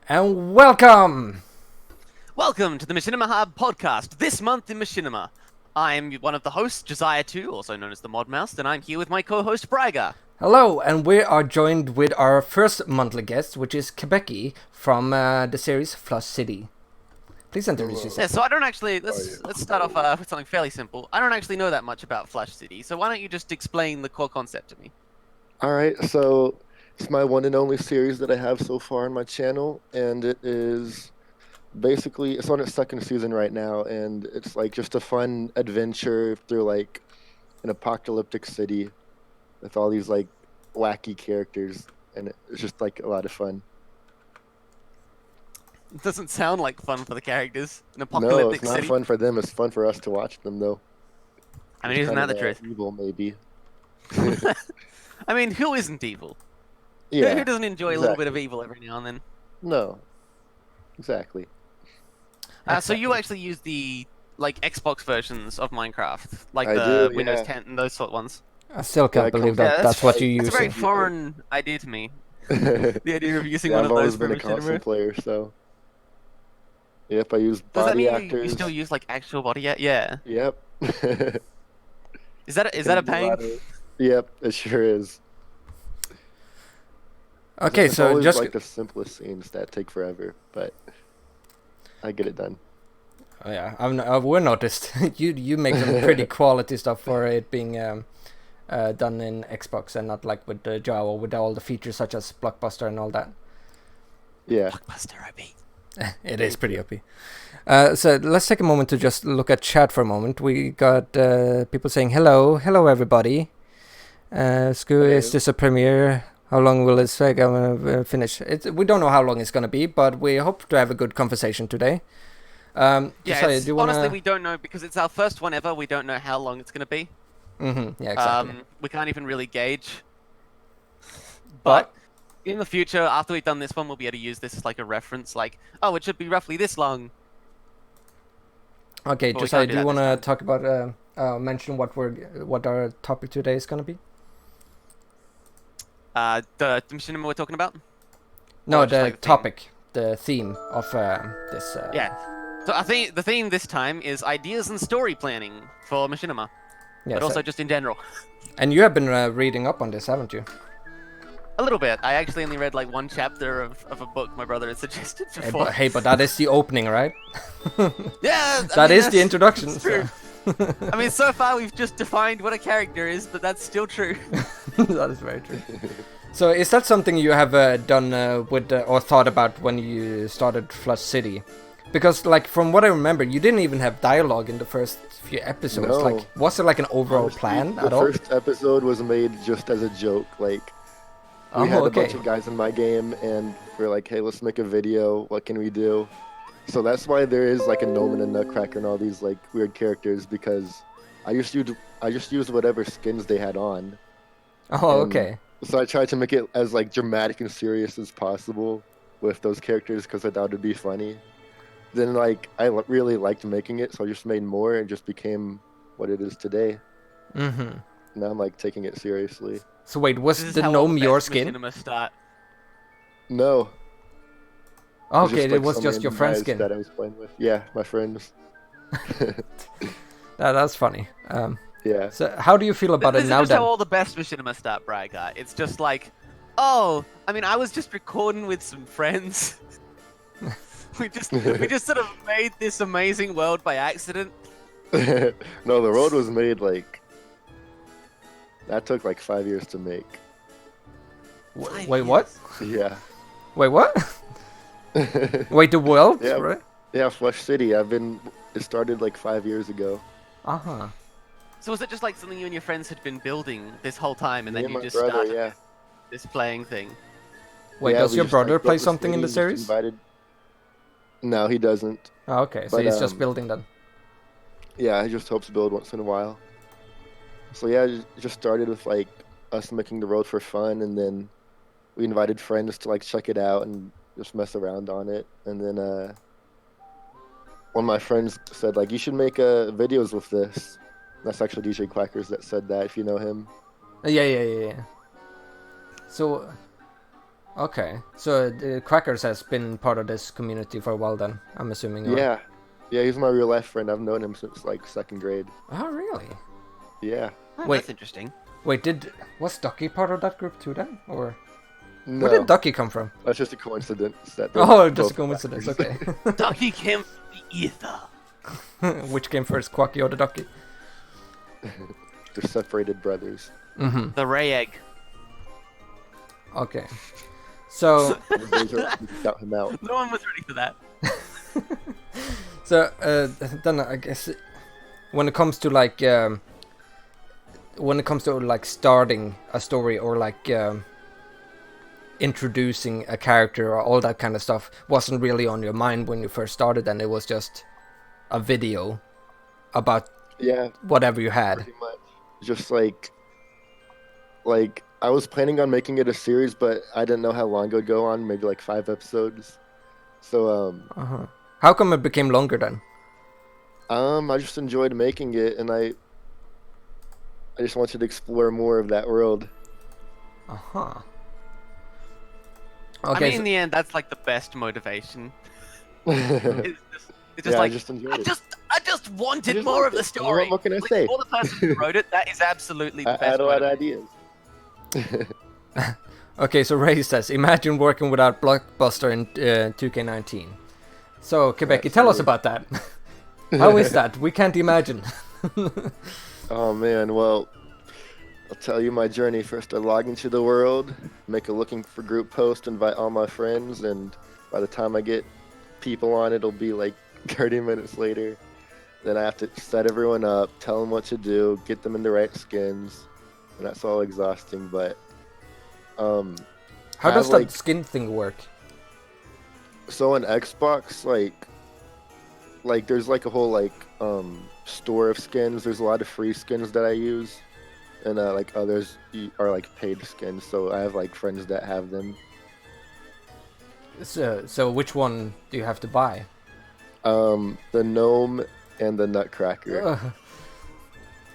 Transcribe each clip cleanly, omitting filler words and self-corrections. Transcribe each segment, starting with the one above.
And welcome! Welcome to the MachinimaHub podcast. This month in Machinima, I'm one of the hosts, Joziah 2, also known as the Mod Mouse, and I'm here with my co-host Braigar. Hello, and we are joined with our first monthly guest, which is Kebiky from the series Flush City. Please introduce Yeah, yourself. so I don't actually. Let's start off with something fairly simple. I don't actually know that much about Flush City, so why don't you just explain the core concept to me? All right, so it's my one and only series that I have so far on my channel, and it is basically it's on its second season right now, and it's like just a fun adventure through like an apocalyptic city with all these like wacky characters, and it's just like a lot of fun. It doesn't sound like fun for the characters. An No, apocalyptic it's not city. fun for them. It's fun for us to watch them, though. I mean, It's isn't kind that the of truth? evil, maybe. I mean, who isn't evil? Yeah, Who doesn't enjoy a little bit of evil every now and then? no, exactly. So you actually use the like Xbox versions of Minecraft, like I the do, Windows yeah. 10 and those sort of ones. I still Yeah, can't I come believe from- that Yeah, that's what you It's use. a very foreign idea to me. Yeah, The idea of using I've one of always those for been a console Machinima. player, so. Yep, I use Does that body mean actors. you still use like actual body? Yeah. Yep. Is that a pain? Yep, it sure is. Okay, It's so always just... like the simplest scenes that take forever, but I get it done. Oh, yeah, we noticed. you make some pretty quality stuff for it being done in Xbox and not like with Java with all the features such as Blockbuster and all that. Yeah. Blockbuster OP. It is pretty OP. So let's take a moment to just look at chat for a moment. We got people saying hello everybody. Screw, is this a premiere? How long will it take? I'm gonna finish. We don't know how long it's gonna be, but we hope to have a good conversation today. Yeah, Josiah, do you wanna... honestly, we don't know because it's our first one ever. We don't know how long it's going to be. Yeah, exactly. We can't even really gauge. But In the future, after we've done this one, we'll be able to use this as like a reference. Like, oh, it should be roughly this long. okay, But we Josiah, can't do do you that want this to time. talk about mention what our topic today is gonna be? The machinima we're talking about. No, Or just, the like, the theme? topic, the theme of this. Yeah. So I think the theme this time is ideas and story planning for machinima, Yes, but also just in general. and you have been reading up on this, haven't you? A little bit. I actually only read like one chapter of a book my brother had suggested before. Hey, but that is the opening, right? Yeah, That is the introduction. It's true. I mean, so far we've just defined what a character is, but that's still true. That is very true. So, is that something you have done with or thought about when you started Flush City? Because, like, from what I remember, you didn't even have dialogue in the first few episodes. No. Like, was there like an overall Honestly, plan the at all? first episode was made just as a joke. Like, we had a bunch of guys in my game, and we're like, hey, let's make a video. What can we do? So that's why there is like a Gnome and a Nutcracker and all these like weird characters, because I just used whatever skins they had on. Oh, and okay. So I tried to make it as like dramatic and serious as possible with those characters because I thought it'd be funny. Then like really liked making it, so I just made more and just became what it is today. Mm-hmm. Now I'm like taking it seriously. So wait, was This is the how all gnome the your best skin? machinima start. No. Oh, okay, it like, was some just your random friend's guys skin. that I was playing with. Yeah, my friends. That's funny. Yeah. So how do you feel about This it is now just then? how all the best machinima start, Braigar. It's just like, oh, I mean, I was just recording with some friends. we just sort of made this amazing world by accident. No, the road was made like that took like 5 years to make. Wait, what? Yeah. Wait, what? Wait, the world? Yeah. Right? Yeah, Flush City. It started like 5 years ago. Uh-huh. So was it just like something you and your friends had been building this whole time, and Me then and you my just brother, started yeah. this playing thing? Wait, Yeah, does we your just, brother like, play built this something in the city, just series? Invited... No, he doesn't. Oh, okay, so But, he's just building then. Yeah, he just helps build once in a while. So yeah, it just started with like us making the road for fun, and then we invited friends to like check it out and just mess around on it. And then one of my friends said like, you should make videos with this. That's actually DJ Quackers that said that, if you know him. Yeah. So Okay, so Crackers has been part of this community for a while then, I'm assuming. Or... Yeah. Yeah, he's my real life friend. I've known him since like 2nd grade. Oh, really? Yeah. Oh, Wait. that's interesting. Wait, was Ducky part of that group too then? Or No, where did Ducky come from? that's just a coincidence. That they're Oh, just a both coincidence, Crackers. okay. Ducky came from the ether. Which came first, Quacky or the Ducky? They're separated brothers. Mm-hmm. The Ray Egg. Okay. So, The boys are shout him out. No one was ready for that. so then I guess when it comes to like starting a story or like introducing a character or all that kind of stuff wasn't really on your mind when you first started, and it was just a video about Yeah, whatever you had. pretty much. Just like I was planning on making it a series, but I didn't know how long it would go on. Maybe like 5 episodes. So Uh-huh. How come it became longer then? I just enjoyed making it, and I just wanted to explore more of that world. Uh-huh. I Okay, mean, in the end, that's like the best motivation. Yeah, It's just I like, just enjoyed I it. just wanted I just more liked of the it. story. What can I Like, say? for the person who wrote it, that is absolutely the I best had a lot of motivation. ideas. Okay, so Ray says, imagine working without Blockbuster in 2K19. So, Kebiky, That's tell us weird. about that. How is that? We can't imagine. Oh man, well, I'll tell you my journey. First, I log into the world, make a looking for group post, invite all my friends, and by the time I get people on, it'll be like 30 minutes later. Then I have to set everyone up, tell them what to do, get them in the right skins, and that's all exhausting. But How I does have, that like, skin thing work? so on Xbox, like there's like a whole like store of skins. There's a lot of free skins that I use, and like others are like paid skins. So I have like friends that have them. So which one do you have to buy? The gnome and the nutcracker, Ugh.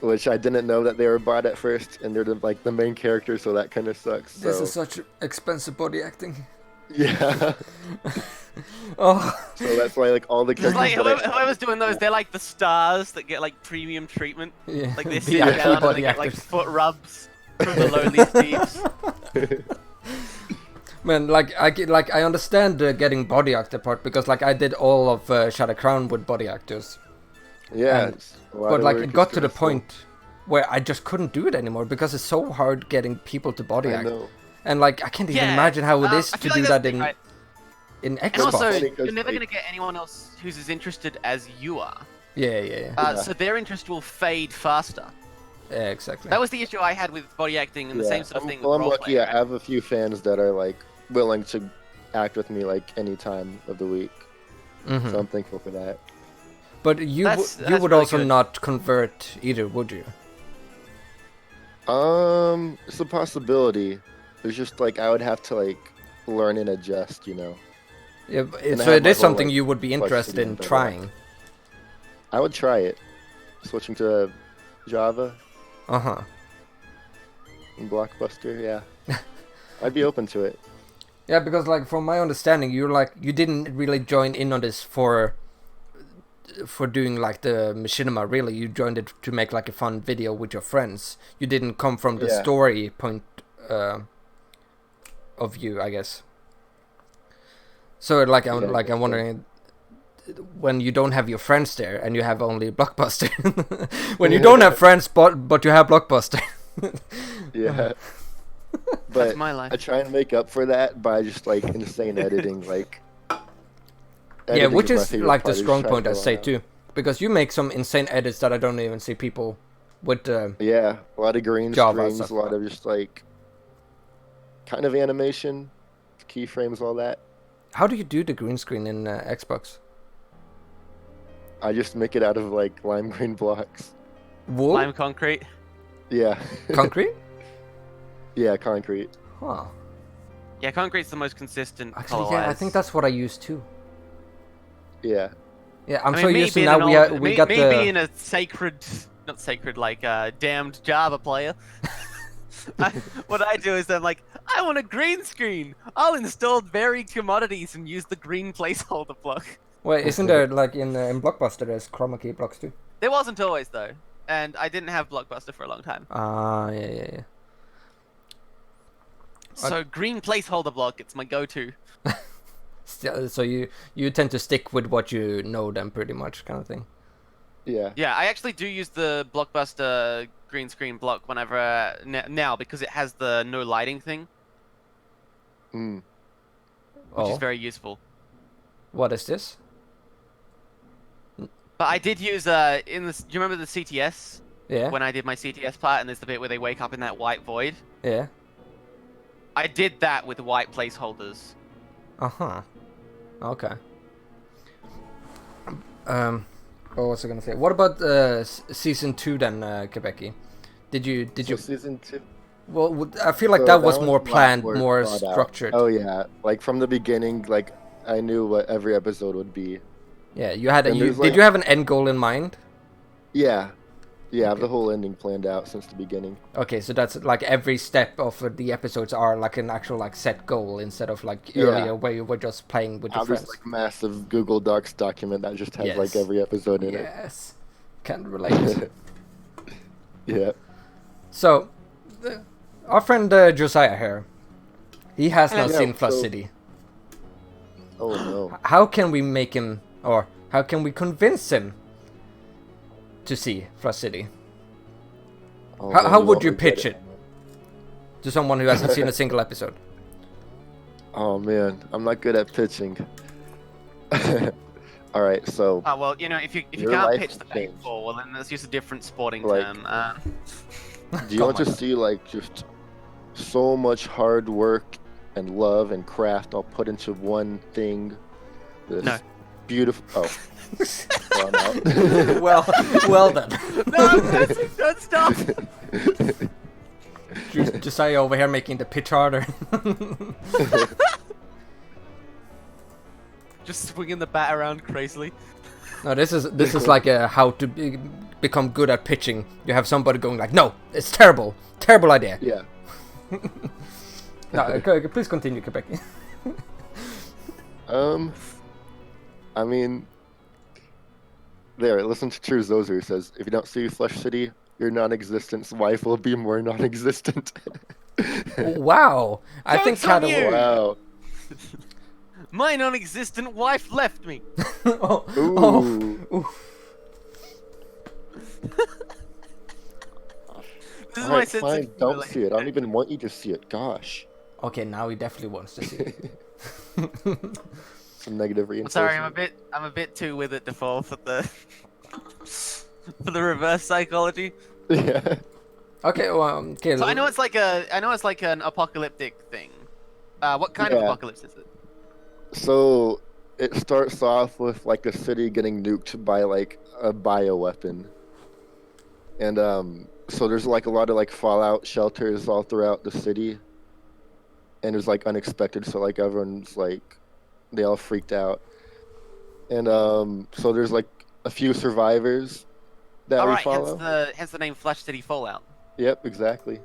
which I didn't know that they were bought at first, and they're like the main character, so that kind of sucks. This So is such expensive body acting. yeah, Oh, so that's why like all the It's characters like that whoever's doing those, they're like the stars that get like premium treatment. yeah. Like they The sit actual down and body they get like actors. foot rubs from the lowly thieves. Man, like I understand getting body actor part because like I did all of Shadow Crown with body actors, yeah, And- it's a lot but of like work, it it's got to the stressful. point where I just couldn't do it anymore because it's so hard getting people to body I act, know. and like I can't even Yeah, imagine how it is I to feel do like that that's in the thing, right? in And Xbox. also, funny 'cause, you're never like- gonna get anyone else who's as interested as you are. Yeah, yeah, Yeah. So their interest will fade faster. yeah, exactly. That was the issue I had with body acting and the same sort of thing Well, with I'm lucky. roleplay. I have a few fans that are like willing to act with me like any time of the week, Mhm. so I'm thankful for that. But you That's you would really also good. not convert either, would you? It's a possibility. It's just like I would have to like learn and adjust, you know. Yeah, And I so have it my is whole, something like, you would be interested complexity in and better trying. I would try it. Switching to Java Uh huh. and Blockbuster, yeah. I'd be open to it. Yeah, because like from my understanding, you didn't really join in on this for doing like the Machinima. Really, you joined it to make like a fun video with your friends. You didn't come from the Yeah. story point of view, I guess. So like I'm Yeah, I guess so. wondering when you don't have your friends there and you have only Blockbuster. When you don't have friends but you have Blockbuster. Yeah. That's But my life. I try and make up for that by just like insane editing, like. Yeah, editing which my is favorite like the part, just strong trying point to I go say out. too, because you make some insane edits that I don't even see people with. Yeah, a lot of green Java screens, stuff. a lot of just like kind of animation, keyframes, all that. How do you do the green screen in Xbox? I just make it out of like lime green blocks. Wool, Lime concrete. Yeah. concrete? Yeah, concrete. Huh. Yeah, concrete's the most consistent Actually, color. yeah, I think that's what I use too. Yeah. Yeah, I'm I so mean, me used to being now. an We me, got me the. being a sacred, not sacred, like damned Java player. What I do is I'm like, I want a green screen. I'll install varied commodities and use the green placeholder block. Wait, isn't there like in Blockbuster there's chroma key blocks too? There wasn't always though, and I didn't have Blockbuster for a long time. Ah, yeah. So green placeholder block, it's my go-to. So you tend to stick with what you know then pretty much kind of thing. Yeah. Yeah, I actually do use the Blockbuster green screen block whenever now because it has the no lighting thing, Mm. which is very useful. What is this? But I did use in this. Do you remember the CTS? Yeah. When I did my CTS part, and there's the bit where they wake up in that white void. Yeah. I did that with white placeholders. Uh-huh. Okay. What was I gonna say? What about season 2 then, Kebiky? Did you? Season 2? Well, I feel like So that was one's more a lot planned, more more thought out. structured. Oh yeah, like from the beginning, like I knew what every episode would be. Yeah, you had. And Did there's, like- you have an end goal in mind? Yeah, I have Okay. the whole ending planned out since the beginning. Okay, so that's like every step of the episodes are like an actual like set goal instead of like Yeah. earlier where you were just playing with I your have friends. this like massive Google Docs document that just has Yes. like every episode in Yes, can relate. it. Yeah. So, our friend Josiah here, he has not Yeah, seen Flush so- City. Oh no. How can we make him, or how can we convince him to see Flush City? Oh, How man, would what you we pitch did. it to someone who hasn't seen a single episode? Oh man, I'm not good at pitching. All right, so Oh well, you know, if you Your can't life pitch the has changed. baseball, well then let's use a different sporting Like- term. do you Oh want my to God. see like just so much hard work and love and craft all put into one thing? This No. beautiful. Oh, well, I'm out. well then. No, I'm pressing, don't stop. Josiah over here making the pitch harder. Just swinging the bat around crazily. No, this is like how to become good at pitching. You have somebody going like, no, it's terrible idea. Yeah. No, okay, please continue, Kebiky. I mean, there. Listen to True Zozer who says, "If you don't see Flush City, your non-existent wife will be more non-existent." Wow, I think Joke's on kind you! of. Wow. My non-existent wife left me. Oh, Ooh. ooh. This is All my right, sense fine. of Don't see it. I don't humility. even want you to see it. Gosh. Okay, now he definitely wants to see it. Some negative I'm reinforcement. sorry, I'm a bit too with it to fall for the for the reverse psychology. Yeah. Okay, well, okay. So I know it's like an apocalyptic thing. What kind of Yeah. apocalypse is it? So it starts off with like a city getting nuked by like a bioweapon, and so there's like a lot of like fallout shelters all throughout the city, and it was like unexpected. So like everyone's like, they all freaked out, and so there's like a few survivors that All we right, follow. hence the name Flush City Fallout. Yep, exactly.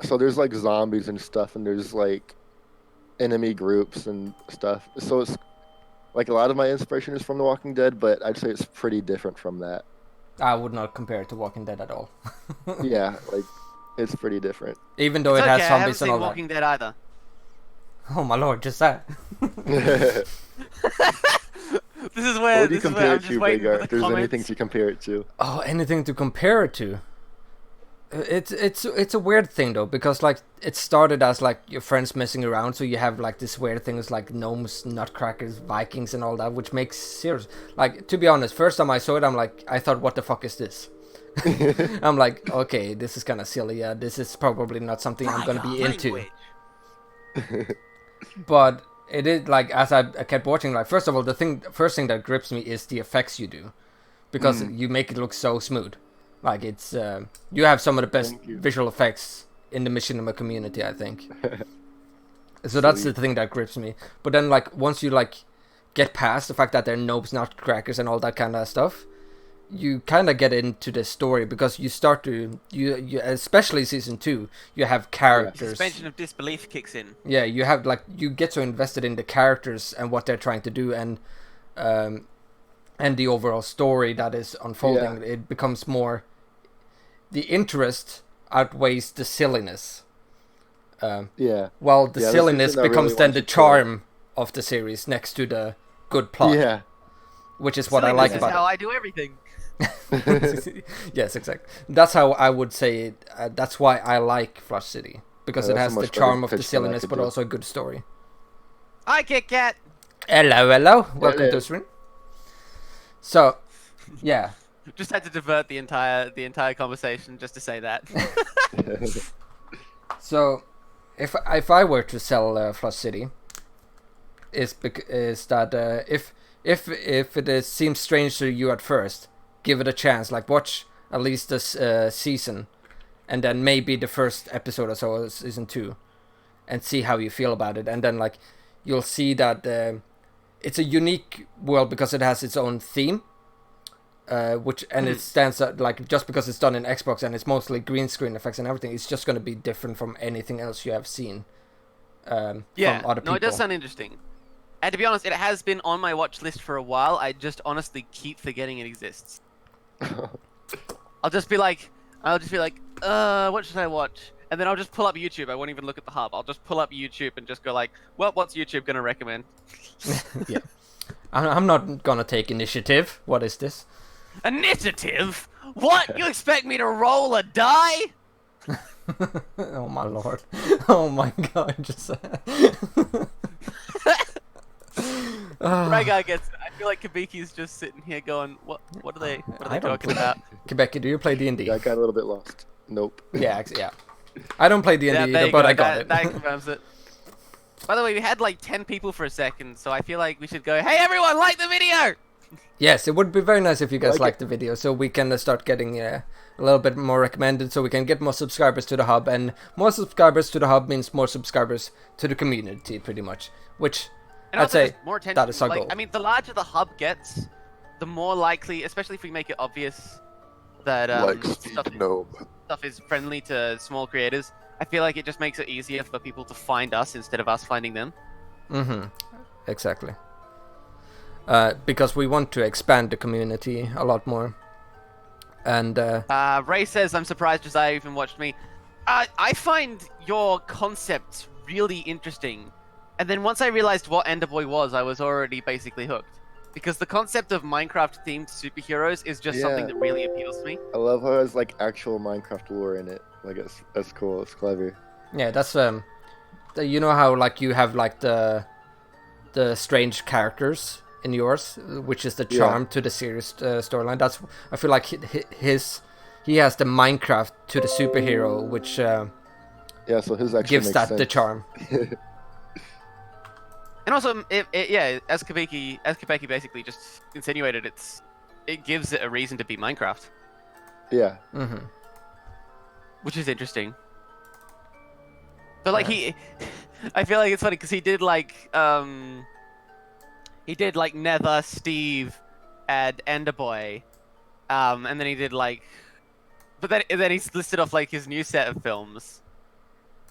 So there's like zombies and stuff, and there's like enemy groups and stuff. So it's like a lot of my inspiration is from The Walking Dead, but I'd say it's pretty different from that. I would not compare it to Walking Dead at all. Yeah, like it's pretty different. Even though It's it has okay, I haven't zombies and all seen Walking Dead either. that. Oh my lord, just that. What This is where would you compare I'm it just to, waiting Braigar? for If the there's comments. anything to compare it to. Oh, anything to compare it to? It's a weird thing though, because like it started as like your friends messing around, so you have like this weird things like gnomes, nutcrackers, Vikings, and all that, which makes serious. Like, to be honest, first time I saw it, I thought, what the fuck is this? I'm like, okay, this is kind of silly. Yeah, this is probably not something I'm gonna be into. But it is like, as I kept watching, like first of all, first thing that grips me is the effects you do, because you make it look so smooth. Like it's you have some of the best Thank you. visual effects in the Machinima community, I think. So that's the thing that grips me. But then like once you like get past the fact that they're nobs, nutcrackers, and all that kind of stuff, you kind of get into the story because you start to you especially season 2, you have characters. Suspension of disbelief kicks in. Yeah, you have like you get so invested in the characters and what they're trying to do, and the overall story that is unfolding. It becomes more, the interest outweighs the silliness. Well, the silliness becomes then the charm of the series next to the good plot. Yeah. Which is what I like about it. This is how I do everything. Yes, exactly. That's how I would say it. That's why I like Flush City. Because it has the charm of the silliness, but also a good story. Hi, Kit Kat! Hello, hello. Welcome to the stream. So, yeah. Just had to divert the entire conversation just to say that. So, if I were to sell Flush City, is that if it seems strange to you at first, give it a chance. Like watch at least this season, and then maybe the first episode or so of season 2, and see how you feel about it. And then like you'll see that it's a unique world because it has its own theme, it stands out, like just because it's done in Xbox and it's mostly green screen effects and everything. It's just going to be different from anything else you have seen. From other people. No, it does sound interesting. And to be honest, it has been on my watch list for a while. I just honestly keep forgetting it exists. I'll just be like, what should I watch? And then I'll just pull up YouTube. I won't even look at the hub. I'll just pull up YouTube and just go like, well, what's YouTube gonna recommend? Yeah. I'm not gonna take initiative. What is this? Initiative? What? You expect me to roll a die? Oh my lord. Oh my god, just Braigar gets it. I feel like Kebiky's just sitting here going, what are they talking about? Kebiky, do you play D&D? I got a little bit lost. Nope. Yeah. I don't play D&D either, but I got it. That confirms it. By the way, we had like 10 people for a second, so I feel like we should go, hey everyone, like the video! Yes, it would be very nice if you guys liked the video, so we can start getting a little bit more recommended, so we can get more subscribers to the hub, and more subscribers to the hub means more subscribers to the community, pretty much, which and I'd say more attention, that is our goal. I mean, the larger the hub gets, the more likely, especially if we make it obvious that stuff is friendly to small creators, I feel like it just makes it easier for people to find us instead of us finding them. Mm-hmm. Exactly. Because we want to expand the community a lot more. And Ray says, I'm surprised Joziah even watched me. I find your concept really interesting. And then once I realized what Enderboy was, I was already basically hooked. Because the concept of Minecraft-themed superheroes is just something that really appeals to me. I love how there's like actual Minecraft lore in it. Like that's cool. It's clever. Yeah, that's you know how like you have like the strange characters in yours, which is the charm to the series storyline. That's I feel like he has the Minecraft to the superhero, which so his actually gives makes that sense. the charm. And also, as Kebiky basically just insinuated, it gives it a reason to be Minecraft. Yeah. Mm-hmm. Which is interesting. But like I feel like it's funny because he did like Nether, Steve, and Enderboy, and then he did like, but then he's listed off like his new set of films.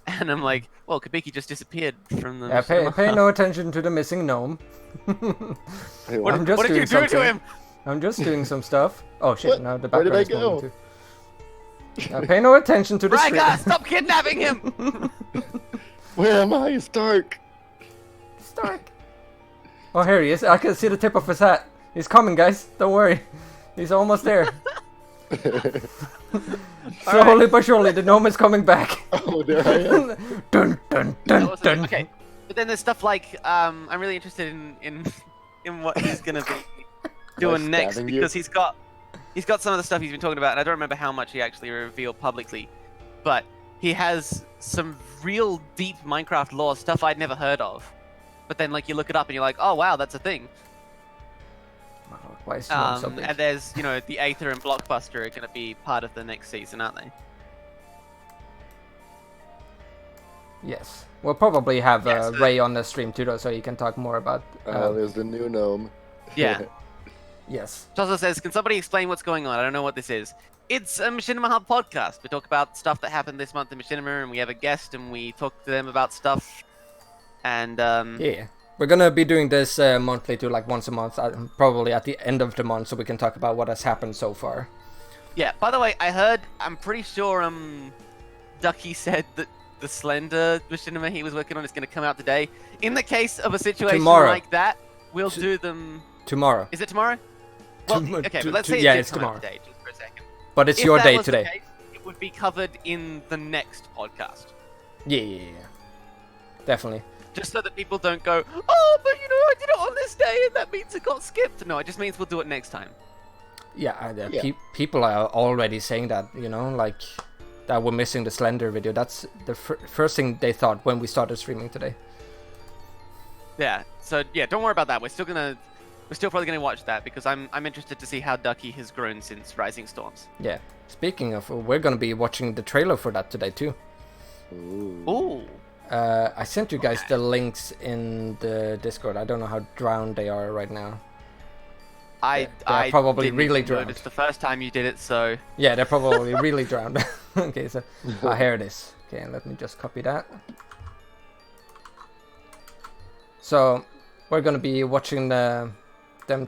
And I'm like, well, Kebiky just disappeared from the... Yeah, pay no attention to the missing gnome. What did you do to him? I'm just doing some stuff. Oh shit, What? now the Where did background I is go? moving too. Pay no attention to the Braigar, stream. stop kidnapping him! Where am I? It's dark. Stark. Oh, here he is. I can see the tip of his hat. He's coming, guys. Don't worry. He's almost there. Slowly but surely, the gnome is coming back. Oh, there I am. Dun dun dun dun. Okay, but then there's stuff like I'm really interested in what he's gonna be doing next stabbing you? because he's got some of the stuff he's been talking about, and I don't remember how much he actually revealed publicly, but he has some real deep Minecraft lore stuff I'd never heard of. But then like you look it up and you're like, oh wow, that's a thing. Why is the so big? And there's, the Aether and Blockbuster are going to be part of the next season, aren't they? Yes. We'll probably have Ray on the stream too, though, so you can talk more about... There's the new gnome. Yeah. Yes. Joziah says, "Can somebody explain what's going on? I don't know what this is." It's a Machinima Hub podcast. We talk about stuff that happened this month in Machinima, and we have a guest, and we talk to them about stuff. And Yeah. We're gonna be doing this monthly to like once a month, probably at the end of the month, so we can talk about what has happened so far. yeah. By the way, I'm pretty sure Ducky said that the Slender Machinima he was working on is going to come out today. In the case of a situation Tomorrow. like that, we'll do them Tomorrow. Is it tomorrow? Well, okay, but let's say yeah, it did it's come tomorrow. out today, just for a second. But it's If your that day was the today. case, it would be covered in the next podcast. Yeah. Definitely. Just so that people don't go, oh, but you know, I did it on this day and that means it got skipped. No, it just means we'll do it next time. Yeah, people are already saying that, you know, like that we're missing the Slender video. That's the first thing they thought when we started streaming today. Yeah, so yeah, don't worry about that. We're still probably gonna watch that because I'm interested to see how Ducky has grown since Rising Storms. Yeah. Speaking of, we're gonna be watching the trailer for that today too. Ooh. I sent you guys the links in the Discord. I don't know how drowned they are right now. I probably didn't really even drowned. notice the first time you did it, so Yeah, they're probably really drowned. Okay, so here it is. Okay, let me just copy that. So we're gonna be watching them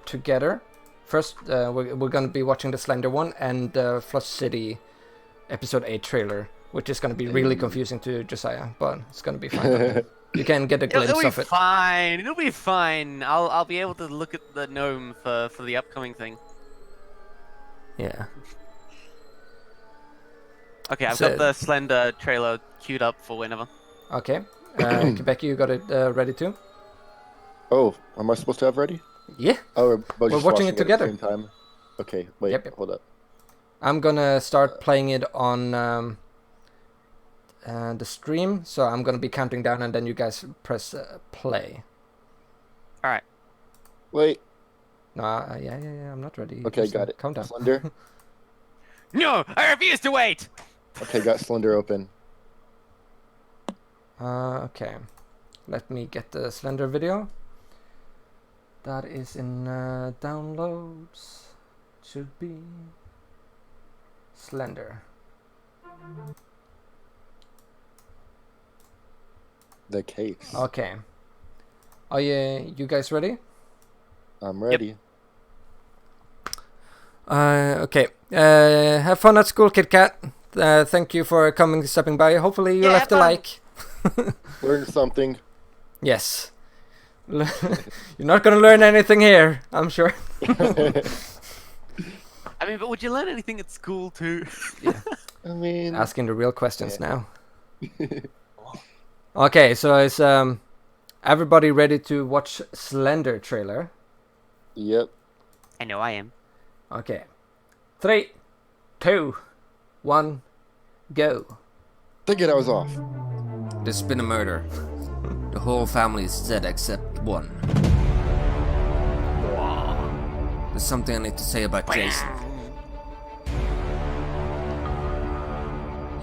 together. First, we're gonna be watching the Slender one and the Flush City episode 8 trailer, which is gonna be really confusing to Josiah, but it's gonna be fine. You can get a glimpse it'll be of it. fine. It'll be fine. I'll be able to look at the gnome for the upcoming thing. Yeah. Okay, I've So- got the Slender trailer queued up for whenever. Okay. Kebiky, you got it ready too? Oh, am I supposed to have ready? Yeah. Oh, we're We're just watching it at the together. same time. Okay, wait, Yep. hold up. I'm gonna start playing it on the stream, so I'm gonna be counting down, and then you guys press play. All right. Wait. No, yeah, I'm not ready. Okay, Just, got it. Calm down. Slender. No, I refuse to wait. Okay, got Slender open. Okay, let me get the Slender video. That is in downloads. Should be Slender. The case. Okay. Are you guys ready? I'm ready. Okay. Have fun at school, Kit Kat. Thank you for stepping by. Hopefully you Yeah, left a fun. like. Learn something. Yes. You're not gonna learn anything here, I'm sure. I mean, but would you learn anything at school too? I mean, Asking the real questions now. Okay, so is everybody ready to watch Slender trailer? yep. I know I am. Okay. 3, 2, 1, go. Thinking I was off. There's been a murder. The whole family is dead except one. There's something I need to say about Jason.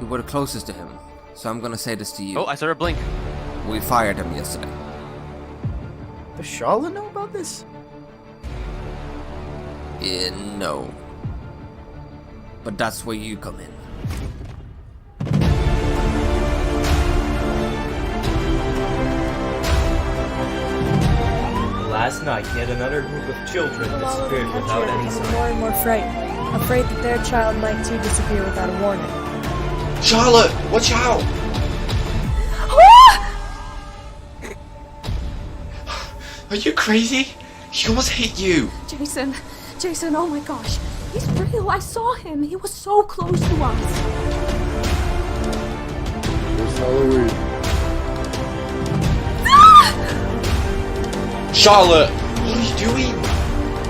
You were the closest to him, so I'm gonna say this to you. Oh, I saw her blink. We fired him yesterday. Does Charlotte know about this? No. But that's where you come in. Last night, yet another group of children People all over disappeared the without country are any becoming sign. more and more frightened, afraid that their child might too disappear without a warning. Charlotte, watch out! Are you crazy? He almost hit you. Jason, oh my gosh, he's real. I saw him. He was so close to us. There's Halloween. Charlotte, what are you doing?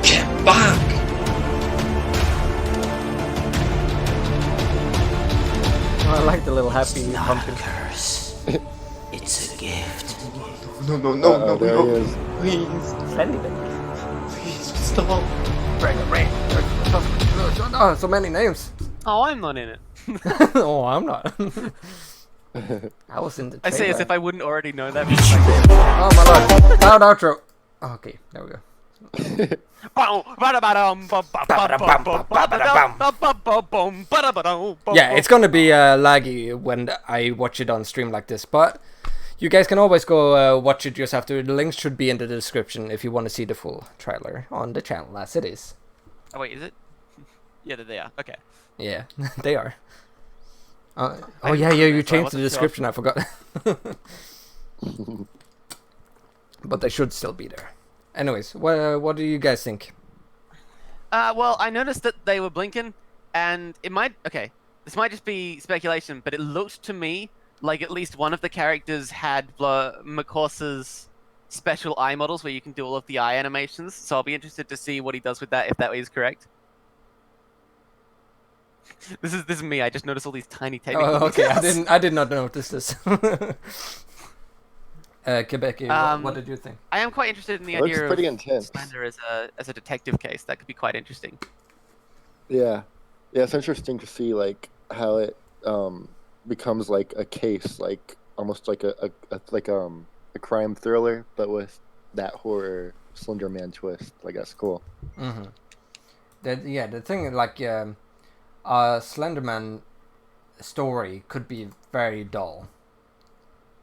Get back! I like the little happy pumpkin. curse. It's a gift. No, There no, he is. please, please stop. Oh, so many names. Oh, I'm not in it. Oh, I'm not. I was in the I say as trailer. if I wouldn't already know that. Oh my lord. Loud outro. Oh, okay, there we go. Yeah, it's gonna be laggy when I watch it on stream like this, but you guys can always go watch it just after. The links should be in the description if you want to see the full trailer on the channel, as it is. Oh wait, is it? Yeah, there they are. Okay. Yeah, they are. Oh yeah, you changed the description. I forgot. But they should still be there. Anyways, what do you guys think? Well, I noticed that they were blinking, and it might... Okay, this might just be speculation, but it looked to me like at least one of the characters had McCorse's special eye models where you can do all of the eye animations, so I'll be interested to see what he does with that, if that is correct. This is me, I just noticed all these tiny technical okay, details. I did not notice this. Kebiky, what did you think? I am quite interested in the It looks idea pretty of intense. Slender as a detective case. That could be quite interesting. Yeah, it's interesting to see like how it becomes like a case, like almost like a crime thriller, but with that horror Slender Man twist. Like that's cool. Mm-hmm. The thing like Slenderman story could be very dull.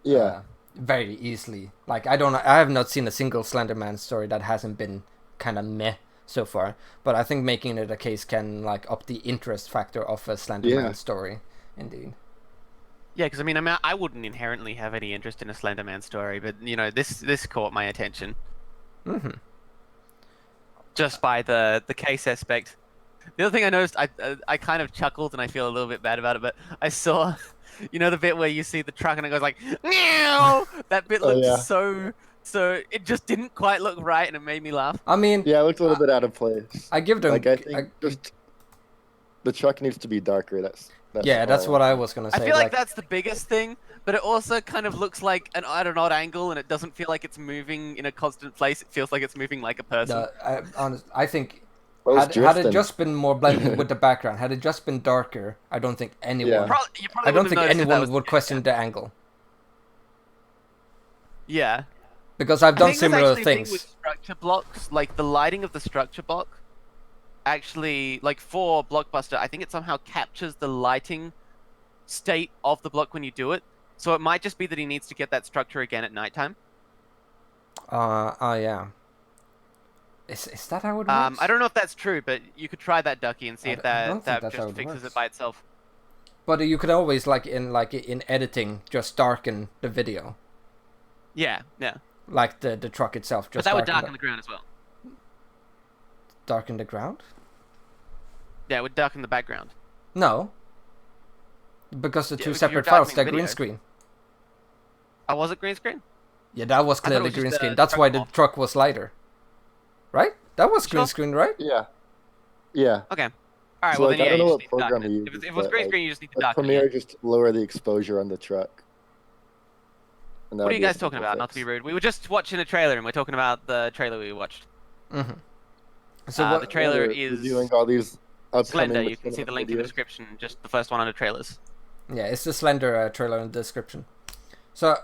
Yeah. Very easily. Like I have not seen a single Slenderman story that hasn't been kind of meh so far. But I think making it a case can like up the interest factor of a Slenderman story, indeed. Yeah, because I mean, I wouldn't inherently have any interest in a Slenderman story, but you know, this caught my attention. Mm-hmm. Just by the case aspect. The other thing I noticed, I kind of chuckled and I feel a little bit bad about it, but I saw, you know, the bit where you see the truck and it goes like, meow! That bit looked so it just didn't quite look right and it made me laugh. I mean, yeah, it looked a little bit out of place. I give them like I think just the truck needs to be darker. That's what I was gonna say. I feel like that's the biggest thing, but it also kind of looks like at an odd angle, and it doesn't feel like it's moving in a constant place. It feels like it's moving like a person. I think had it just been more blended with the background, had it just been darker, I don't think anyone. I don't think anyone would question the angle. Yeah. Because I've done similar things. With structure blocks, like the lighting of the structure block, actually, like for Blockbuster, I think it somehow captures the lighting state of the block when you do it. So it might just be that he needs to get that structure again at nighttime. Yeah. Is that how it works? I don't know if that's true, but you could try that, Ducky, and see if that just fixes it by itself. But you could always in editing just darken the video. Yeah. Like the truck itself. But that would darken the ground as well. Darken the ground? Yeah, it would darken the background. No. Because the two separate files, they're green screen. Oh, was it green screen? Yeah, that was clearly green screen. That's why the truck was lighter. Right? That was green screen, right? Yeah. Okay. Alright, So, well like, then I don't know you what just need to program darken he it. If uses, it was but, green like, screen, you just need to Like darken Premiere it. just lower the exposure on the truck. And What are you guys that'd be a talking simple about? Not to be fix. rude. We were just watching a trailer, and we're talking about the trailer we watched. Mm-hmm. So The trailer We're is reviewing all these upcoming Slender. You can see the link in the videos. description, just the first one under trailers. Yeah, it's the Slender trailer in the description. So,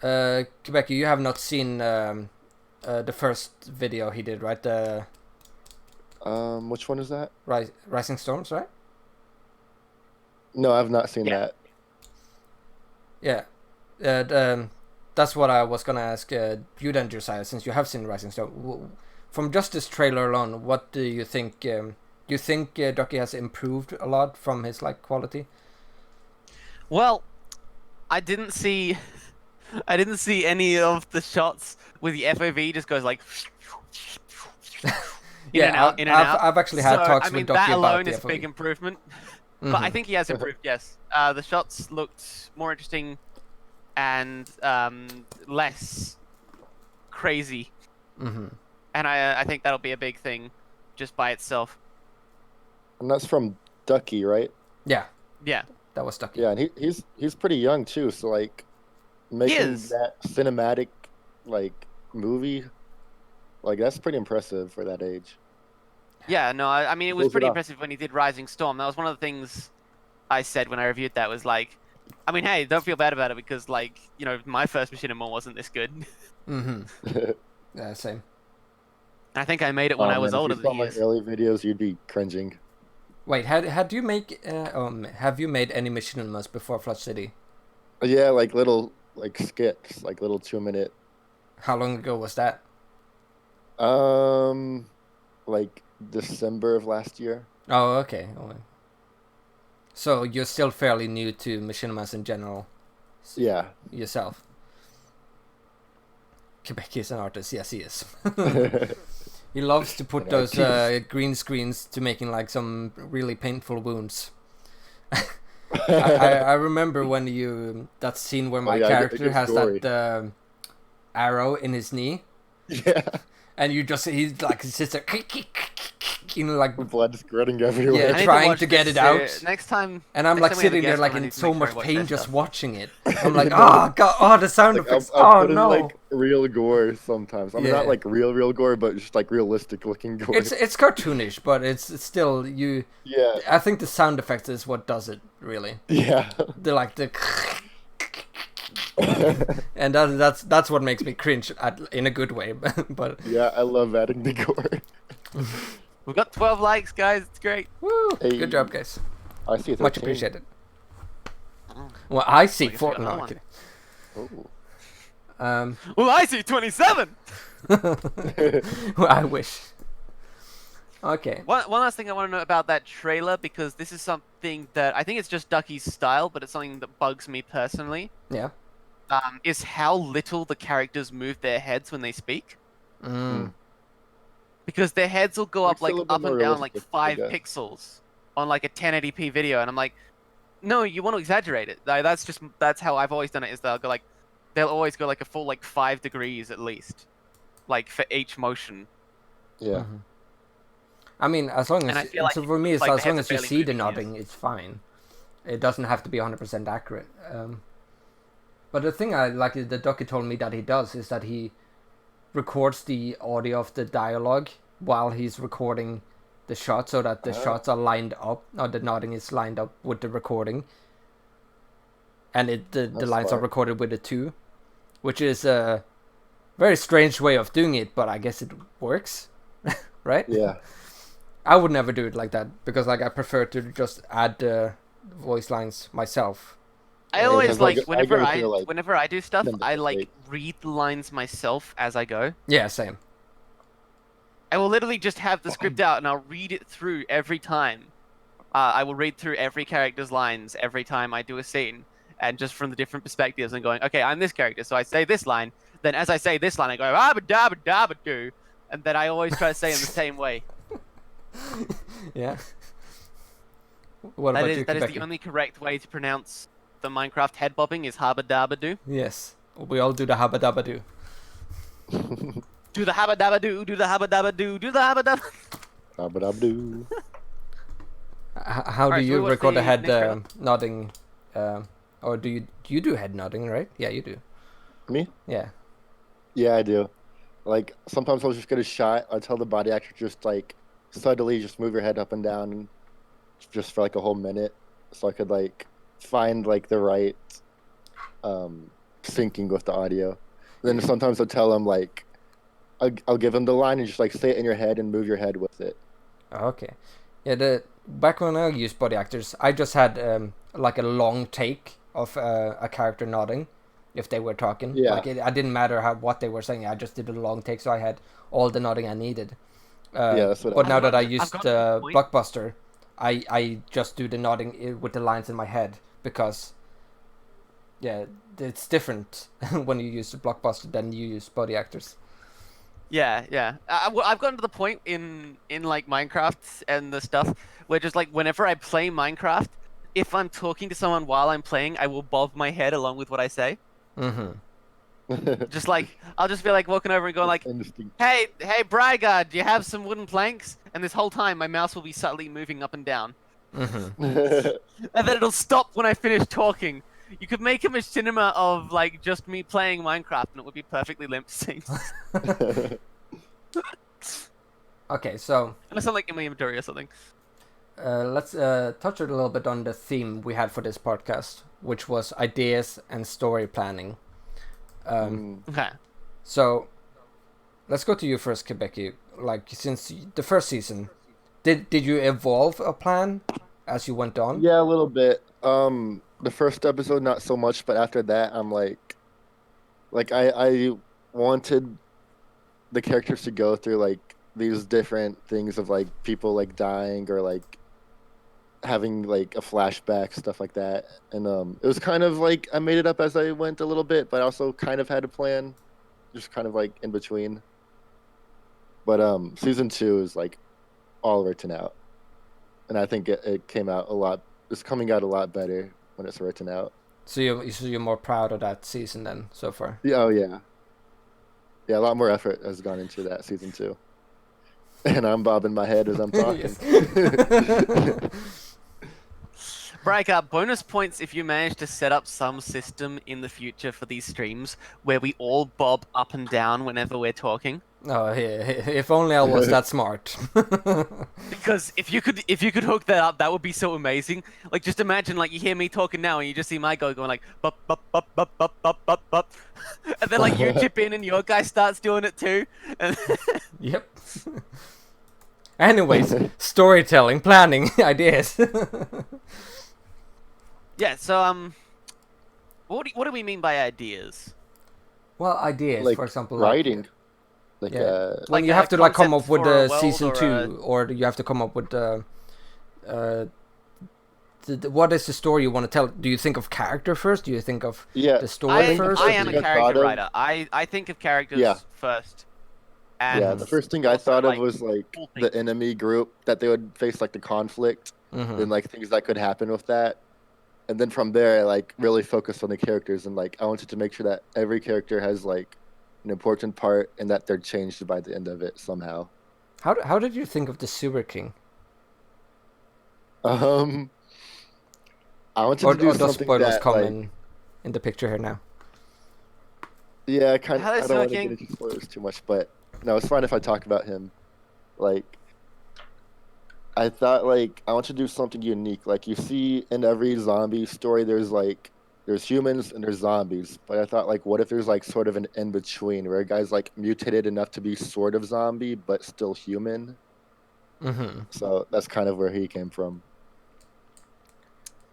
Kebiky, you have not seen the first video he did, right? The Which one is that? Rising Storms, right? No, I've not seen that. Yeah. That's what I was gonna ask you then, Josiah, since you have seen Rising Storm. From just this trailer alone, what do you think? Do you think Ducky has improved a lot from his quality? Well, I didn't see any of the shots where the FOV just goes like in and out. I've actually had talks with Ducky that about alone the is a FOV. big improvement. But I think he has improved. Yes, the shots looked more interesting and less crazy. Mm-hmm. And I think that'll be a big thing just by itself. And that's from Ducky, right? Yeah, Yeah. that was Ducky. Yeah, and he's pretty young too, so making that cinematic movie, that's pretty impressive for that age. Yeah, no, I mean, it was Pulls it pretty off. impressive when he did Rising Storm. That was one of the things I said when I reviewed that was I mean, hey, don't feel bad about it because, my first Machinima wasn't this good. Mm-hmm. Same. I think I made it when I was older If you saw than my you. early videos, you'd be cringing. Wait, have you made any machinimas before Flood City? Yeah, like little like skits, like little 2-minute. How long ago was that? Like December of last year. Oh, okay. So you're still fairly new to machinimas in general. Yeah. Yourself. Kebiky is an artist. Yes, he is. He loves to put those green screens to making like some really painful wounds. I remember when that scene where my character has gory. that arrow in his knee. Yeah. And he sits there, like blood squirting everywhere. Yeah, trying to get it out. Next time. And I'm like sitting there like in so much pain just watching it. I'm like, oh god, the sound effects. I'll put no. in, like real gore sometimes. I mean, not like real gore, but just like realistic looking gore. It's cartoonish, but it's still you. Yeah. I think the sound effects is what does it really. Yeah. They're like the. And that's what makes me cringe in a good way, but yeah, I love adding the gore. We've got 12 likes, guys. It's great. Woo! Hey. Good job, guys. I see. 13. Much appreciated. Well, I see 4. No, I'm kidding. Well, I see 27. Well, I wish. Okay. One last thing I want to know about that trailer, because this is something that I think it's just Ducky's style, but it's something that bugs me personally. Yeah. Is how little the characters move their heads when they speak. Because their heads will go up and down like 5 pixels on like a 1080p video, and I'm like, no, you want to exaggerate it. That's how I've always done it. Is they'll always go like a full 5 degrees at least, like for each motion. Yeah. Mm-hmm. I mean, as long as so for me, as long as you see the nodding, it's fine. It doesn't have to be 100% accurate. But the thing I like is that Ducky told me that he does is that he records the audio of the dialogue while he's recording the shot, so that the shots are lined up, or the nodding is lined up with the recording, and the lines are recorded with it too, which is a very strange way of doing it, but I guess it works, right? Yeah. I would never do it like that because I prefer to just add the voice lines myself. I always whenever I do stuff, I read the lines myself as I go. Yeah, same. I will literally just have the script out and I'll read it through every time. I will read through every character's lines every time I do a scene, and just from the different perspectives and going, okay, I'm this character, so I say this line. Then as I say this line, I go abba dabba dabba doo, and then I always try to say in the same way. Yeah. That is the only correct way to pronounce the Minecraft head bobbing is habba dabba doo. Yes, we all do the habba dabba doo. Do the habba dabba doo, do the habba dabba doo, do the habba dabba. Habba dabba doo. How do you record the head nodding? Or do you do head nodding, right? Yeah, you do. Me? Yeah. Yeah, I do. Like sometimes I'll just get a shot. I tell the body actor just subtly just move your head up and down, just for a whole minute, so I could find the right syncing with the audio. Then sometimes I'll tell them I'll give them the line and just say it in your head and move your head with it. Okay. Yeah, back when I used body actors, I just had a long take of a character nodding if they were talking. Yeah. I didn't matter what they were saying. I just did a long take, so I had all the nodding I needed. Yeah, that's what. But now that I used Blockbuster, I just do the nodding with the lines in my head because, yeah, it's different when you use the Blockbuster than you use body actors. Yeah. I've gotten to the point in Minecraft and the stuff where just whenever I play Minecraft, if I'm talking to someone while I'm playing, I will bob my head along with what I say. Mm-hmm. Just I'll just be walking over and going hey Braigar, do you have some wooden planks? And this whole time my mouse will be subtly moving up and down. Mm-hmm. And then it'll stop when I finish talking. You could make a machinima of just me playing Minecraft and it would be perfectly lip synced. Okay, so unless I'm in my inventory or something. Let's touch a little bit on the theme we had for this podcast, which was ideas and story planning. Okay. So, let's go to you first, Kebiky. Like, since the first season, did you evolve a plan as you went on? Yeah, a little bit. The first episode, not so much, but after that, I'm like I wanted the characters to go through like these different things of like people like dying or like having like a flashback, stuff like that. And it was kind of like I made it up as I went a little bit, but I also kind of had a plan, just kind of like in between. But season 2 is like all written out, and I think it came out a lot. It's coming out a lot better when it's written out. So you're more proud of that season then so far? Yeah, oh yeah, a lot more effort has gone into that season 2, and I'm bobbing my head as I'm talking. Braigar, bonus points if you manage to set up some system in the future for these streams where we all bob up and down whenever we're talking. Oh, if only I was that smart. Because if you could hook that up, that would be so amazing. Like, just imagine, like, you hear me talking now and you just see my guy going like bup bup bup bup bup bup bup bup, and then like you chip in and your guy starts doing it too. And Yep. Anyways, storytelling, planning, ideas. yeah. So what do we mean by ideas? Well, ideas, Like for example, writing. Like, Like, yeah. When Like you a have to like come concept up with for a the world season or 2, or you have to come up with what is the story you want to tell? Do you think of character first? Do you think of yeah, the story first? I am a thing I thought character of- writer. I think of characters Yeah. first. And yeah. The first thing I also, thought of like, was like cool the things. enemy group that they would face, like the conflict, Mhm. and like things that could happen with that. And then from there, I like really focused on the characters, and like I wanted to make sure that every character has like an important part, and that they're changed by the end of it somehow. How did you think of the Sewer King? I wanted Or to do those something spoilers that come like, in the picture here now? yeah, kind of. How I does don't want to Sewer get King- into spoilers too much, but no, it's fine if I talk about him. Like, I thought like I want to do something unique. Like you see in every zombie story, there's humans and there's zombies. But I thought like, what if there's like sort of an in between where a guy's like mutated enough to be sort of zombie but still human. Mm-hmm. So that's kind of where he came from.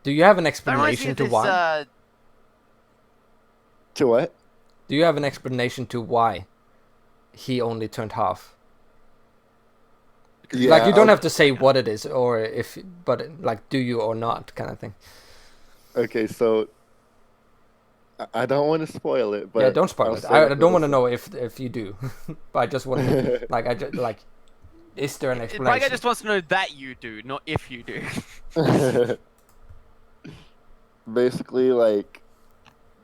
Do you have an That reminds me explanation of to this, why? To what? Do you have an explanation to why he only turned half? Yeah, Like, you don't have to say what it is, or if, but like, do you or not, kind of thing. Okay, so I don't want to spoil it, but Yeah, don't spoil I'll it. say I for don't want to this- know if you do, but I just want to, like, is there an explanation? Braigar just wants to know that you do, not if you do. Basically, like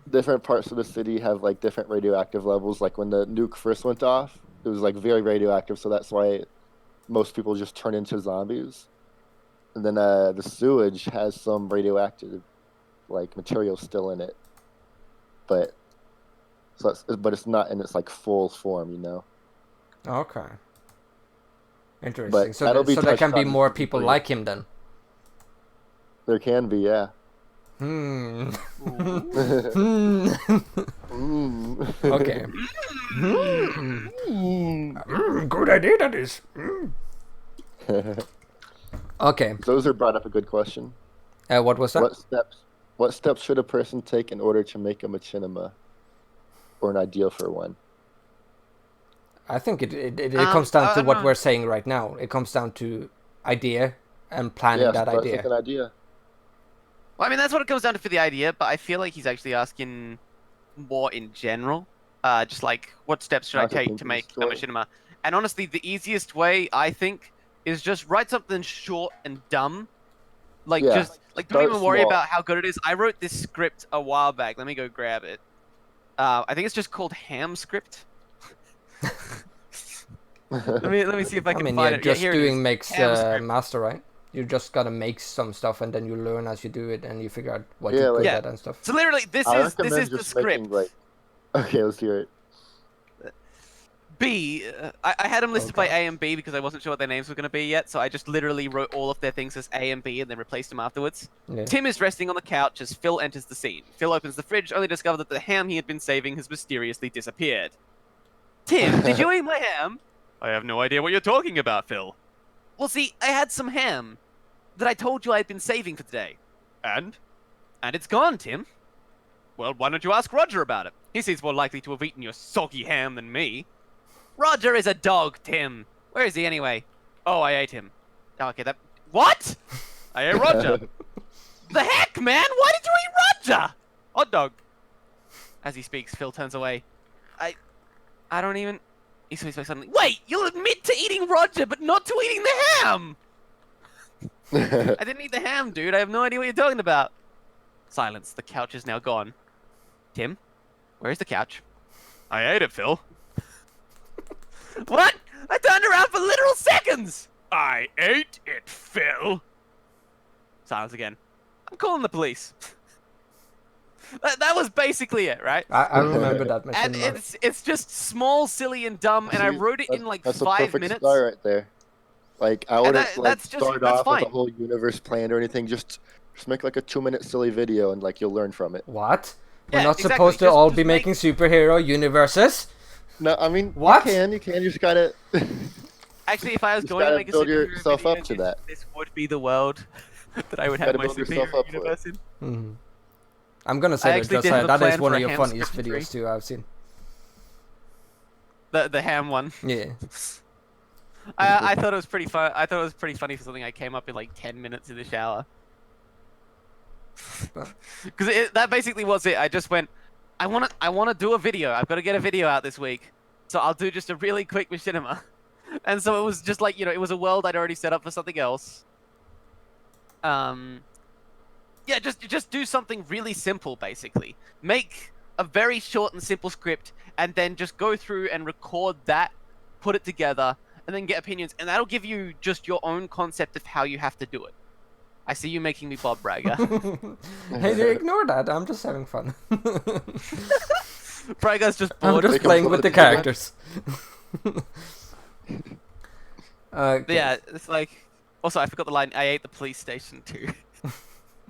different parts of the city have like different radioactive levels. Like when the nuke first went off, it was like very radioactive, so that's why most people just turn into zombies. And then the sewage has some radioactive like material still in it, but but it's not in its like full form, you know. Okay. Interesting. But So, that'll be so there can touched be on in more season people 3. like him then. There can be, yeah. Hmm. Mm. Okay. Good idea that is. Okay. Those brought up a good question. What was that? What steps should a person take in order to make a machinima, or an ideal for one? I think it comes down I to don't what know. we're saying right now. It comes down to idea and planning that starts idea. with an idea. Well, I mean, that's what it comes down to for the idea, but I feel like he's actually asking more in general. Just like, what steps should I How to take think to of a make a story. machinima? And honestly, the easiest way, I think, is just write something short and dumb. Like, Yeah, just, like, don't start even worry small. about how good it is. I wrote this script a while back. Let me go grab it. I think it's just called Ham Script. Let me see if I I can mean, find yeah, it. just here it doing is. makes Ham script. master, right? You just gotta make some stuff, and then you learn as you do it, and you figure out what Yeah, you're good like- at and stuff. So literally, this I is recommend the just script. making, like, okay, let's hear it. B, I had them listed by God. A and B because I wasn't sure what their names were going to be yet, so I just literally wrote all of their things as A and B and then replaced them afterwards. Yeah. Tim is resting on the couch as Phil enters the scene. Phil opens the fridge, only to discover that the ham he had been saving has mysteriously disappeared. Tim, did you eat my ham? I have no idea what you're talking about, Phil. Well, see, I had some ham that I told you I'd been saving for today. And? And it's gone, Tim. Well, why don't you ask Roger about it? He seems more likely to have eaten your soggy ham than me. Roger is a dog, Tim. Where is he anyway? Oh, I ate him. Oh, okay, that... What? I ate Roger. The heck, man? Why did you eat Roger? Hot dog. As he speaks, Phil turns away. I don't even... He speaks suddenly. Wait, you'll admit to eating Roger, but not to eating the ham! I didn't eat the ham, dude. I have no idea what you're talking about. Silence. The couch is now gone. Tim, where's the couch? I ate it, Phil. What? I turned around for literal seconds! I ate it, Phil. Silence again. I'm calling the police. That was basically it, right? I remember that And Machinima. it's just small, silly, and dumb, and I wrote it in like That's a 5 perfect minutes. start right there. Like, I wouldn't start that's off fine. with a whole universe planned or anything. Just make like a 2-minute silly video and like you'll learn from it. What? We're Yeah, not exactly. supposed to Just- all just be make- making superhero universes? No, I mean, What? You can. You just gotta. Actually, if I was Just going to gotta make a build superhero yourself video, up to that. this would be the world that I would have Gotta my build yourself superhero up for it. universe in. Mhm. I'm gonna say that, actually did Joziah, have a that is plan one for of a your ham funniest script videos too I've seen. The ham one. Yeah. I thought it was pretty fun. I thought it was pretty funny for something I came up in like 10 minutes in the shower. Because that basically was it. I just went, I wanna do a video. I've got to get a video out this week, so I'll do just a really quick machinima. And so it was just like, you know, it was a world I'd already set up for something else. Yeah, just do something really simple, basically. Make a very short and simple script, and then just go through and record that, put it together, and then get opinions, and that'll give you just your own concept of how you have to do it. I see you making me Bob Braigar. Hey, ignore that. I'm just having fun. Braigar's just I'm bored. just Make 'em playing put with it the together. characters. But yeah, it's like... Also, I forgot the line, I ate the police station too.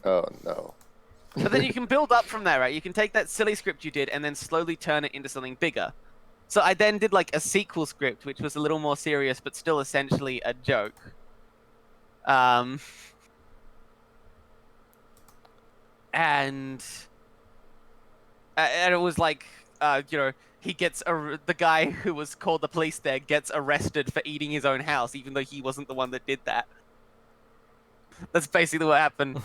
Oh no. But then you can build up from there, right? You can take that silly script you did and then slowly turn it into something bigger. So I then did like a sequel script, which was a little more serious, but still essentially a joke. And it was like, you know, he gets the guy who was called the police there gets arrested for eating his own house, even though he wasn't the one that did that. That's basically what happened.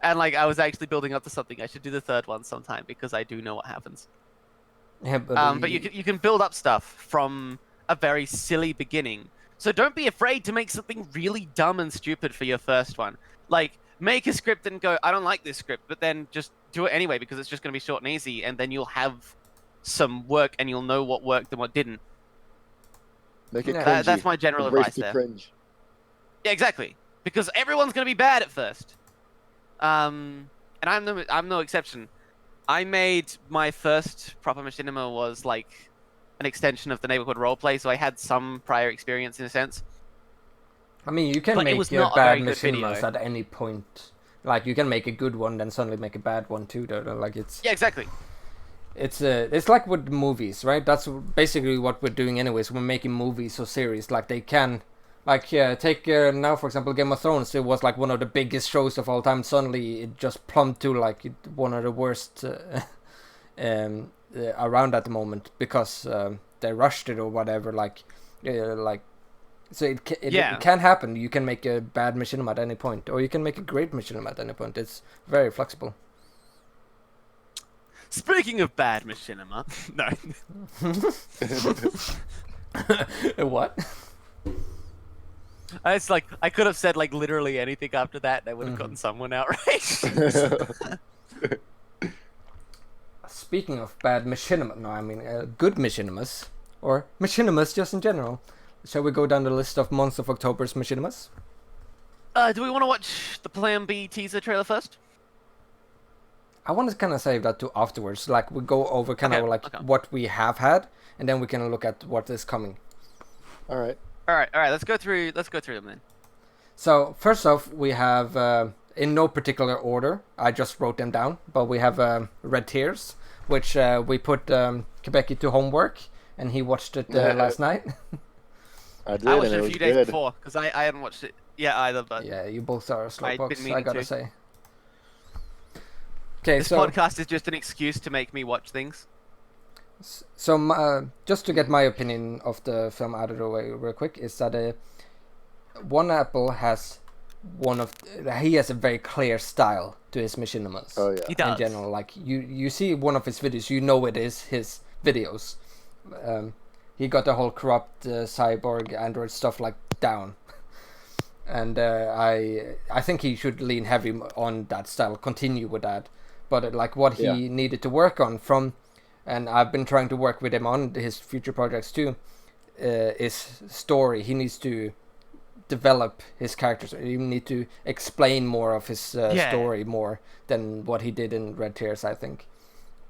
And like, I was actually building up to something. I should do the third one sometime because I do know what happens. Yeah, but But you can build up stuff from a very silly beginning. So don't be afraid to make something really dumb and stupid for your first one. Like, make a script and go, I don't like this script, but then just do it anyway because it's just going to be short and easy, and then you'll have some work and you'll know what worked and what didn't. Make it Yeah. cringy. That's my general Embrace advice the there. cringe. Yeah, exactly. Because everyone's going to be bad at first. And I'm no exception. I made my first proper machinima was like an extension of the neighborhood roleplay, so I had some prior experience in a sense. I mean, you can but it make was a not a bad very good machinimas video. at any point. Like, you can make a good one, then suddenly make a bad one too. Though, like it's Yeah, exactly. it's like with movies, right? That's basically what we're doing, anyways. We're making movies or series, like they can, like take now for example, Game of Thrones. It was like one of the biggest shows of all time. Suddenly, it just plumbed to like one of the worst around at the moment because they rushed it or whatever. Like. So it can happen. You can make a bad machinima at any point, or you can make a great machinima at any point. It's very flexible. Speaking of bad machinima, no. What? It's like I could have said like literally anything after that, and I would have gotten someone outraged. Speaking of bad machinima, no, I mean good machinimas, or machinimas just in general. Shall we go down the list of months of October's machinimas? Do we want to watch the Plan B teaser trailer first? I want to kind of save that to afterwards. Like we go over kind of like what we have had, and then we can look at what is coming. All right. All right. Let's go through them then. So first off, we have in no particular order. I just wrote them down, but we have Red Tears, which we put Kebiky to homework, and he watched it Yeah. last night. I did, I watched and it a was few days good. before because I hadn't watched it yet either. But Yeah, you both are I'd been slowpokes, I meaning gotta to. say. Okay, this so podcast is just an excuse to make me watch things. just to get my opinion of the film out of the way real quick, is that One Apple has he has a very clear style to his machinimas. Oh yeah. He does. In general, like you see one of his videos, you know it is his videos. He got the whole corrupt cyborg android stuff like down, and I think he should lean heavy on that style, continue with that. But like what he needed to work on from, and I've been trying to work with him on his future projects too, is story. He needs to develop his characters. You need to explain more of his story more than what he did in Red Tears, I think,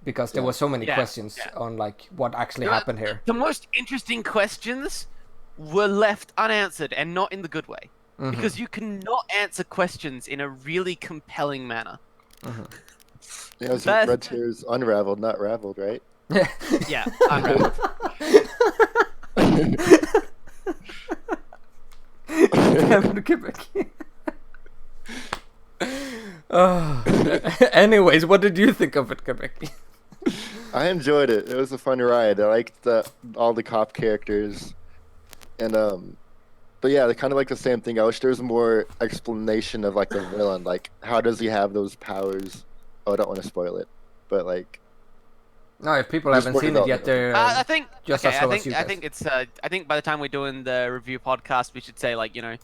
because there were so many questions on like what actually happened here. The most interesting questions were left unanswered, and not in the good way, because you cannot answer questions in a really compelling manner. Yeah, it was That- Red Tears unraveled, not raveled, right? Yeah, unraveled. Damn it, Kebiky. Anyways, what did you think of it, Kebiky? I enjoyed it. It was a fun ride. I liked all the cop characters, and but yeah, they're kind of like the same thing. I wish there was more explanation of like the villain, like how does he have those powers? Oh, I don't want to spoil it, but like. No, if people Just haven't more seen it yet, development. they're I think. just Okay, as slow as you I guys. think it's. I think by the time we're doing the review podcast, we should say like, you know,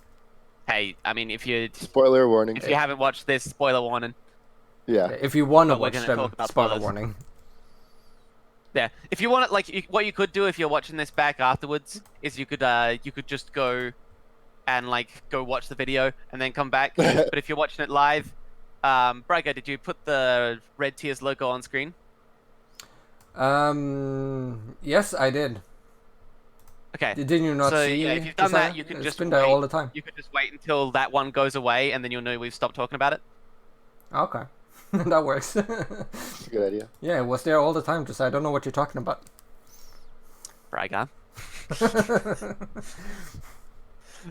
hey, I mean, if you Spoiler warning. haven't watched this, spoiler warning. Yeah. If you want to But we're watch gonna them, talk about spoiler spoilers. warning. Yeah, if you want it, like what you could do if you're watching this back afterwards is you could just go and like go watch the video and then come back. But if you're watching it live, Braigar, did you put the Red Tears logo on screen? Yes, I did. Okay. Didn't you not So, see? yeah, if you've done Joziah? that, you can It's just been there wait. all the time. You could just wait until that one goes away, and then you'll know we've stopped talking about it. Okay, that works. That's a good idea. Yeah, it was there all the time. Just I don't know what you're talking about. Braigar.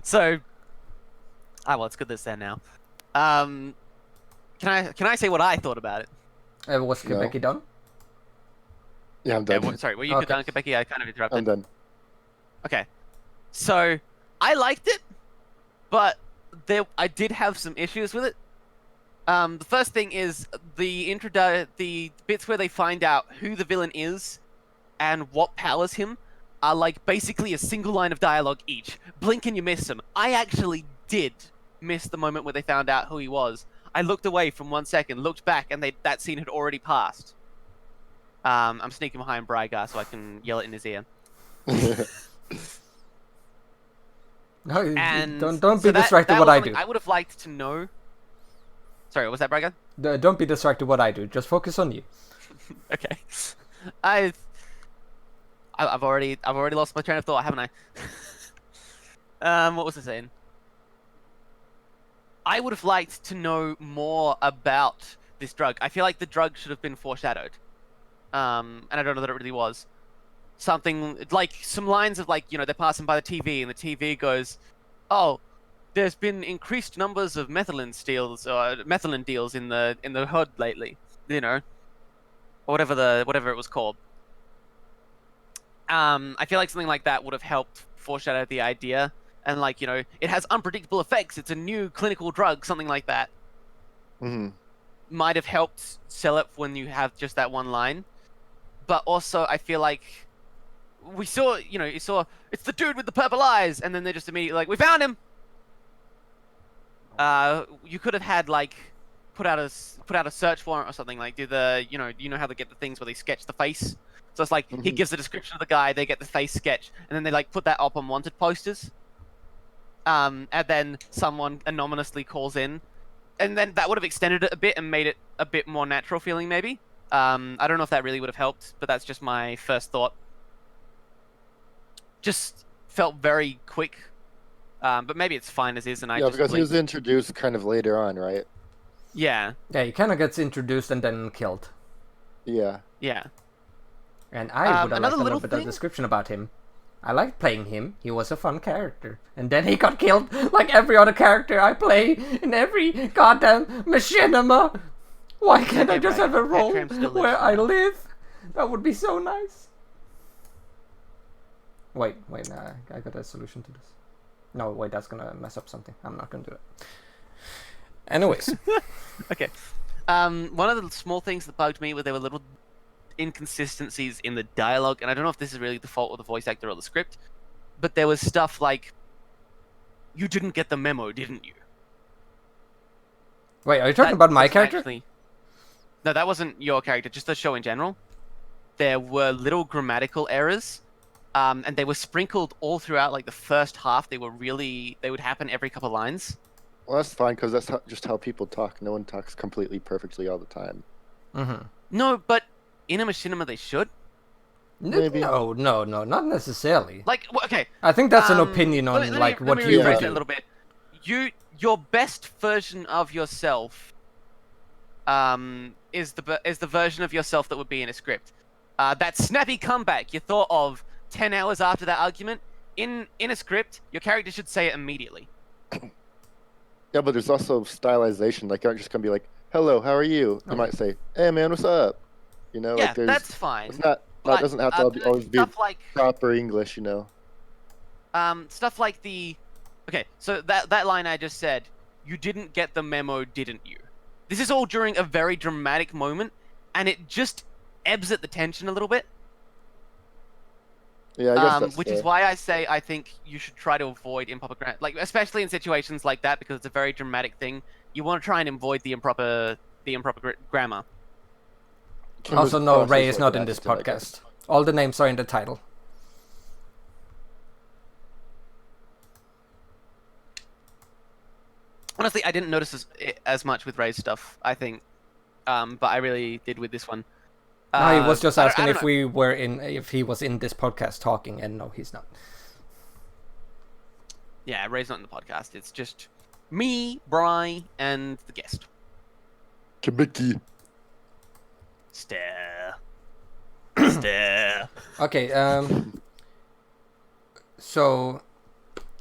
So, well, it's good that's there now. Can I say what I thought about it? Was No. Kebiky done? Yeah, I'm done. Sorry, were you Okay. done, Kebiky? I kind of interrupted. I'm done. Okay, so I liked it, but I did have some issues with it. The first thing is the bits where they find out who the villain is and what powers him are like basically a single line of dialogue each. Blink and you miss him. I actually did miss the moment where they found out who he was. I looked away from 1 second, looked back, and that scene had already passed. I'm sneaking behind Braigar so I can yell it in his ear. No, And don't so be distracted that what was I something do. I would have liked to know. Sorry, what was that, Braigar? Don't be distracted what I do. Just focus on you. Okay. I've already lost my train of thought, haven't I? What was I saying? I would have liked to know more about this drug. I feel like the drug should have been foreshadowed. And I don't know that it really was. Something like some lines of like, you know, they're passing by the TV and the TV goes, "Oh, there's been increased numbers of methylene deals in the hood lately," you know, or whatever it was called. I feel like something like that would have helped foreshadow the idea, and like, you know, it has unpredictable effects. It's a new clinical drug, something like that. Hmm. Might have helped sell it when you have just that one line. But also, I feel like you saw it's the dude with the purple eyes, and then they're just immediately like, "We found him." You could have had like put out a search warrant or something, like do you know how they get the things where they sketch the face. So it's like he gives the description of the guy, they get the face sketch, and then they like put that up on wanted posters. And then someone anonymously calls in, and then that would have extended it a bit and made it a bit more natural feeling, maybe. I don't know if that really would have helped, but that's just my first thought. Just felt very quick, but maybe it's fine as is, and I Yeah, just because he was blinked. introduced kind of later on, right? Yeah, Yeah, he kind of gets introduced and then killed. Yeah. yeah. And I would have liked another a little little bit thing- of description about him. I liked playing him. He was a fun character. And then he got killed like every other character I play in every goddamn Machinima. Why can't I just have a role Petram still lives where I now. live? That would be so nice. Wait, nah, I got a solution to this. No, wait, that's gonna mess up something. I'm not gonna do it. Anyways. Okay. One of the small things that bugged me was there were little inconsistencies in the dialogue, and I don't know if this is really the fault of the voice actor or the script, but there was stuff like, "You didn't get the memo, didn't you?" Wait, are you talking That about my wasn't character? actually- No, that wasn't your character, just the show in general. There were little grammatical errors, and they were sprinkled all throughout, like the first half. They would happen every couple lines. Well, that's fine because that's just how people talk. No one talks completely perfectly all the time. Mm-hmm. No, but in a machinima they should. Maybe. No, not necessarily. Like, okay. I think that's an opinion on let me- like let what me you rephrase would it a do. little bit. Your best version of yourself is the version of yourself that would be in a script. That snappy comeback you thought of 10 hours after that argument, in a script, your character should say it immediately. Yeah, but there's also stylization. Like, you aren't just gonna be like, "Hello, how are you?" You might say, "Hey, man, what's up?" You know, Yeah, like there's. that's fine. It's not. But, It doesn't have to always be stuff like proper English. You know. stuff like the okay, so that line I just said, "You didn't get the memo, didn't you?" This is all during a very dramatic moment, and it just ebbs at the tension a little bit. Yeah, I guess that's Which fair. is why I say I think you should try to avoid improper grammar, like especially in situations like that, because it's a very dramatic thing. You want to try and avoid the improper grammar. Can Also, just no, process Ray is like not an in this accent, I guess. podcast. All the names are in the title. Honestly, I didn't notice as much with Ray's stuff, I think, but I really did with this one. No, he was just I don't- asking I don't if know. if he was in this podcast talking, and no, he's not. Yeah, Ray's not in the podcast. It's just me, Bry, and the guest. Kebiky. Stare. Stare. Okay, so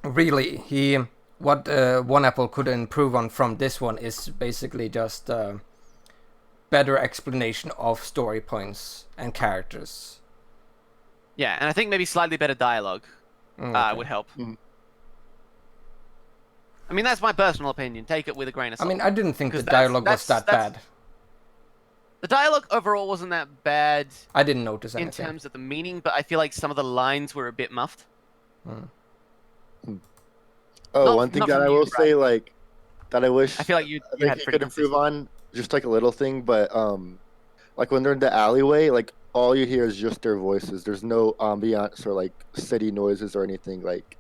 really, what One Apple could improve on from this one is basically just better explanation of story points and characters. Yeah, and I think maybe slightly better dialogue Okay. would help. Mm. I mean, that's my personal opinion. Take it with a grain of I salt. mean, I didn't think the Because that's- dialogue was that that's- bad. The dialogue overall wasn't that bad I didn't notice in anything. terms of the meaning, but I feel like some of the lines were a bit muffed. Oh, Not- one thing not that from I you, will right? say, like, that I wish I feel like you I had think you pretty could improve consistent. on, just like a little thing, but like when they're in the alleyway, like all you hear is just their voices. There's no ambiance or like city noises or anything. Like,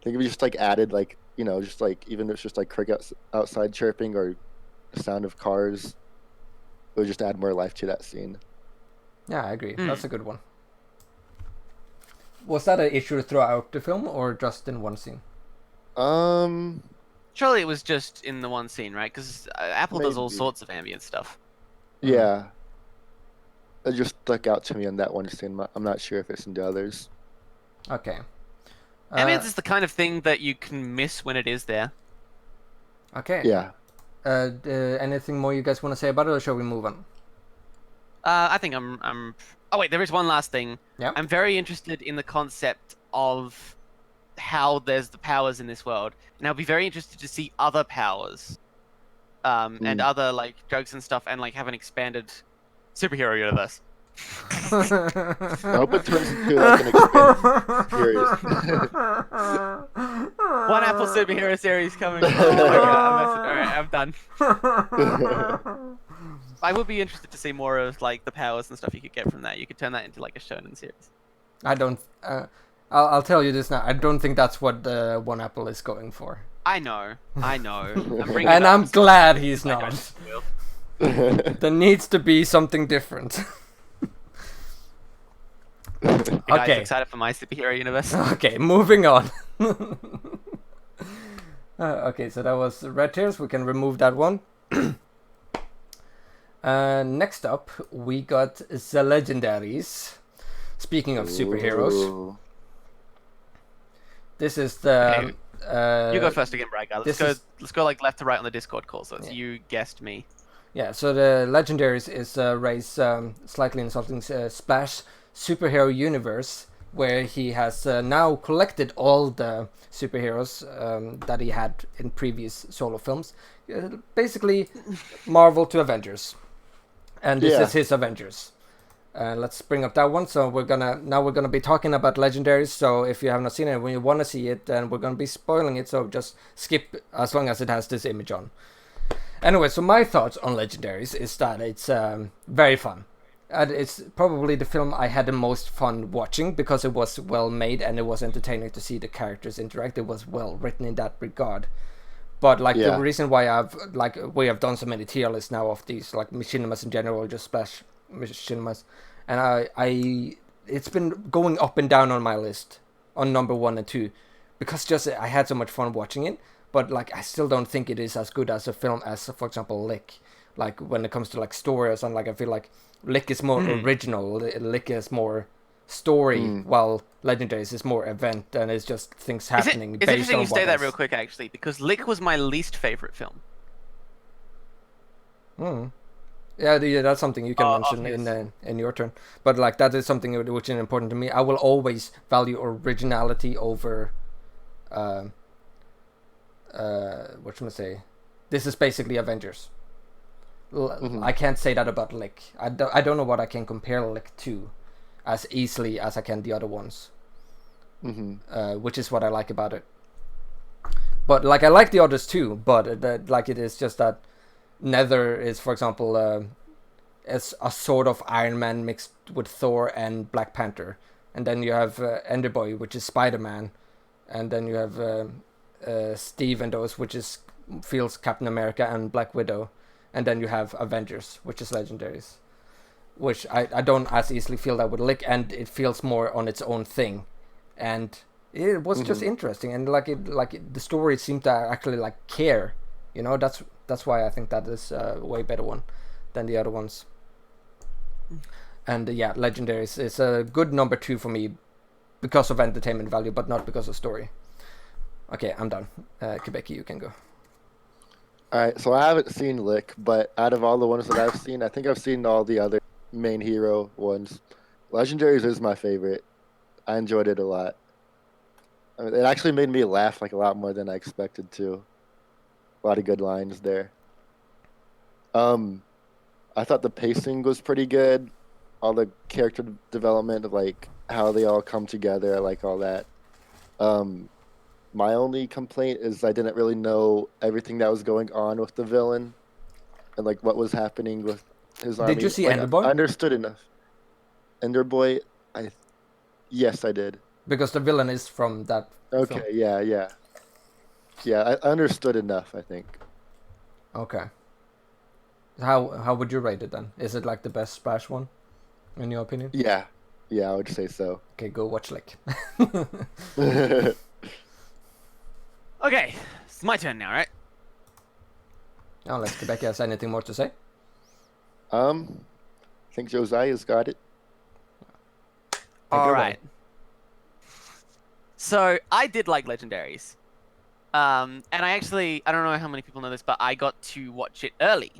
I think if you just like added like just like even if it's just like crickets outside chirping or the sound of cars, it would just add more life to that scene. Yeah, I agree. Mm. That's a good one. Was that an issue throughout the film or just in one scene? Surely it was just in the one scene, right? Because Apple does all Maybe. sorts of ambient stuff. Yeah, it just stuck out to me in that one scene. I'm not sure if it's in the others. Okay. Ambience is the kind of thing that you can miss when it is there. Okay. Yeah. Anything more you guys want to say about it, or shall we move on? I think I'm. Oh wait, there is one last thing. Yeah. I'm very interested in the concept of how there's the powers in this world, and I'll be very interested to see other powers, and other like drugs and stuff, and like have an expanded superhero universe. I hope it turns into like an expanded series. One Apple superhero series coming. Oh my God, Alright, I'm done. I would be interested to see more of like the powers and stuff you could get from that. You could turn that into like a shonen series. I don't. I'll tell you this now. I don't think that's what One Apple is going for, I know. I'm bringing and it up I'm as glad he's I not. don't will. There needs to be something different. You guys Okay. excited for my superhero universe? Okay, moving on. Okay, so that was Red Tears. We can remove that one. Next up, we got the Legendaries. Speaking of superheroes, Ooh. this is the. You go first again, Braigar. Let's go like left to right on the Discord call. So it's you guessed me. Yeah, so the Legendaries is Ray's slightly insulting Splash superhero universe, where he has now collected all the superheroes that he had in previous solo films. Basically, Marvel to Avengers. And this is his Avengers. Let's bring up that one. So we're gonna be talking about Legendaries. So if you have not seen it, when you want to see it, then we're gonna be spoiling it. So just skip as long as it has this image on. Anyway, so my thoughts on Legendaries is that it's very fun. And it's probably the film I had the most fun watching because it was well made and it was entertaining to see the characters interact. It was well written in that regard. But the reason why we have done so many tier lists now of these like Machinimas in general, just Splash Machinimas, and I it's been going up and down on my list on number 1 and 2 because just I had so much fun watching it. But I still don't think it is as good as a film as, for example, Lick. Like when it comes to stories, and I feel like Lick is more original. Lick is more story, while Legendaries is more event, and it's just things happening. It's interesting you say that real quick, actually, because Lick was my least favorite film. Yeah, that's something you can mention in your turn. But that is something which is important to me. I will always value originality over. What should I say? This is basically Avengers. I can't say that about Lick. I don't know what I can compare Lick to as easily as I can the other ones. Which is what I like about it. But I like the others too. But it is just that Nether is, for example, it's a sort of Iron Man mixed with Thor and Black Panther, and then you have Enderboy, which is Spider-Man, and then you have Steve and those, which feels Captain America and Black Widow, and then you have Avengers, which is Legendaries, which I don't as easily feel that with Lick, and it feels more on its own thing, and it was just interesting, and the story seemed to actually care, that's why I think that is a way better one than the other ones. And Legendaries is a good number 2 for me because of entertainment value, but not because of story. Okay, I'm done. Kebiky, you can go. Alright, so I haven't seen Lick, but out of all the ones that I've seen, I think I've seen all the other main hero ones. Legendaries is my favorite. I enjoyed it a lot. I mean, it actually made me laugh a lot more than I expected to. A lot of good lines there. I thought the pacing was pretty good. All the character development of how they all come together, I like all that. My only complaint is I didn't really know everything that was going on with the villain and what was happening with his army. Did you see Enderboy? I understood enough. Enderboy, yes, I did. Because the villain is from that film. Yeah, I understood enough, I think. Okay. How would you rate it then? Is it the best Splash one, in your opinion? Yeah, I would say so. Okay, go watch Lick. Okay, it's my turn now, right? Unless Kebiky has anything more to say. I think Joziah's got it. All right. So I did like Legendaries, and I don't know how many people know this, but I got to watch it early.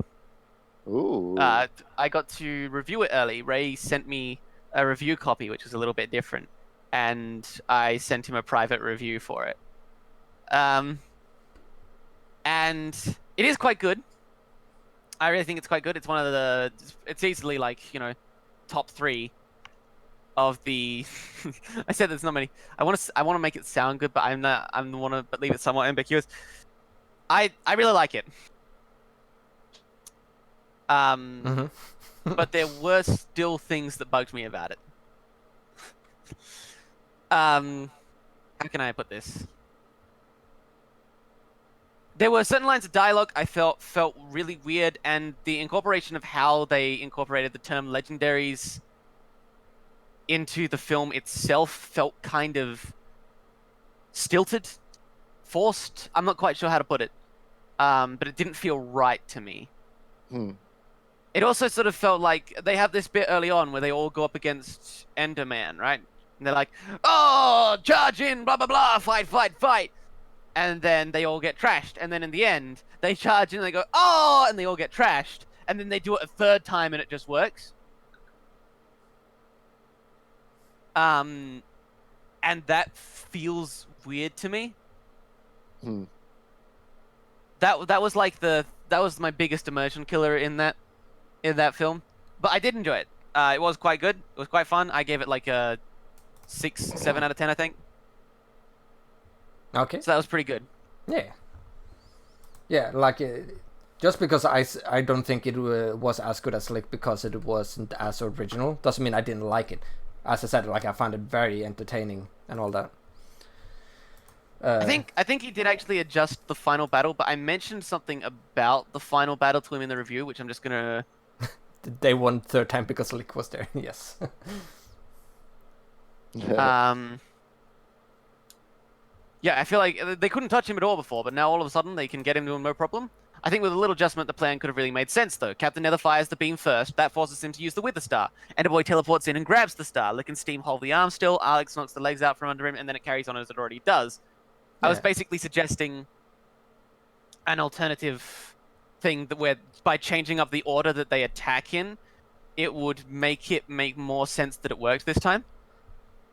Ooh. I got to review it early. Ray sent me a review copy, which was a little bit different, and I sent him a private review for it. And it is quite good. I really think it's quite good. It's one of it's easily top 3 of the. I said there's not many. I want to make it sound good, but I want to leave it somewhat ambiguous. I really like it. But there were still things that bugged me about it. How can I put this? There were certain lines of dialogue I felt really weird, and the incorporation of how they incorporated the term Legendaries into the film itself felt kind of stilted, forced. I'm not quite sure how to put it, but it didn't feel right to me. it also sort of felt like they have this bit early on where they all go up against Enderman, right? And they're like, "Oh, charge in, blah blah blah, fight, fight, fight," and then they all get trashed. And then in the end, they charge in and they go, "Oh," and they all get trashed. And then they do it a third time and it just works. And that feels weird to me. That was like that was my biggest immersion killer in that film. But I did enjoy it. It was quite good. It was quite fun. I gave it like a 6, 7 out of 10, I think. Okay. So that was pretty good. Yeah. Yeah, like just because I don't think it was as good as Slick because it wasn't as original doesn't mean I didn't like it. As I said, like I found it very entertaining and all that. I think he did actually adjust the final battle, but I mentioned something about the final battle to him in the review, which I'm just gonna. They won third time because Slick was there. Yes. Yeah, I feel like they couldn't touch him at all before, but now all of a sudden they can get him to him no problem. I think with a little adjustment, the plan could have really made sense, though. Captain Nether fires the beam first. That forces him to use the Wither Star. Enderboy teleports in and grabs the star. Lick and Steam hold the arm still. Alex knocks the legs out from under him, and then it carries on as it already does. I was basically suggesting an alternative thing that where by changing up the order that they attack in, it would make more sense that it worked this time.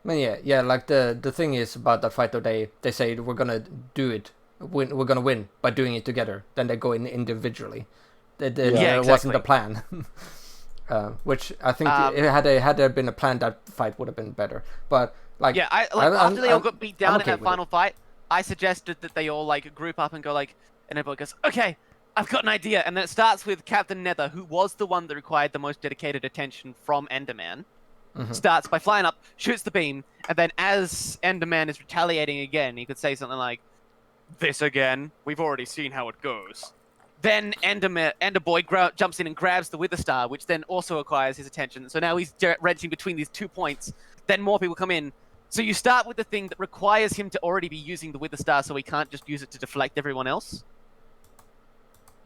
I mean, yeah. Like the thing is about that fight, though, they say we're gonna do it. We're gonna win by doing it together. Then they go in individually. That wasn't the plan. Which I think had there been a plan, that fight would have been better. But like, after they all got beat down in that final fight, I suggested that they all like group up and go like, and everyone goes, "Okay, I've got an idea." And then it starts with Captain Nether, who was the one that required the most dedicated attention from Enderman. Starts by flying up, shoots the beam, and then as Enderman is retaliating again, he could say something like, "This again? We've already seen how it goes." Then Enderboy jumps in and grabs the Wither Star, which then also acquires his attention. So now he's wrenching between these 2 points. Then more people come in. So you start with the thing that requires him to already be using the Wither Star, so he can't just use it to deflect everyone else.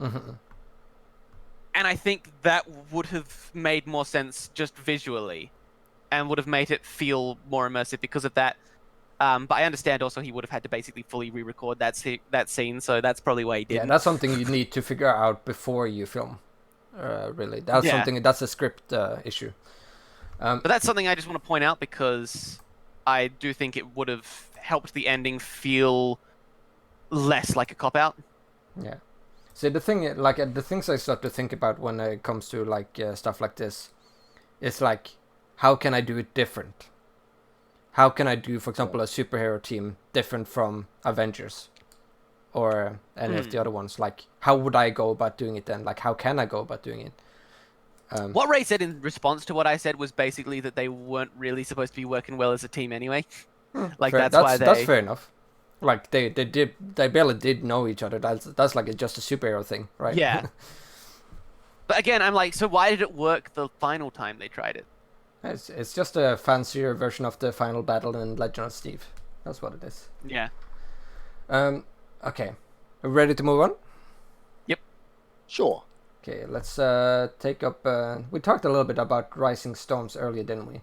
And I think that would have made more sense just visually, and would have made it feel more immersive because of that. But I understand also he would have had to basically fully re-record that scene, so that's probably why he didn't. Yeah, that's something you need to figure out before you film. Really, that's something. That's a script issue. But that's something I just want to point out because I do think it would have helped the ending feel less like a cop-out. Yeah. See, the things I start to think about when it comes to like stuff like this, is like, how can I do it different? How can I do, for example, a superhero team different from Avengers or any of the other ones? Like, how would I go about doing it then? Like, how can I go about doing it? What Ray said in response to what I said was basically that they weren't really supposed to be working well as a team anyway. Like that's why that's fair enough. Like they barely did know each other. That's like just a superhero thing, right? Yeah. But again, I'm like, so why did it work the final time they tried it? It's just a fancier version of the final battle in Legend of Steve. That's what it is. Yeah. Okay. Ready to move on? Yep. Sure. Okay, let's take up... we talked a little bit about Rising Storms earlier, didn't we?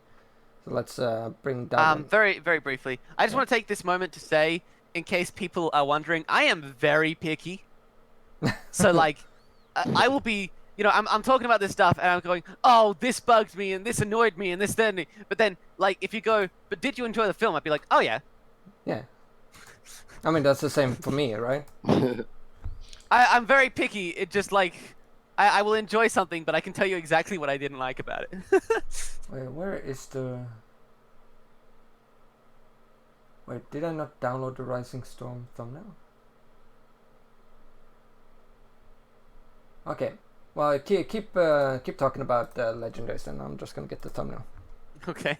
So let's bring that one. Very, very briefly. I just want to take this moment to say, in case people are wondering, I am very picky. So, like, I will be... You know, I'm talking about this stuff, and I'm going, oh, this bugged me, and this annoyed me, and this then... But then, like, if you go, but did you enjoy the film? I'd be like, oh, yeah. Yeah. I mean, that's the same for me, right? I'm very picky. It just, like... I will enjoy something, but I can tell you exactly what I didn't like about it. Wait, where is the... Wait, did I not download the Rising Storm thumbnail? Okay. Well, keep talking about Legendaries, then I'm just gonna get the thumbnail. Okay.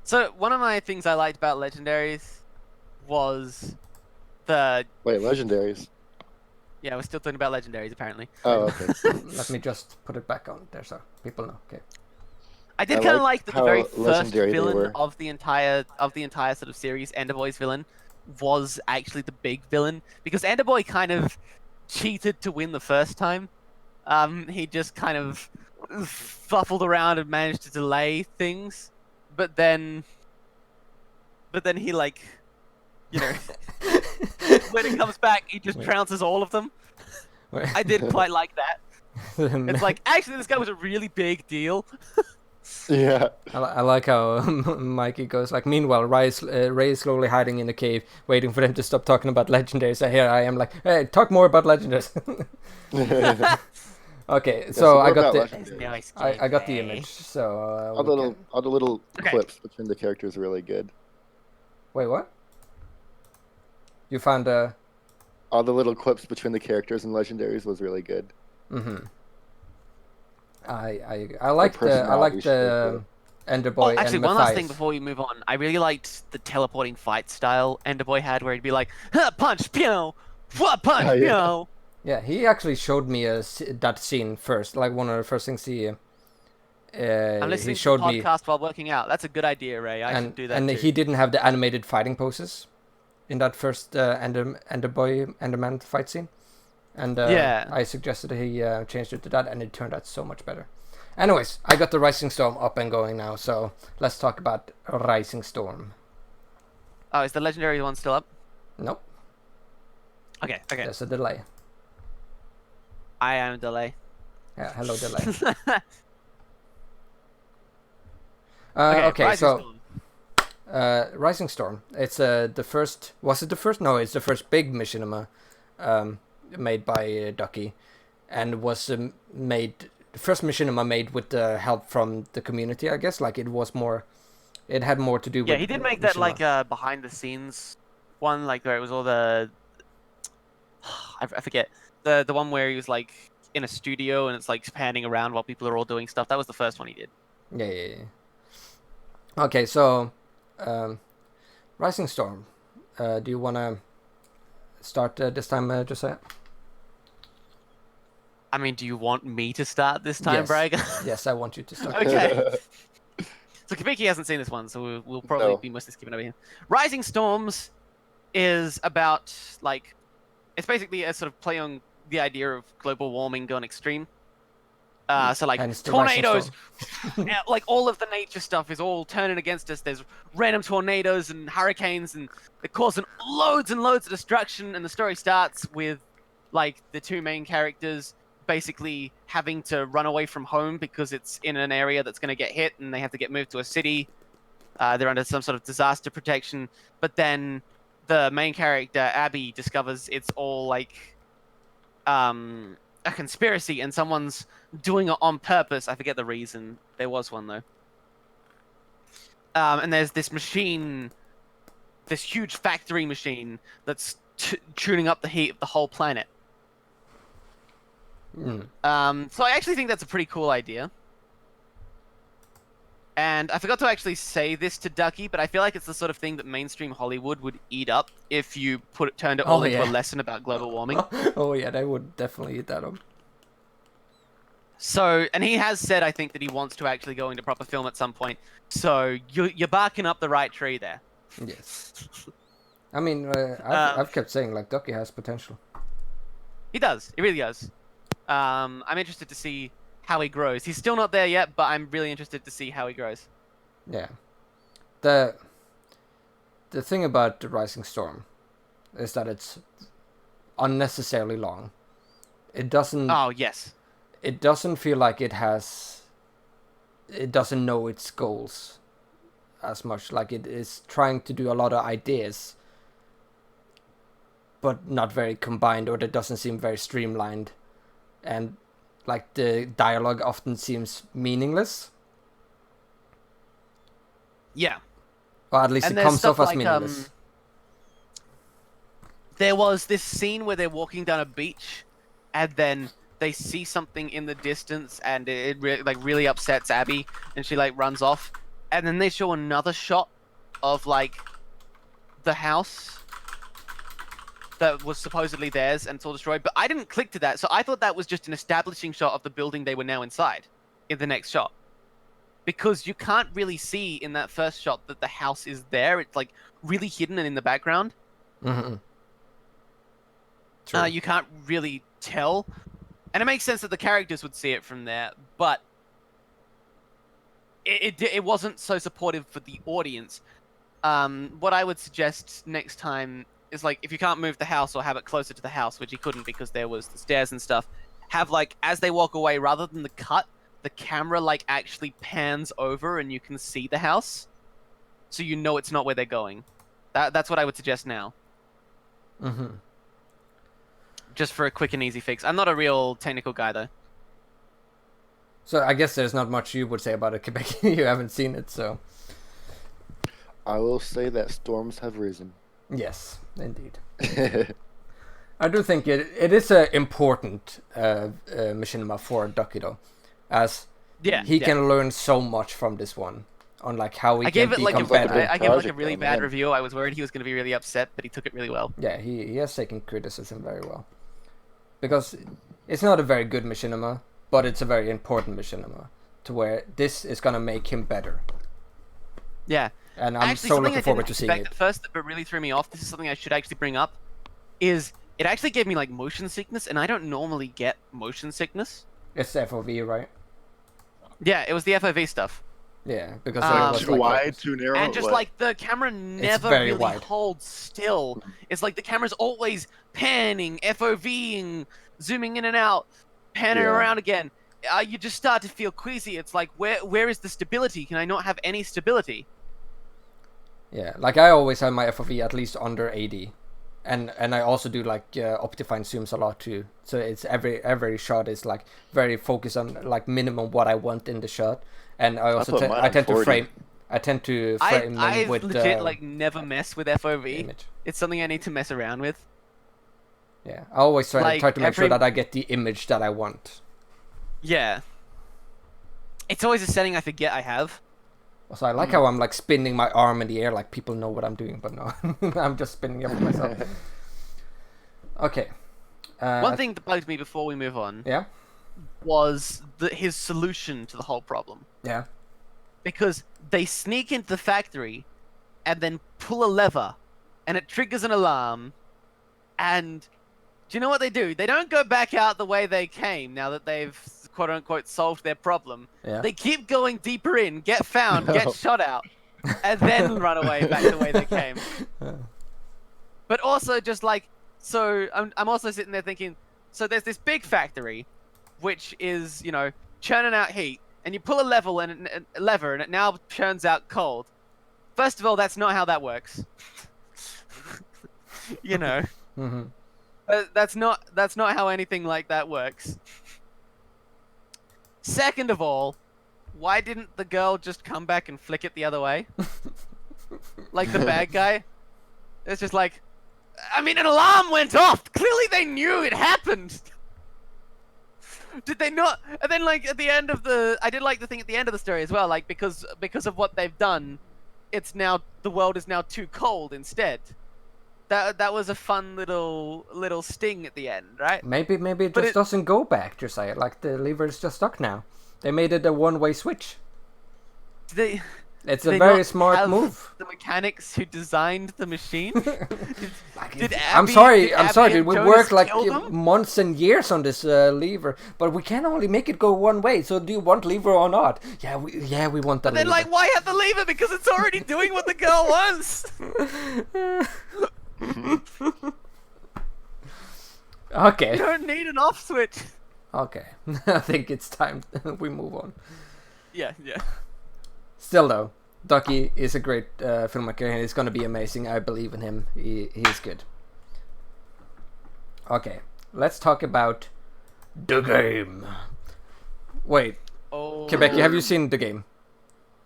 So, one of my things I liked about Legendaries was the... Wait, Legendaries? Yeah, we're still talking about Legendaries, apparently. Oh, okay. Let me just put it back on there so people know. Okay. I did kind of like that the very first legendary villain of the entire sort of series, Enderboy's villain, was actually the big villain, because Enderboy kind of cheated to win the first time. He just kind of fuffled around and managed to delay things, but then he like, you know, when it comes back, he just trounces all of them. I did quite like that. It's like, actually, this guy was a really big deal. Yeah. I like how Mikey goes like, meanwhile, Ray is slowly hiding in the cave, waiting for them to stop talking about legendaries. So here I am like, hey, talk more about legendaries. Okay, so I got the I got the image. So all the little clips between the characters are really good. Wait, what? You found all the little clips between the characters and legendaries was really good. Mm-hmm. I liked the Enderboy. Actually, and one Matthias. last thing before we move on. I really liked the teleporting fight style Enderboy had, where he'd be like, huh, punch, pew, what punch, pew. Yeah, he actually showed me that scene first, like one of the first things he. I'm listening he showed to the podcast while working out. That's a good idea, Ray. I should do that and too. he didn't have the animated fighting poses in that first Enderman fight scene. And I suggested he changed it to that, and it turned out so much better. Anyways, I got the Rising Storm up and going now, so let's talk about Rising Storm. Oh, is the legendary one still up? Nope. Okay. There's a delay. I am a delay. Yeah, hello delay. Okay, Rising so Rising Storm. It's the first. Was it the first? No, it's the first big Machinima made by Ducky, and was made the first Machinima made with the help from the community. I guess like it was more. It had more to do with. Yeah, he did make that like behind the scenes one, like where it was all the. I forget the one where he was like in a studio and it's like panning around while people are all doing stuff. That was the first one he did. Yeah. Okay, so Rising Storm. Do you want to start this time, Joziah? I mean, do you want me to start this time, Yes. Braigar? Yes, I want you to start. Okay. So Kebiky hasn't seen this one, so we'll probably be mostly skipping over here. Rising Storms is about, like, it's basically a sort of play on the idea of global warming gone extreme. So like tornadoes, like all of the nature stuff is all turning against us. There's random tornadoes and hurricanes, and they're causing loads and loads of destruction. And the story starts with like the two main characters basically having to run away from home because it's in an area that's going to get hit, and they have to get moved to a city. They're under some sort of disaster protection, but then the main character Abby discovers it's all like a conspiracy, and someone's doing it on purpose. I forget the reason. There was one though. And there's this machine, this huge factory machine that's tuning up the heat of the whole planet. So I actually think that's a pretty cool idea. And I forgot to actually say this to Ducky, but I feel like it's the sort of thing that mainstream Hollywood would eat up if you turned it all into a lesson about global warming. Oh yeah, they would definitely eat that up. So, and he has said, I think, that he wants to actually go into proper film at some point. So you're barking up the right tree there. Yes. I mean, I've kept saying like Ducky has potential. He does. He really does. I'm interested to see how he grows. He's still not there yet, but I'm really interested to see how he grows. Yeah. The thing about the Rising Storm is that it's unnecessarily long. It doesn't. Oh yes. It doesn't feel like it doesn't know its goals as much. Like it is trying to do a lot of ideas, but not very combined, or it doesn't seem very streamlined. And like the dialogue often seems meaningless. Yeah. Or at least it comes off as like, meaningless. There was this scene where they're walking down a beach, and then they see something in the distance, and it really upsets Abby, and she like runs off. And then they show another shot of like the house that was supposedly theirs, and it's all destroyed. But I didn't click to that, so I thought that was just an establishing shot of the building they were now inside in the next shot. Because you can't really see in that first shot that the house is there. It's like really hidden and in the background. Mm-hmm. You can't really tell. And it makes sense that the characters would see it from there, but it wasn't so supportive for the audience. What I would suggest next time is like if you can't move the house or have it closer to the house, which you couldn't because there was the stairs and stuff, have like as they walk away, rather than the cut, the camera like actually pans over and you can see the house, so you know it's not where they're going. That's what I would suggest now. Mm-hmm. Just for a quick and easy fix. I'm not a real technical guy though. So I guess there's not much you would say about it, Kebiky. You haven't seen it, so. I will say that storms have risen. Yes, indeed. I do think it is an important machinima for Ducky though, as he can learn so much from this one on like how he can become better. I gave it like a really bad review. I was worried he was going to be really upset, but he took it really well. Yeah, he has taken criticism very well, because it's not a very good machinima, but it's a very important machinima to where this is going to make him better. Yeah. And I'm so looking forward to seeing it. At first, but really threw me off. This is something I should actually bring up. Is it actually gave me like motion sickness, and I don't normally get motion sickness. It's FOV, right? Yeah, it was the FOV stuff. Yeah, because it was too wide, too narrow. And just like the camera never really holds still. It's like the camera's always panning, FOVing, zooming in and out, panning around again. You just start to feel queasy. It's like, where is the stability? Can I not have any stability? Yeah, like I always have my FOV at least under 80, and I also do like Optifine zooms a lot too. So it's every shot is like very focused on like minimum what I want in the shot, and I also I tend to frame them with. I legit like never mess with FOV. Image. It's something I need to mess around with. Yeah, I always try to make sure that I get the image that I want. Yeah. It's always a setting I forget I have. So I like how I'm like spinning my arm in the air, like people know what I'm doing, but no, I'm just spinning it for myself. Okay. One thing that bugged me before we move on. Yeah. Was his solution to the whole problem. Yeah. Because they sneak into the factory, and then pull a lever, and it triggers an alarm, and do you know what they do? They don't go back out the way they came now that they've quote-unquote solved their problem. Yeah. They keep going deeper in, get found, get shot out, and then run away back the way they came. But also just like, so I'm also sitting there thinking, so there's this big factory, which is, you know, churning out heat, and you pull a lever and it now churns out cold. First of all, that's not how that works. You know. Mm-hmm. That's not how anything like that works. Second of all, why didn't the girl just come back and flick it the other way? Like the bad guy? It's just like, I mean, an alarm went off! Clearly they knew it happened! Did they not? And then like at the end of I did like the thing at the end of the story as well, like because of what they've done, it's now, the world is now too cold instead. That was a fun little sting at the end, right? Maybe it just doesn't go back, Josiah. Like the lever is just stuck now. They made it a one-way switch. It's a very smart move. The mechanics who designed the machine. I'm sorry. Dude, we worked like months and years on this lever, but we can only make it go one way. So do you want lever or not? Yeah, we want the lever. But then, like, why have the lever? Because it's already doing what the girl wants. Okay. You don't need an off switch. Okay. I think it's time we move on. Yeah. Still though, Ducky is a great filmmaker and he's gonna be amazing. I believe in him. He's good. Okay, let's talk about the game. Wait, Kebiky, have you seen the game?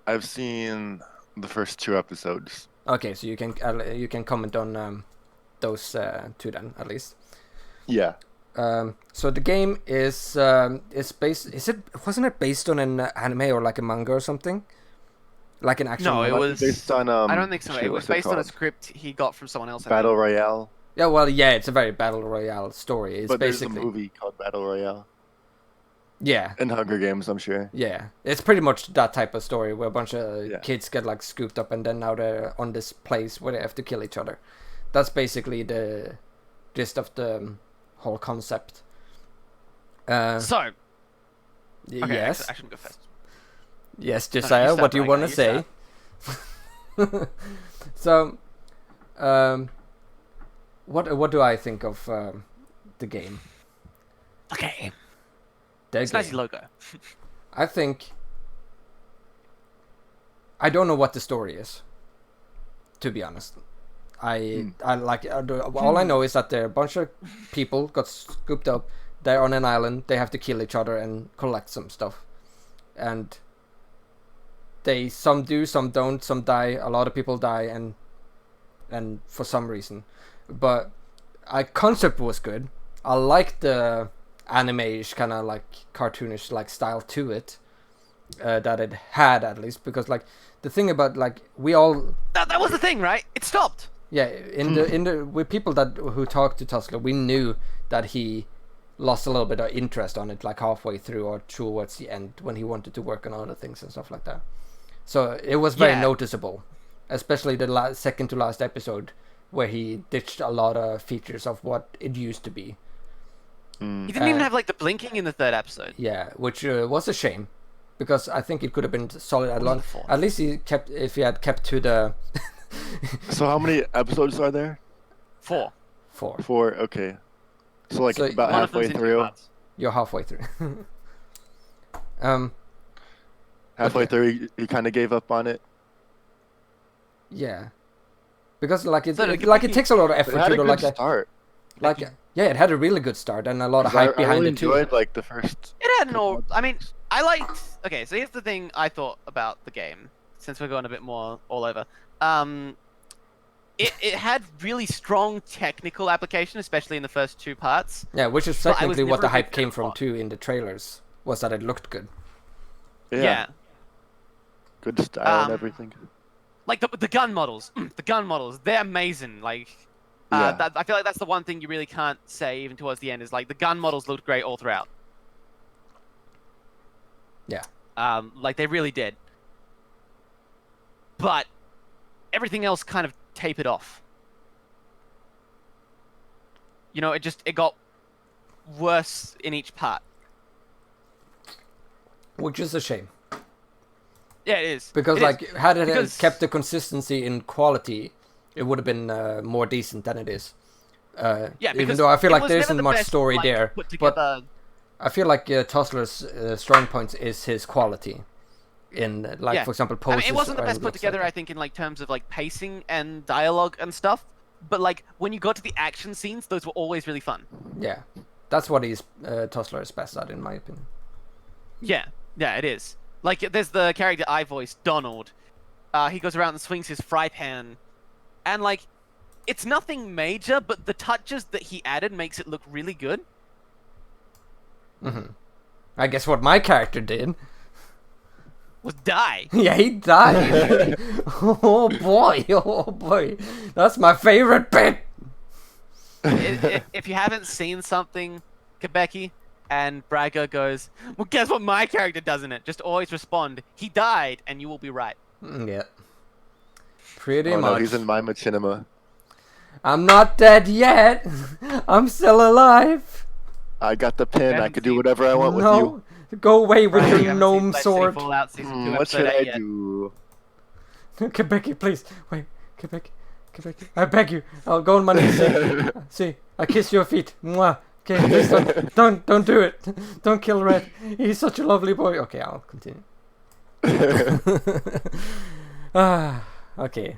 I've seen the first 2 episodes. Okay, so you can comment on those 2 then at least. Yeah. So the game is based. Wasn't it based on an anime or like a manga or something? Like an actual. No, it was based on. I don't think so. It was based on a script he got from someone else. Battle Royale. Yeah, well, yeah, it's a very Battle Royale story. It's but basically there's a movie called Battle Royale. Yeah. And Hunger Games, I'm sure. Yeah, it's pretty much that type of story where a bunch of kids get like scooped up and then now they're on this place where they have to kill each other. That's basically the gist of the whole concept. So. Yes. I shouldn't go first. Yes, Josiah, what do you want to say? So, what do I think of the game? Okay. The It's a nice game. logo. I think I don't know what the story is. To be honest, I like all I know is that there are a bunch of people got scooped up. They're on an island. They have to kill each other and collect some stuff, and some do, some don't, some die. A lot of people die, and for some reason, but concept was good. I liked the anime-ish kind of like cartoonish like style to it that it had, at least, because like the thing about like we all that was the thing, right? It stopped. yeah in the with people who talked to Tuskler, we knew that he lost a little bit of interest on it like halfway through or towards the end when he wanted to work on other things and stuff like that. So it was very noticeable, especially the second to last episode where he ditched a lot of features of what it used to be. He didn't even have like the blinking in the third episode. Yeah, which was a shame, because I think it could have been solid at least if he had kept to the So how many episodes are there? 4. 4, okay. So like about one of them's halfway in 2 through. parts. You're halfway through. Halfway through, you kind of gave up on it. Yeah, because like it takes a lot of effort It had to a good start. Yeah, it had a really good start and a lot of hype behind really it too. enjoyed like the first. It had no. I mean, I liked. Okay, so here's the thing I thought about the game. Since we're going a bit more all over, it had really strong technical application, especially in the first 2 parts. Yeah, which is But I technically was what the never a big hype fan came of from plot. too in the trailers, was that it looked good. Yeah. Good style and everything. Like the gun models, they're amazing. Like, Yeah. I feel like that's the one thing you really can't say even towards the end is like the gun models looked great all throughout. Yeah. Like they really did. But everything else kind of tapered off. You know, it got worse in each part. Which is a shame. Yeah, it is. Because It is. had it Because- kept the consistency in quality, it would have been more decent than it is. Yeah, even because though I feel it like was there never isn't the much best, story like, there, put but together- I feel like Tussler's strong points is his quality. In like, for example, poses. I mean, it wasn't the best and put looks together, like I think, in like terms of like pacing and dialogue and stuff. But like when you got to the action scenes, those were always really fun. Yeah, that's what Tussler is best at, in my opinion. Yeah, it is. Like there's the character I voiced, Donald. He goes around and swings his fry pan, and like it's nothing major, but the touches that he added makes it look really good. I guess what my character did Was die. Yeah, he died. Oh boy, that's my favorite bit. If you haven't seen something, Kebiky, and Braigar goes, well, guess what my character does in it? Just always respond, he died, and you will be right. Yeah. Pretty Oh much. no, he's in my Machinima. I'm not dead yet. I'm still alive. I got the pin. I could do whatever I want with you. Go away with Right, you your haven't nom seen Let's Say sword. Fallout Season 2, What should episode I 8 yet. do? Kebiky, please. Wait, Kebiky. I beg you. I'll go on my knees. See, I kiss your feet. Mwah. Okay, please don't do it. Don't kill Red. He's such a lovely boy. Okay, I'll continue. Okay.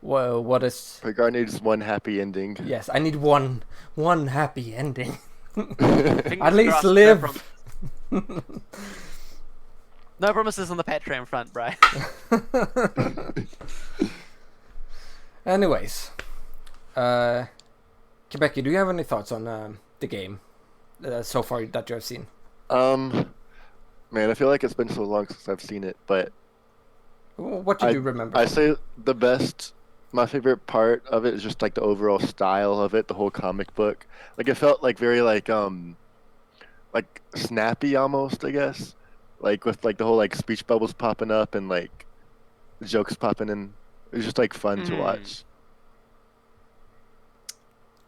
Well, what is... Braigar needs one happy ending. Yes, I need one happy ending. Fingers At least crossed, no live. promises. No promises on the Patreon front, bro. Anyways, Kebiky, do you have any thoughts on the game so far that you have seen? Man, I feel like it's been so long since I've seen it, but What do you remember? I say my favorite part of it is just like the overall style of it, the whole comic book. Like it felt like very like snappy almost, I guess. Like with like the whole like speech bubbles popping up and like jokes popping in. It was just like fun to watch.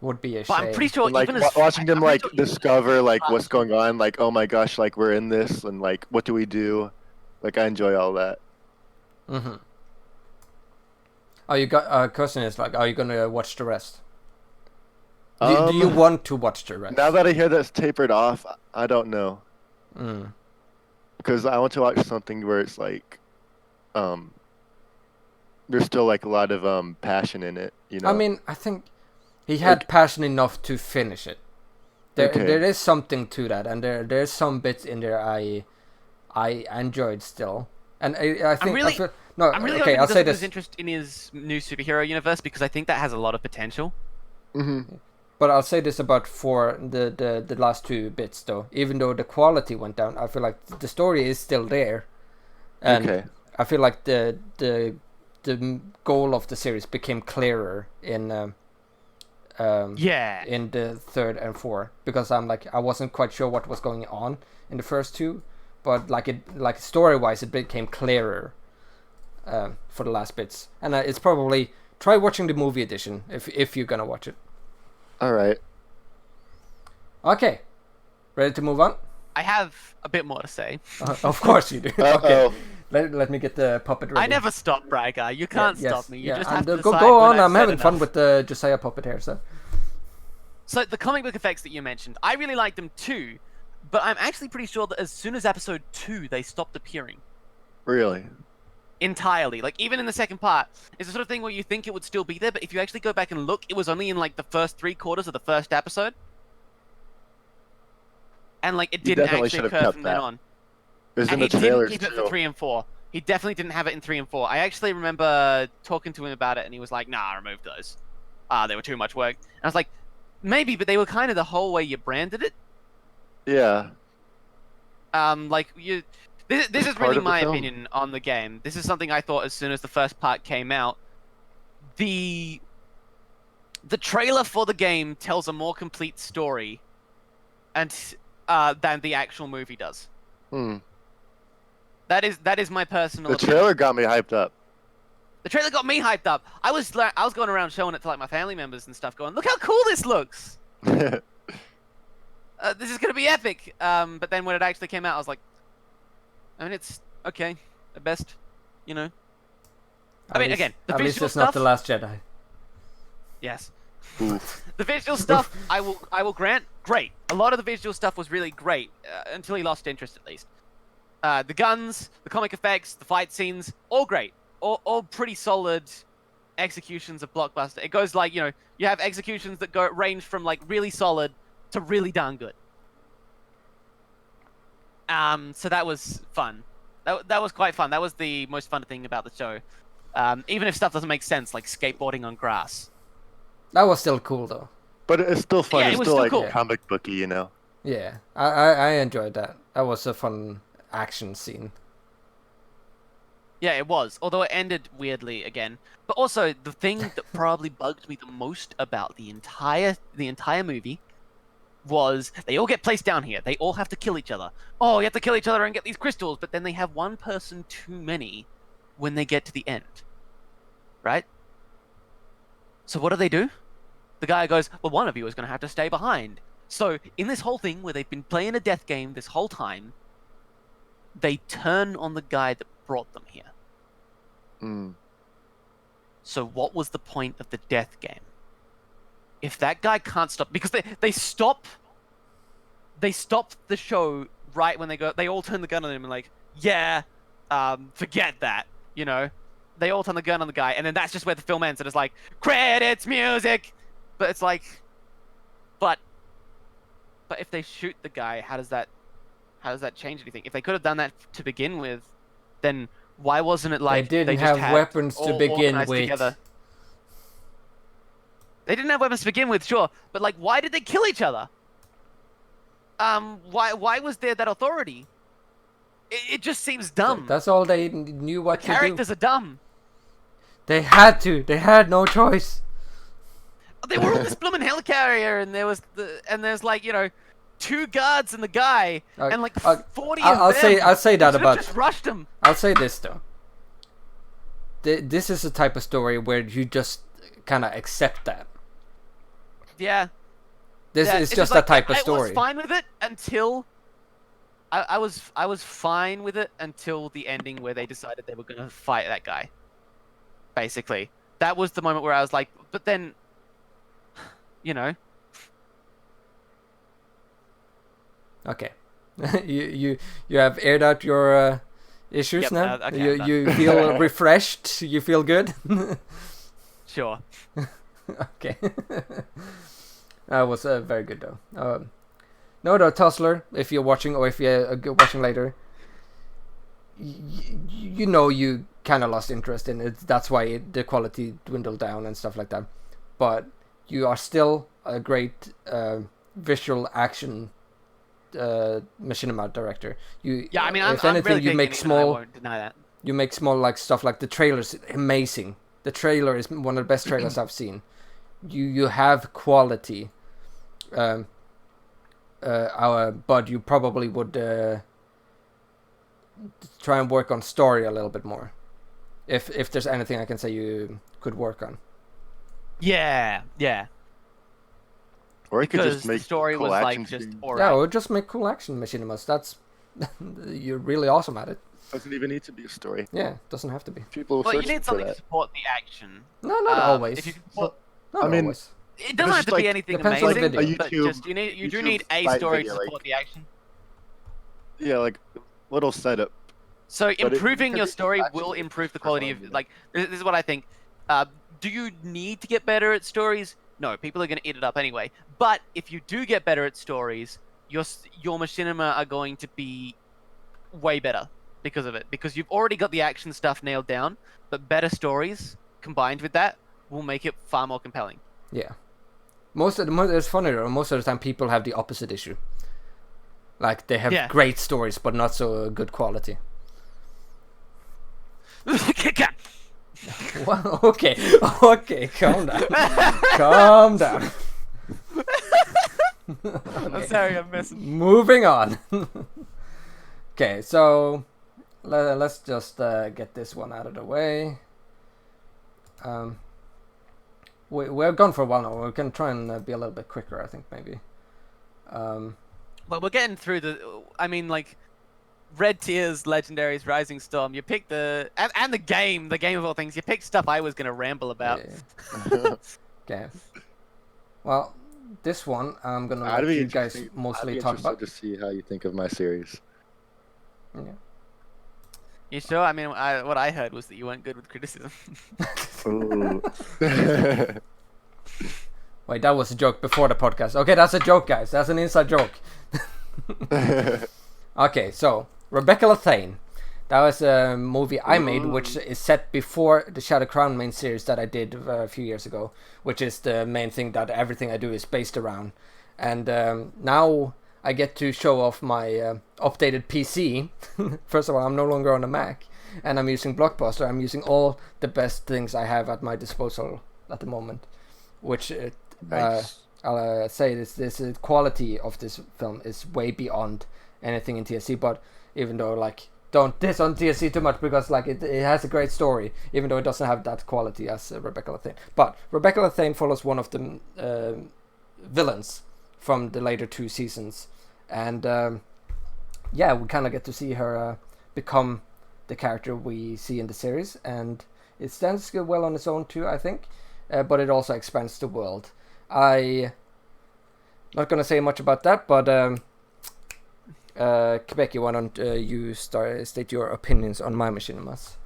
Would be a But shame. I'm pretty sure And, like even as watching them I'm pretty like sure even discover like as- what's going on, like oh my gosh, like we're in this and like what do we do? Like I enjoy all that. Mm-hmm. Oh, you got question is like, are you gonna watch the rest? Do you want to watch the rest? Now that I hear that's tapered off, I don't know. Mm. Because I want to watch something where it's like, there's still like a lot of passion in it. You know. I mean, I think he had passion enough to finish it. There is something to that, and there's some bits in there I enjoyed still, and I think I'm really hoping he doesn't lose interest in his new superhero universe, because I think that has a lot of potential. Mm-hmm. But I'll say this about for the last 2 bits though. Even though the quality went down, I feel like the story is still there, and I feel like the goal of the series became clearer in in the 3rd and 4th, because I wasn't quite sure what was going on in the first 2, but like story wise it became clearer for the last bits, and it's probably try watching the movie edition if you're gonna watch it. All right. Okay, ready to move on? I have a bit more to say. Of course you do. Okay. Let me get the puppet ready. I never stop, Braigar. You can't stop me. You just have to decide go on. when I've I'm said having enough. fun with the Joziah puppet here. So the comic book effects that you mentioned, I really like them too, but I'm actually pretty sure that as soon as episode 2, they stopped appearing. Really? Entirely. Like, even in the second part, it's the sort of thing where you think it would still be there, but if you actually go back and look, it was only in like the first 3/4 of the first episode. And like, it didn't actually occur from then on. And he didn't keep it for 3 and 4. He definitely didn't have it in 3 and 4. I actually remember talking to him about it, and he was like, "Nah, I removed those. They were too much work." And I was like, maybe, but they were kind of the whole way you branded it. Yeah. Like you. This is really my opinion on the game. This is something I thought as soon as the first part came out. The trailer for the game tells a more complete story, and than the actual movie does. That is my personal. The trailer got me hyped up. The trailer got me hyped up. I was going around showing it to like my family members and stuff, going, "Look how cool this looks! This is gonna be epic." But then when it actually came out, I was like, I mean, it's okay at best, you know. I mean, again, the visual stuff. Not the Last Jedi. Yes. The visual stuff, I will grant, great. A lot of the visual stuff was really great until he lost interest, at least. The guns, the comic effects, the fight scenes, all great. All pretty solid executions of blockbuster. It goes like, you know, you have executions that range from like really solid to really darn good. So that was fun. That was quite fun. That was the most fun thing about the show. Even if stuff doesn't make sense, like skateboarding on grass. That was still cool though. But it's still fun. Yeah, it's it was still still like cool. comic booky, you know. Yeah, I enjoyed that. That was a fun action scene. Yeah, it was. Although it ended weirdly again. But also, the thing that probably bugged me the most about the entire movie was they all get placed down here. They all have to kill each other. Oh, you have to kill each other and get these crystals, but then they have one person too many when they get to the end. Right? So what do? The guy goes, well, one of you is going to have to stay behind. So, in this whole thing where they've been playing a death game this whole time, they turn on the guy that brought them here. So what was the point of the death game? If that guy can't stop, because they stop the show right when they all turn the gun on him and like, yeah, forget that, you know. They all turn the gun on the guy, and then that's just where the film ends, and it's like, credits, music! But it's like, but if they shoot the guy, how does that change anything? If they could have done that to begin with, then why wasn't it like they didn't just have weapons to begin with? Together? They didn't have weapons to begin with, sure, but like, why did they kill each other? Why was there that authority? It just seems dumb. That's all they knew what to do. Characters are dumb. They had to. They had no choice. They were on this blooming helicarrier, and there's like, you know, 2 guards and the guy, and like 40 of them. I'll say that about. Just rushed him. I'll say this though. This is a type of story where you just kind of accept that. Yeah. This is just that type of story. I was fine with it until I was fine with it until the ending where they decided they were gonna fight that guy. Basically, that was the moment where I was like, but then, you know. Okay, you have aired out your issues Yep, now. okay, you feel refreshed. You feel good. Sure. Okay. That was very good though. No, Tussler, if you're watching or if you're watching later, you know you kind of lost interest in it. That's why the quality dwindled down and stuff like that. But you are still a great visual action machinima director. Yeah, I mean, if I'm anything, really you make digging it, and I small. won't deny that. You make small like stuff like the trailer's amazing. The trailer is one of the best trailers I've seen. You have quality. But you probably would try and work on story a little bit more. If there's anything I can say you could work on. Yeah. Or you could Because just make the story cool was like action just scenes. alright. Yeah, or just make cool action machinimas. That's you're really awesome at it. Doesn't even need to be a story. Yeah, doesn't have to be. People will Well, you search need for something that. to support the action. No, not always. If you can support, Not I mean, always. it doesn't have to like- be anything depends on the amazing, video. but A just you do YouTube need a fight story video, to support like- the action. Yeah, like little setup. So it- improving your because story it's will actually improve the for quality fun, of you know? like. This is what I think. Do you need to get better at stories? No, people are going to eat it up anyway. But if you do get better at stories, your machinima are going to be way better because of it. Because you've already got the action stuff nailed down, but better stories combined with that will make it far more compelling. Yeah. It's funny though. Most of the time, people have the opposite issue. Like they have Yeah. great stories, but not so good quality. Well, okay, calm down, calm down. I'm sorry, I'm messing. Moving on. Okay, so let's just get this one out of the way. We're gone for a while now. We can try and be a little bit quicker, I think, maybe. Well, we're getting through the. I mean, like, Red Tears, Legendaries, Rising Storm. You picked the and the game of all things. You picked stuff I was gonna ramble about. Yeah. Okay. Well, this one I'm gonna let you guys mostly talk about. To see how you think of my series. Yeah. You sure? I mean, what I heard was that you weren't good with criticism. Ooh. Wait, that was a joke before the podcast. Okay, that's a joke, guys. That's an inside joke. Okay, so Rebecca Lathane. That was a movie I made, which is set before the Shadow Crown main series that I did a few years ago, which is the main thing that everything I do is based around. And now I get to show off my updated PC. First of all, I'm no longer on a Mac, and I'm using Blockbuster. I'm using all the best things I have at my disposal at the moment, which Nice. I'll say this quality of this film is way beyond anything in TSC. But even though like don't diss on TSC too much, because like it has a great story, even though it doesn't have that quality as Rebecca Lathane. But Rebecca Lathane follows one of the villains from the later two seasons, and yeah, we kind of get to see her become the character we see in the series, and it stands well on its own too, I think, but it also expands the world. I not gonna say much about that, but Kebiky, why don't you state your opinions on my machinimas?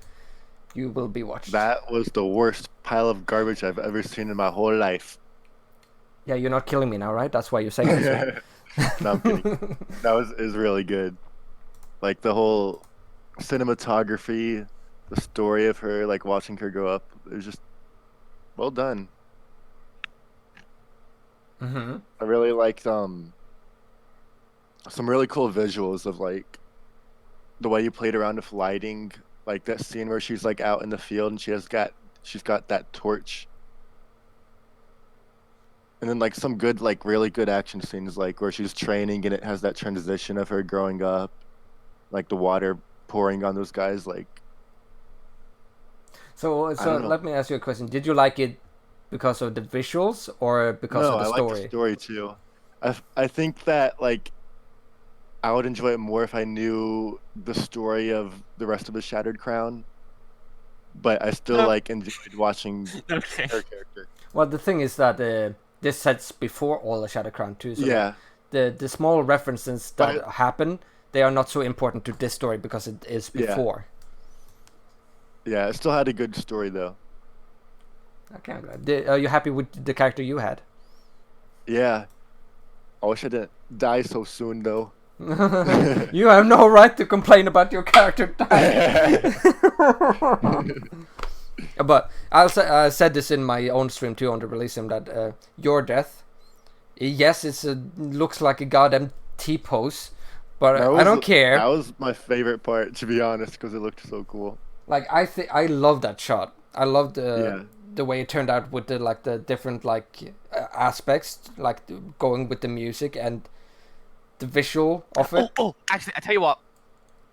You will be watched. That was the worst pile of garbage I've ever seen in my whole life. Yeah, you're not killing me now, right? That's why you're saying this. Right? No, I'm kidding. That is really good. Like the whole cinematography, the story of her, like watching her grow up, it was just well done. Mm-hmm. I really liked some really cool visuals of like the way you played around with lighting, like that scene where she's like out in the field and she's got that torch. And then like some good, like really good action scenes, like where she's training and it has that transition of her growing up, like the water pouring on those guys. Like, So let me ask you a question. Did you like it because of the visuals or because of the story? I like the story too. I think that like I would enjoy it more if I knew the story of the rest of the Shattered Crown. But I still enjoyed watching her character. Well, the thing is that this sets before all the Shadow Crown too. So Yeah. the small references that happen, they are not so important to this story because it is before. Yeah, it still had a good story though. Okay, I'm glad. Are you happy with the character you had? Yeah. I wish I didn't die so soon though. You have no right to complain about your character dying. But I said this in my own stream too on the release stream that your death, yes, looks like a goddamn T-pose, but I don't care. That was my favorite part, to be honest, because it looked so cool. Like I love that shot. I loved the way it turned out with the different aspects, like going with the music and the visual of it. Oh, actually, I tell you what.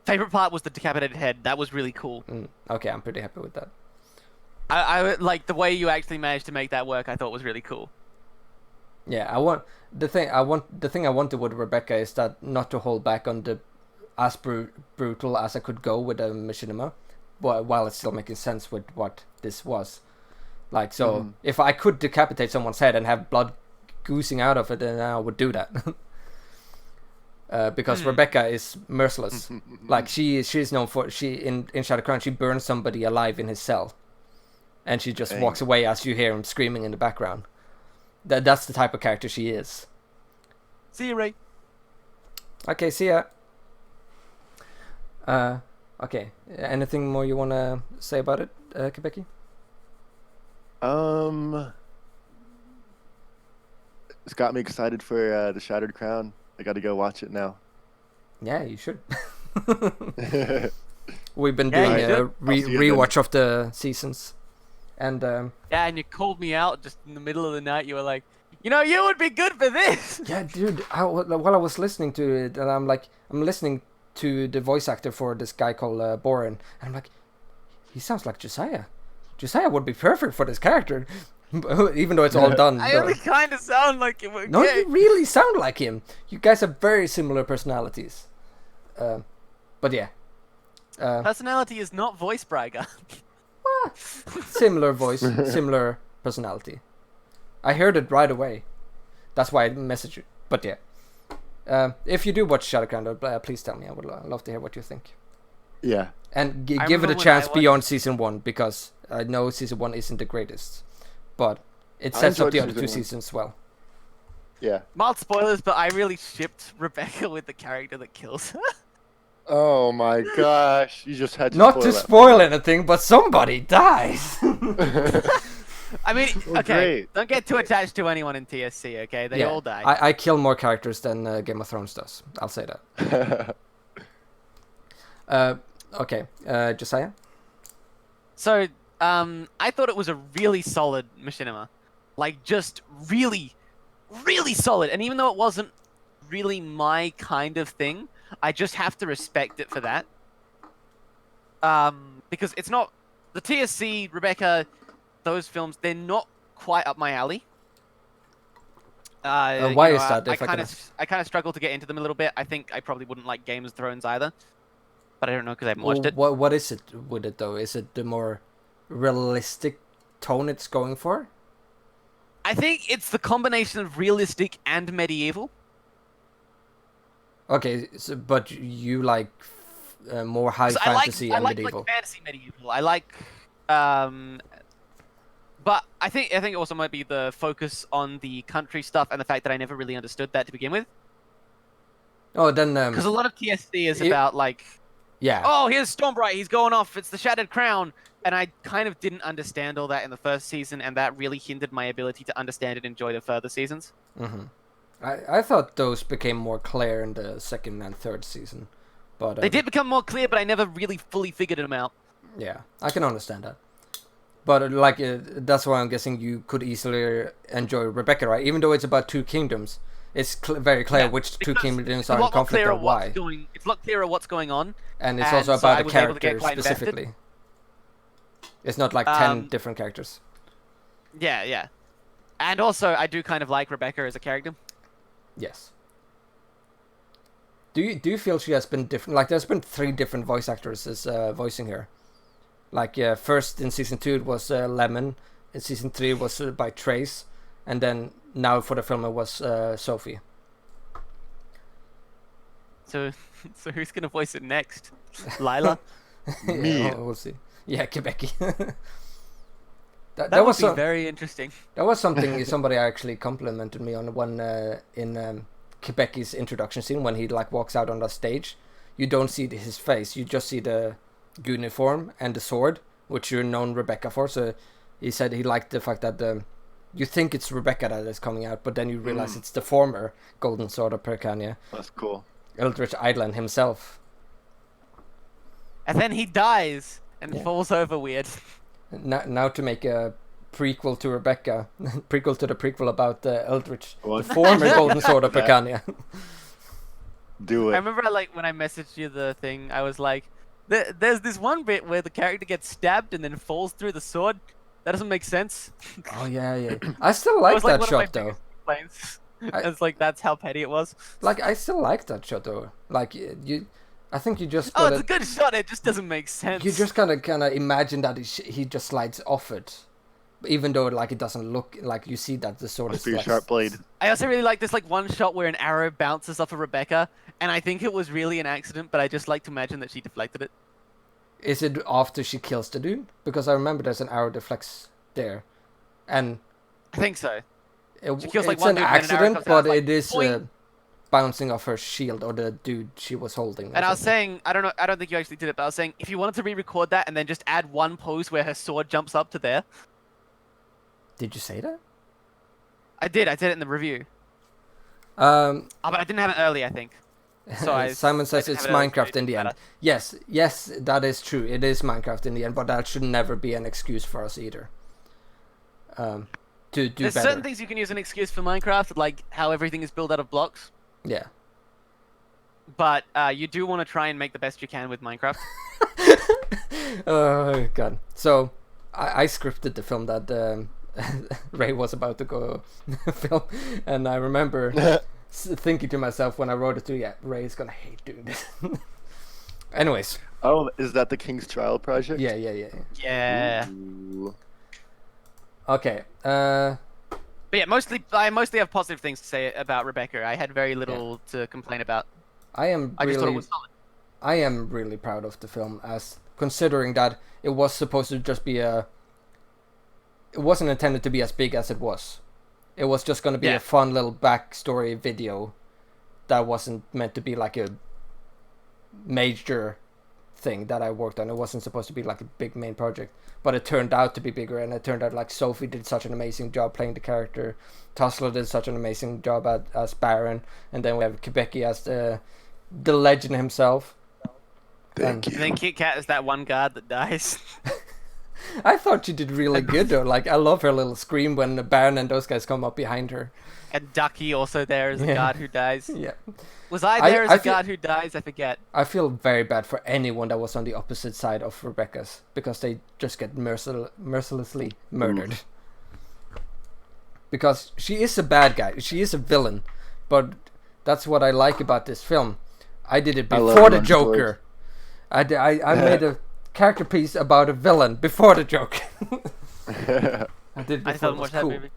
Favorite part was the decapitated head. That was really cool. Okay, I'm pretty happy with that. I like the way you actually managed to make that work. I thought was really cool. Yeah, the thing I wanted with Rebecca is that not to hold back on the as brutal as I could go with the Machinima, while it's still making sense with what this was. Like, so if I could decapitate someone's head and have blood oozing out of it, then I would do that. Because Rebecca is merciless. Like she's known for in Shadow Crown she burns somebody alive in his cell, and she just walks away as you hear him screaming in the background. That's the type of character she is. See you, Ray. Okay, see ya. Okay. Anything more you wanna say about it, Kebiky? It's got me excited for the Shattered Crown. I got to go watch it now. Yeah, you should. We've been doing a rewatch of the seasons, and yeah, and you called me out just in the middle of the night. You were like, you would be good for this. Yeah, dude. While I was listening to it, and I'm listening to the voice actor for this guy called Boren, and I'm like, he sounds like Joziah. Joziah would be perfect for this character. Even though it's all done. I only kind of sound like him. Okay? No, you really sound like him. You guys have very similar personalities. But yeah. Personality is not voice, Braigar. Similar voice, similar personality. I heard it right away. That's why I messaged you. But yeah. If you do watch Shadow Crown, please tell me. I would love to hear what you think. Yeah. And give it a chance beyond Season 1, because I know Season 1 isn't the greatest. But it sets up the other two seasons well. Yeah. Mild spoilers, but I really shipped Rebecca with the character that kills her. Oh my gosh. You just had to Not to spoil anything, but somebody dies. I mean, okay, great. Don't get too attached to anyone in TSC, okay? They all die. I kill more characters than Game of Thrones does. I'll say that. Okay, Joziah? So, I thought it was a really solid Machinima. Like, just really, really solid. And even though it wasn't really my kind of thing, I just have to respect it for that. Because it's not... The TSC, Rebecca, those films, they're not quite up my alley. Why is that? I kind of struggle to get into them a little bit. I think I probably wouldn't like Game of Thrones either. But I don't know because I haven't watched it. What is it with it, though? Is it the more realistic tone it's going for? I think it's the combination of realistic and medieval. Okay, but you like more high fantasy and medieval. I like fantasy medieval. I like, but I think it also might be the focus on the country stuff and the fact that I never really understood that to begin with. Oh, then because a lot of TSC is about like, oh, here's Stormbright, he's going off, it's the Shattered Crown, and I kind of didn't understand all that in the first season, and that really hindered my ability to understand and enjoy the further seasons. Mm-hmm. I thought those became more clear in the second and third season, but they did become more clear, but I never really fully figured them out. Yeah, I can understand that. But that's why I'm guessing you could easily enjoy Rebecca, right? Even though it's about two kingdoms, it's very clear which two kingdoms are in conflict and why. It's a lot clearer what's going on. And it's also about the characters specifically. It's not like 10 different characters. Yeah. And also, I do kind of like Rebecca as a character. Yes. Do you feel she has been different? Like, there's been 3 different voice actresses voicing her. Like, first in season 2 it was Lemon, in season 3 it was by Trace, and then now for the film it was Sophie. So who's gonna voice it next? Lila? Me. Yeah, we'll see. Yeah, Kebiky. That that would was be some, very interesting. that was something somebody actually complimented me on one in Kebiky's introduction scene when he like walks out on the stage. You don't see his face, you just see the uniform and the sword, which you're known Rebecca for. So he said he liked the fact that you think it's Rebecca that is coming out, but then you realize it's the former Golden Sword of Pircania. That's cool. Eldritch Island himself. And then he dies and falls over weird. Now to make a prequel to Rebecca, prequel to the prequel about Eldritch, What? the former Golden Sword of Pircania. Do I it. remember when I messaged you the thing, I was like, there's this one bit where the character gets stabbed and then falls through the sword. That doesn't make sense. Oh yeah. I still It like was like that one of my shot though. biggest complaints. It's like that's how petty it was. Like I still like that shot though. Like I think you just Oh, gotta, it's a good shot. It just doesn't make sense. you just kind of imagine that he just slides off it, even though like it doesn't look like you see that the sword Must is be a like, sharp blade. I also really like this like one shot where an arrow bounces off of Rebecca, and I think it was really an accident, but I just like to imagine that she deflected it. Is it after she kills the dude? Because I remember there's an arrow deflects there, and I think so. She kills, like, it's one an dude and then an arrow accident, comes out, but like, it is boing. bouncing off her shield or the dude she was holding. or And I was something. saying, I don't think you actually did it, but I was saying if you wanted to re-record that and then just add one pose where her sword jumps up to there. Did you say that? I did it in the review. Um, Oh, but I didn't have it early, I think. So Simon says didn't it's have it early, so Minecraft it in the didn't end. matter. Yes, that is true. It is Minecraft in the end, but that should never be an excuse for us either. To do There's better. certain things you can use an excuse for Minecraft, like how everything is built out of blocks. Yeah. But you do want to try and make the best you can with Minecraft. Oh god. So I scripted the film that Ray was about to go film, and I remember thinking to myself when I wrote it to, yeah, Ray's gonna hate doing this. Anyways. Oh, is that the King's Trial project? Yeah. Yeah. Ooh. Okay. But yeah, I mostly have positive things to say about Rebecca. I had very little to complain about. I I just thought it was solid. I am really proud of the film, as considering that it was supposed to just be it wasn't intended to be as big as it was. It was just going to be a fun little backstory video that wasn't meant to be like a major thing that I worked on. It wasn't supposed to be like a big main project, but it turned out to be bigger, and it turned out like Sophie did such an amazing job playing the character, Tosla did such an amazing job as Baron, and then we have Kebiky as the legend himself. Thank And you. then Kit Kat is that one guard that dies. I thought she did really good though. Like, I love her little scream when the Baron and those guys come up behind her. And Ducky also there as a Yeah. guard who dies. Yeah. Was I there as I a feel- guard who dies? I forget. I feel very bad for anyone that was on the opposite side of Rebecca's, because they just get mercilessly murdered. Because she is a bad guy, she is a villain, but that's what I like about this film. I did it I love before the Ron Joker. I made a character piece about a villain before the Joker. I did it I before still it was watch that cool. movie.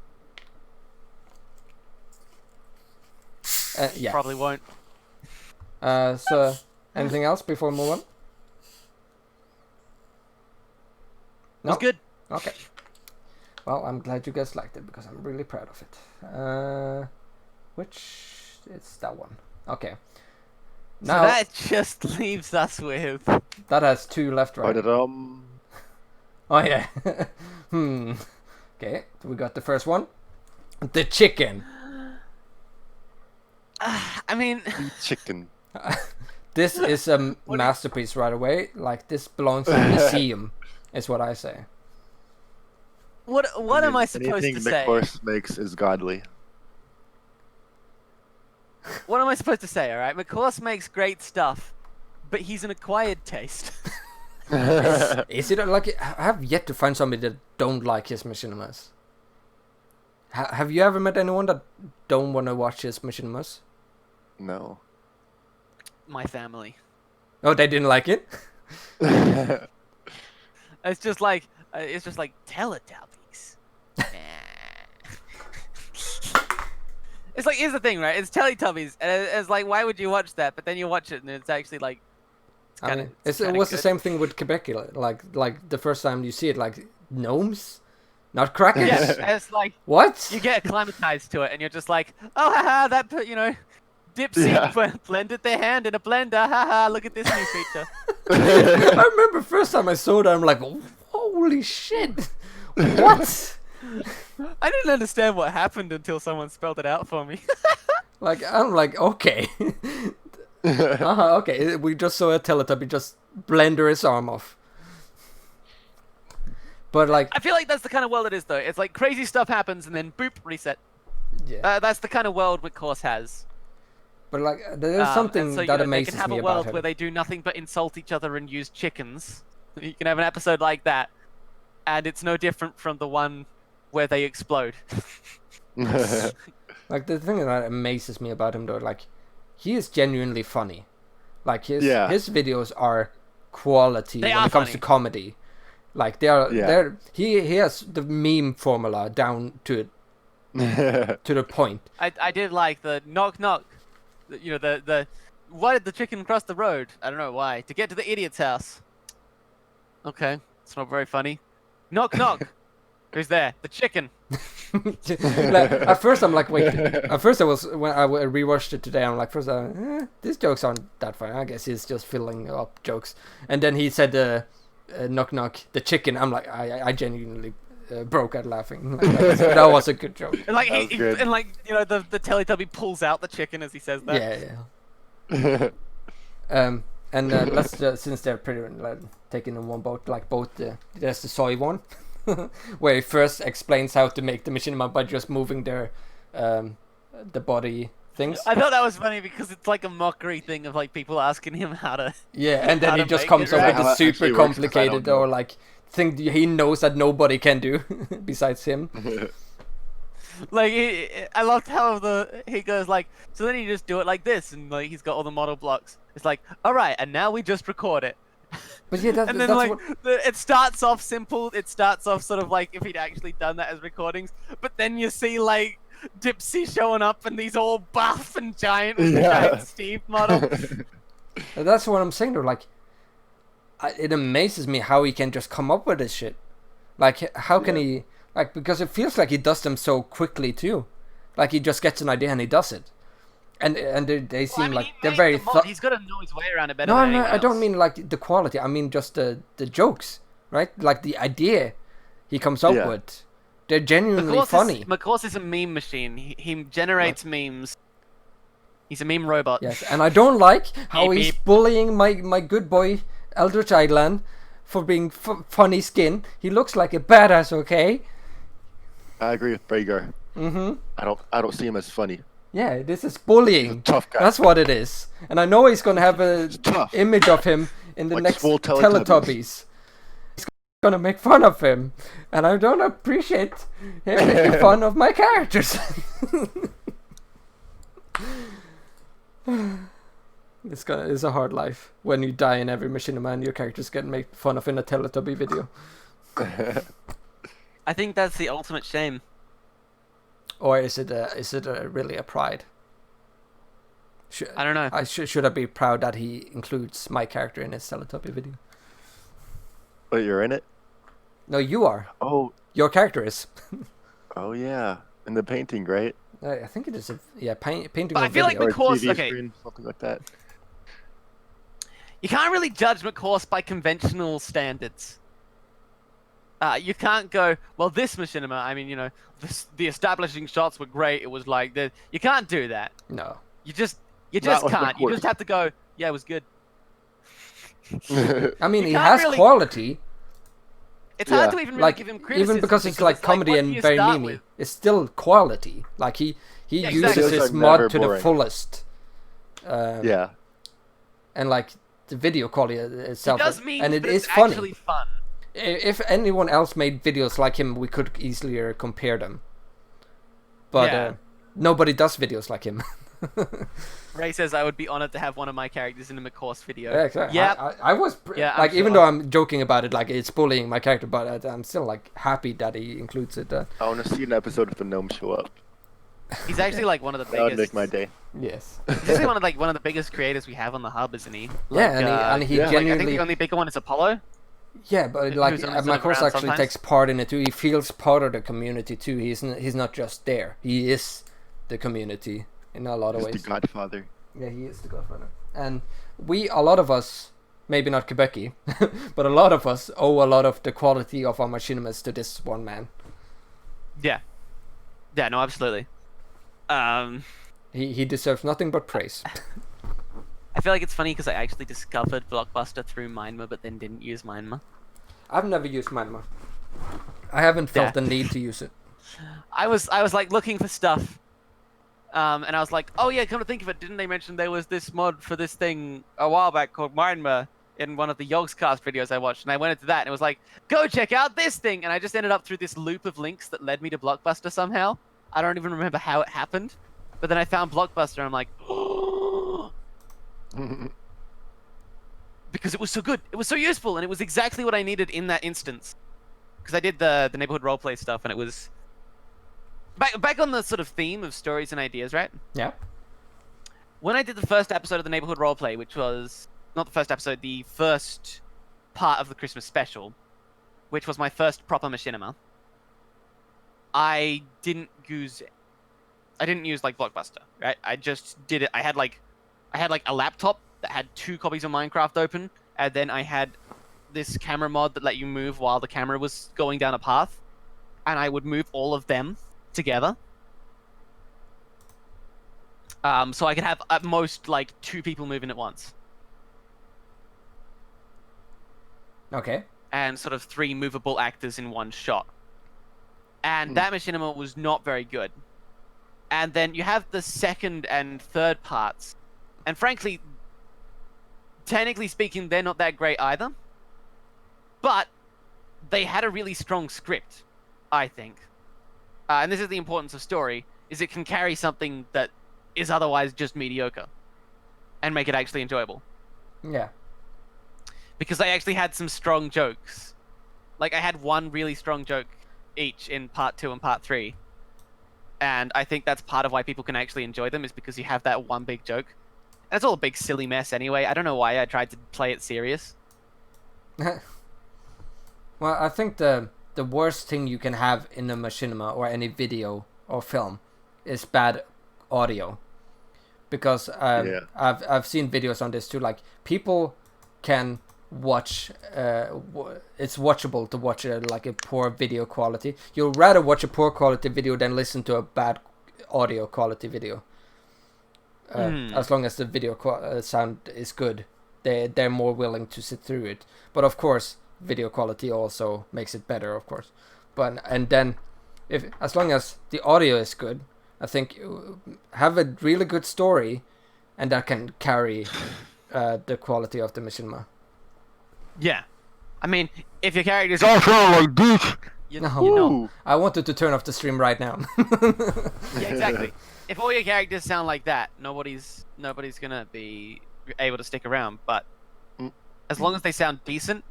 Yeah. Probably won't. So, anything else before we move on? It was No? good. Okay. Well, I'm glad you guys liked it, because I'm really proud of it. Which is that one? Okay. So Now that just leaves us with. that has 2 left, right? Ba-da-dum. Oh yeah. Okay, we got the first one. The chicken. I mean, Chicken. This is a masterpiece right away. Like, this belongs in a museum, is what I say. what am I supposed Anything to the say? course makes is godly. What am I supposed to say? All right, McCourse makes great stuff, but he's an acquired taste. Is it like, I have yet to find somebody that don't like his machinimas. Have you ever met anyone that don't want to watch his machinimas? No. my family. Oh, they didn't like it? It's just like Teletubbies. It's like, here's the thing, right? It's Teletubbies, and it's like, why would you watch that? But then you watch it, and it's actually like, it was the same thing with Kebiky. Like the first time you see it, like gnomes, not crackers. Yeah, it's like what? You get acclimatized to it, and you're just like, oh, haha, that Dipsy blended their hand in a blender. Haha, look at this new feature. I remember first time I saw that, I'm like, holy shit, what? I didn't understand what happened until someone spelled it out for me. Like, I'm like, okay. Okay, we just saw a Teletubby just blender his arm off. But like, I feel like that's the kind of world it is, though. It's like crazy stuff happens and then boop, reset. Yeah. That's the kind of world Course has. But like, there's something that amazes me about him. They can have a world where they do nothing but insult each other and use chickens. You can have an episode like that, and it's no different from the one where they explode. Like, the thing that amazes me about him, though, like, he is genuinely funny. Like, his videos are quality when it comes to comedy. Like, he has the meme formula down to the point. I did like the knock knock. The why did the chicken cross the road? I don't know why. To get to the idiot's house. Okay, it's not very funny. Knock knock. Who's there? The chicken. Like, at first I'm like, wait. At first I was, when I rewatched it today, I'm like, these jokes aren't that funny. I guess he's just filling up jokes. And then he said, knock knock, the chicken. I'm like, I genuinely broke out laughing. Like, that was a good joke. And like, the Teletubby pulls out the chicken as he says that. Yeah. And let's since they're pretty taken in one boat, like there's the soy one. Where he first explains how to make the machinima by just moving their the body things. I thought that was funny because it's like a mockery thing of like people asking him how to. Yeah, and then he just comes up with a super complicated or like thing he knows that nobody can do besides him. Like I loved how he goes like, so then you just do it like this, and like he's got all the model blocks. It's like, all right, and now we just record it. But yeah, and then like it starts off simple. It starts off sort of like if he'd actually done that as recordings. But then you see like Dipsy showing up and these all buff and giant with the giant Steve model. That's what I'm saying though. Like, it amazes me how he can just come up with this shit. Like, how can he? Like, because it feels like he does them so quickly too. Like he just gets an idea and he does it. And they seem like they're very. He's got to know his way around it better. No, I don't mean like the quality. I mean just the jokes, right? Like the idea he comes up with. They're genuinely funny. McCourse is a meme machine. He generates memes. He's a meme robot. Yes, and I don't like how he's bullying my good boy Eldritch Island for being funny skin. He looks like a badass. Okay. I agree with Braigar. Mm-hmm. I don't see him as funny. Yeah, this is bullying. Tough guy. That's what it is. And I know he's gonna have a image of him in the next Teletubbies. He's gonna make fun of him, and I don't appreciate him making fun of my characters. It's a hard life when you die in every Machinima and your characters get made fun of in a Teletubby video. I think that's the ultimate shame. Or is it really a pride? I don't know. Should I be proud that he includes my character in his Teletubby video? But you're in it? No, you are. Oh. Your character is. Oh yeah, in the painting, right? I think it is painting. But I feel like McCourse, screen, something like that. You can't really judge McCourse by conventional standards. You can't go, well, this Machinima, I mean, the establishing shots were great. It was like this. You can't do that. No. You just can't. You just have to go, yeah, it was good. I mean, he has quality. It's hard to even really give him criticism. Even because it's like comedy and very memey. It's still quality. Like he uses his mod to the fullest. Yeah. And like the video quality itself. It does mean and it it's is funny. Actually fun. If anyone else made videos like him, we could easily compare them. But nobody does videos like him. Ray says I would be honored to have one of my characters in a McCourse video. Yeah, exactly. Yeah. I was like, I'm even sure. though I'm joking about it, like it's bullying my character, but I'm still like happy that he includes it. I want to see an episode with the gnome show up. He's actually like one of the That would biggest. make my day. Yes. He's actually one of the biggest creators we have on the hub, isn't he? Yeah, and he yeah. Like, I think genuinely. the only bigger one is Apollo. Yeah, but who's like on the my course ground actually sometimes. takes part in it too. He feels part of the community too. He's not just there. He is the community in a lot of He's ways. the Godfather. Yeah, he is the godfather. And a lot of us, maybe not Kebiky, but a lot of us owe a lot of the quality of our machinimas to this one man. Yeah. Yeah. No, absolutely. He deserves nothing but praise. I feel like it's funny because I actually discovered Blockbuster through Minema, but then didn't use Minema. I've never used Minema. I haven't felt Yeah. the need to use it. I was like looking for stuff, and I was like, oh yeah, come to think of it, didn't they mention there was this mod for this thing a while back called Minema in one of the Yogscast videos I watched, and I went into that and it was like, go check out this thing, and I just ended up through this loop of links that led me to Blockbuster somehow. I don't even remember how it happened, but then I found Blockbuster and I'm like, because it was so good, it was so useful, and it was exactly what I needed in that instance. Because I did the neighborhood roleplay stuff, and it was back on the sort of theme of stories and ideas, right? Yeah. When I did the first episode of the neighborhood roleplay, which was not the first episode, the first part of the Christmas special, which was my first proper machinima, I didn't use like Blockbuster, right? I just did it. I had like a laptop that had 2 copies of Minecraft open, and then I had this camera mod that let you move while the camera was going down a path, and I would move all of them together. So I could have at most like 2 people moving at once, Okay. and sort of 3 movable actors in one shot. And that machinima was not very good. And then you have the second and third parts, and frankly, technically speaking, they're not that great either. But they had a really strong script, I think. And this is the importance of story, is it can carry something that is otherwise just mediocre and make it actually enjoyable. Yeah. Because they actually had some strong jokes. Like, I had one really strong joke each in part 2 and part 3. And I think that's part of why people can actually enjoy them, is because you have that one big joke. And it's all a big silly mess anyway. I don't know why I tried to play it serious. Well, I think the worst thing you can have in a machinima or any video or film is bad audio, because I've seen videos on this too. Like, people can watch it's watchable to watch like a poor video quality. You'd rather watch a poor quality video than listen to a bad audio quality video. As long as the video sound is good, they're more willing to sit through it. But of course, video quality also makes it better, of course. But and then, as long as the audio is good, I think have a really good story, and that can carry the quality of the machinima. Yeah. I mean, if your character's also like this, you know. I wanted to turn off the stream right now. Yeah, exactly. If all your characters sound like that, nobody's gonna be able to stick around. But as long as they sound decent,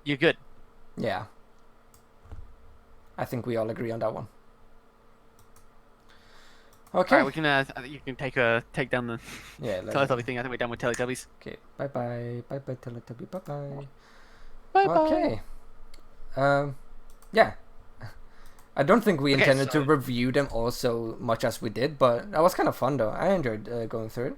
you're good. Yeah. I think we all agree on that one. Okay. Alright, we can. I think you can take down the Teletubby thing. I think we're done with Teletubbies. Okay. Bye bye. Bye bye Teletubby. Bye bye. Bye bye. Okay. Yeah. I don't think we intended to review them all so much as we did, but that was kind of fun though. I enjoyed going through it.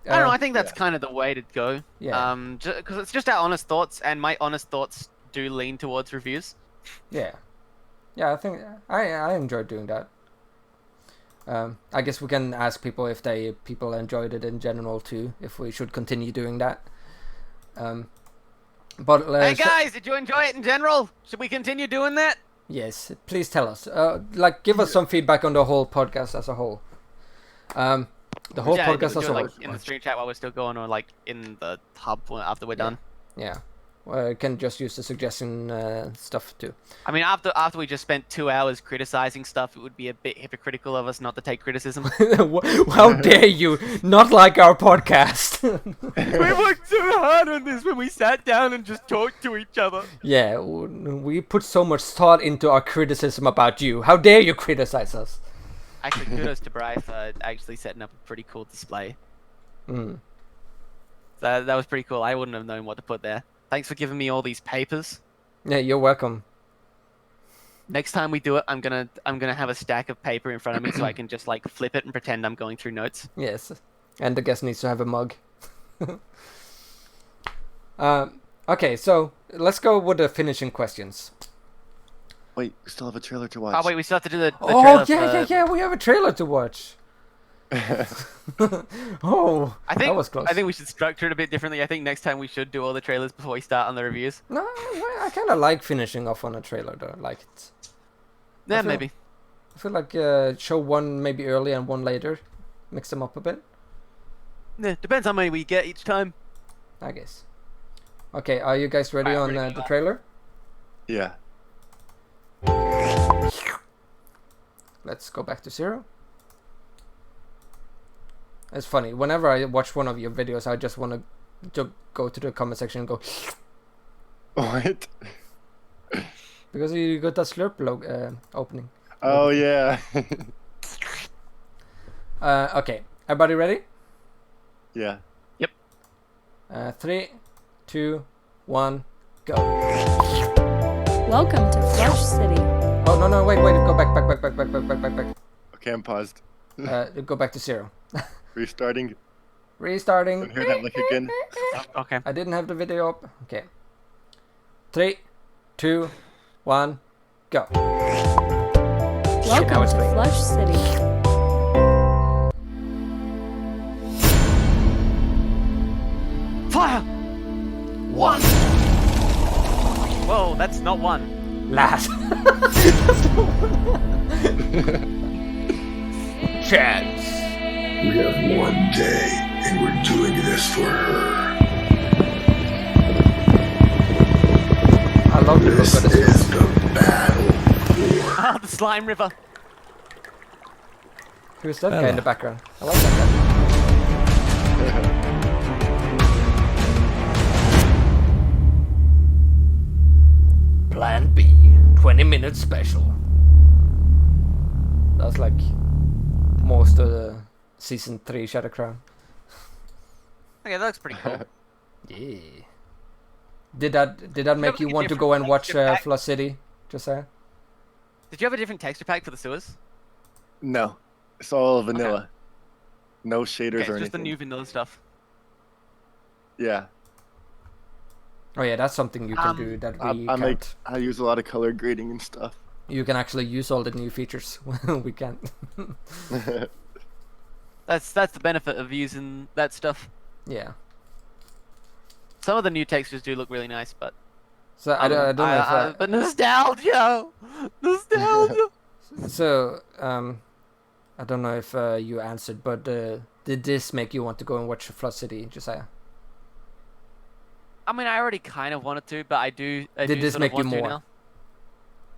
I don't know. I think that's kind of the way to go. Yeah. Because it's just our honest thoughts, and my honest thoughts do lean towards reviews. Yeah. Yeah, I think I enjoyed doing that. I guess we can ask people if people enjoyed it in general too, if we should continue doing that. But hey guys, did you enjoy it in general? Should we continue doing that? Yes, please tell us. Give us some feedback on the whole podcast as a whole. The whole podcast as a whole. Like in the stream chat while we're still going, or like in the hub after we're done. Yeah. can just use the suggestion stuff too. I mean, after we just spent 2 hours criticizing stuff, it would be a bit hypocritical of us not to take criticism. How dare you not like our podcast? We worked so hard on this when we sat down and just talked to each other. Yeah, we put so much thought into our criticism about you. How dare you criticize us? Actually, kudos to Bri for actually setting up a pretty cool display. Mm. That was pretty cool. I wouldn't have known what to put there. Thanks for giving me all these papers. Yeah, you're welcome. Next time we do it, I'm gonna have a stack of paper in front of me so I can just like flip it and pretend I'm going through notes. Yes, and the guest needs to have a mug. Okay, so let's go with the finishing questions. Wait, we still have a trailer to watch. Oh wait, we still have to do the Oh trailer yeah, we have a trailer to watch. Oh, that was close. I think we should structure it a bit differently. I think next time we should do all the trailers before we start on the reviews. No, I kind of like finishing off on a trailer though. Like it. Yeah, maybe. I feel like show one maybe early and one later, mix them up a bit. Yeah, depends how many we get each time. I guess. Okay, are you guys ready on the trailer? Yeah. Let's go back to 0. It's funny. Whenever I watch one of your videos, I just want to go to the comment section and go. What? Because you got that slurp opening. Oh yeah. Okay, everybody ready? Yeah. Yep. 3, 2, 1, go. Welcome to Flush City. Oh no, wait, go back. Okay, I'm paused. Go back to 0. Restarting. Restarting. Don't hear that lick again. Okay. I didn't have the video up. Okay. 3, 2, 1, go. Welcome now it's to playing. Flush City. Fire! 1. Whoa, that's not 1. Last. Chance. We have one day, and we're doing this for her. I love the look This of this. is the battle for Ah, the slime river. Who's that guy in the background? I like that guy. Plan B, 20-minute special. That's like most of the season 3 Shadow Crown. Okay, that looks pretty cool. Yeah. Did that make you want to go and watch Flood City, Josiah? Did you have a different texture pack for the sewers? No, it's all vanilla. Okay. No shaders Okay, or it's just the anything. new vanilla stuff. Yeah. Oh yeah, that's something you can do that we can't. I use a lot of color grading and stuff. You can actually use all the new features. We can't. That's the benefit of using that stuff. Yeah. Some of the new textures do look really nice, but So I don't know if. but nostalgia. So I don't know if you answered, but did this make you want to go and watch Flood City, Josiah? I mean, I already kind of wanted to, but I do. Did this make you more? Now.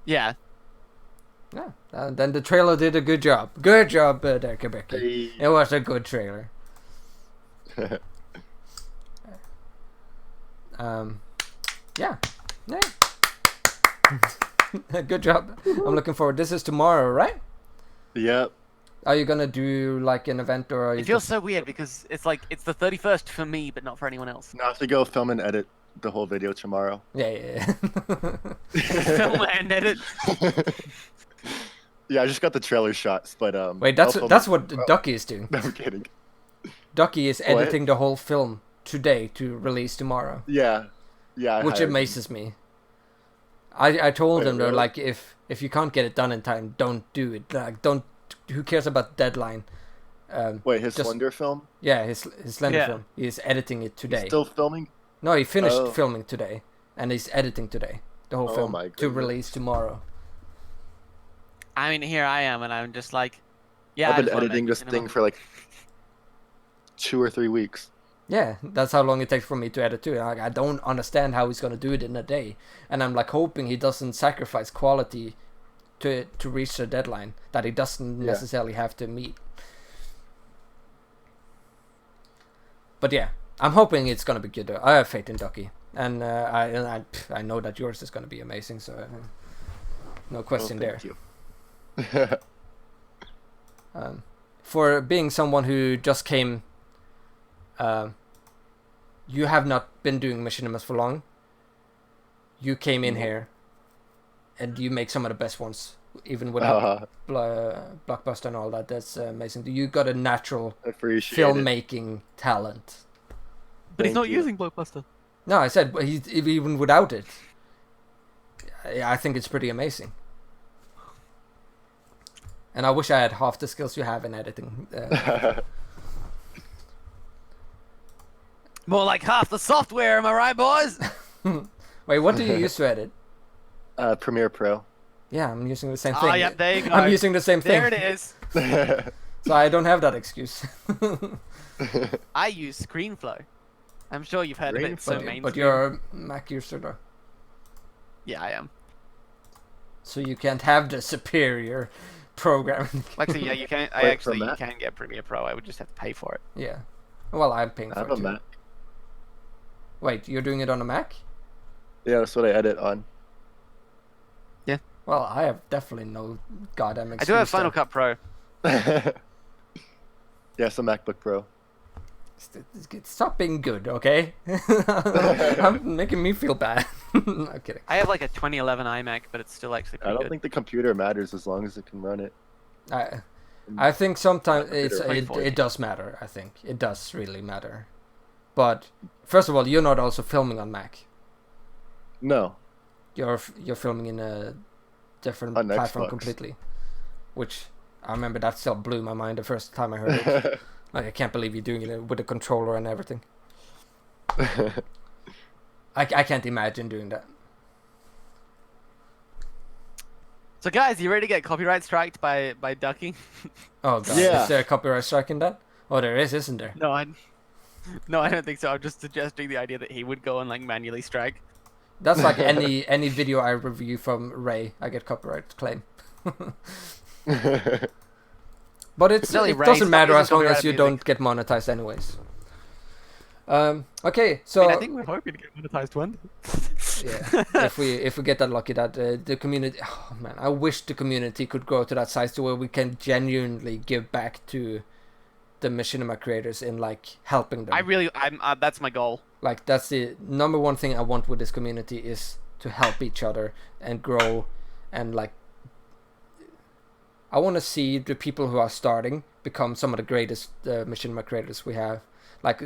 Yeah. Yeah. Then the trailer did a good job. Good job, there, Kebiky. Hey. It was a good trailer. Yeah. Good job. I'm looking forward. This is tomorrow, right? Yep. Are you gonna do like an event, or are you It feels so weird because it's like it's the 31st for me, but not for anyone else. Now I have to go film and edit the whole video tomorrow. Yeah. Film and edit. Yeah, I just got the trailer shots, but Wait, I'll film that's it what tomorrow. Ducky is doing. No, I'm kidding. Ducky is What? editing the whole film today to release tomorrow. Yeah. I Which hired amazes me. I told Wait, him though, really? like if you can't get it done in time, don't do it. Like don't. Who cares about deadline? Wait, his just- Slender film? Yeah, his Slender Yeah. film. He's editing it today. He's still filming? No, he finished Oh. filming today, and he's editing today. The whole Oh film my to goodness. release tomorrow. I mean, here I am, and I'm just like, yeah. I've I been just wanna editing make this cinema. thing for like 2 or 3 weeks. Yeah, that's how long it takes for me to edit too. I don't understand how he's gonna do it in a day, and I'm like hoping he doesn't sacrifice quality to reach the deadline that he doesn't necessarily have to meet. But yeah, I'm hoping it's gonna be good. I have faith in Ducky, and I know that yours is gonna be amazing. So no question there. Thank you. For being someone who just came, you have not been doing Machinimas for long. You came in here, and you make some of the best ones, even without Blockbuster and all that. That's amazing. You got a natural filmmaking talent. But he's not using Blockbuster. No, I said even without it, I think it's pretty amazing. And I wish I had half the skills you have in editing. More like half the software, am I right, boys? Wait, what do you use to edit? Premiere Pro. Yeah, I'm using the same thing. Oh, yeah, there you go. I'm using the same thing. There it is. So I don't have that excuse. I use ScreenFlow. I'm sure you've heard of it. So mainstream. But you're a Mac user, though. Yeah, I am. So you can't have the superior programming. Actually, yeah, you can. You can get Premiere Pro. I would just have to pay for it. Yeah. Well, I'm paying for it. I have too. a Mac. Wait, you're doing it on a Mac? Yeah, that's what I edit on. Yeah. Well, I have definitely no goddamn excuse. I do have Final Cut Pro. Yeah, it's a MacBook Pro. Stop being good, okay? I'm making me feel bad. I'm kidding. I have like a 2011 iMac, but it's still actually pretty I don't good. think the computer matters as long as it can run it. I think sometimes it does matter. I think it does really matter. But first of all, you're not also filming on Mac. No. You're filming in a different on platform Xbox. Completely. Which I remember that still blew my mind the first time I heard it. Like, I can't believe you're doing it with a controller and everything. I can't imagine doing that. So guys, you ready to get copyright striked by ducking? Oh god, Yeah. Is there a copyright strike in that? Oh, there is, isn't there? No, I don't think so. I'm just suggesting the idea that he would go and like manually strike. That's like any video I review from Ray, I get copyright claim. But it doesn't matter as long as you don't get monetized anyways. Okay, so I mean, I think we're hoping to get monetized one. Yeah, if we get that lucky, that the community. Oh man, I wish the community could grow to that size to where we can genuinely give back to the Machinima creators in like helping them. That's my goal. Like that's the number one thing I want with this community is to help each other and grow, and like I want to see the people who are starting become some of the greatest Machinima creators we have. Like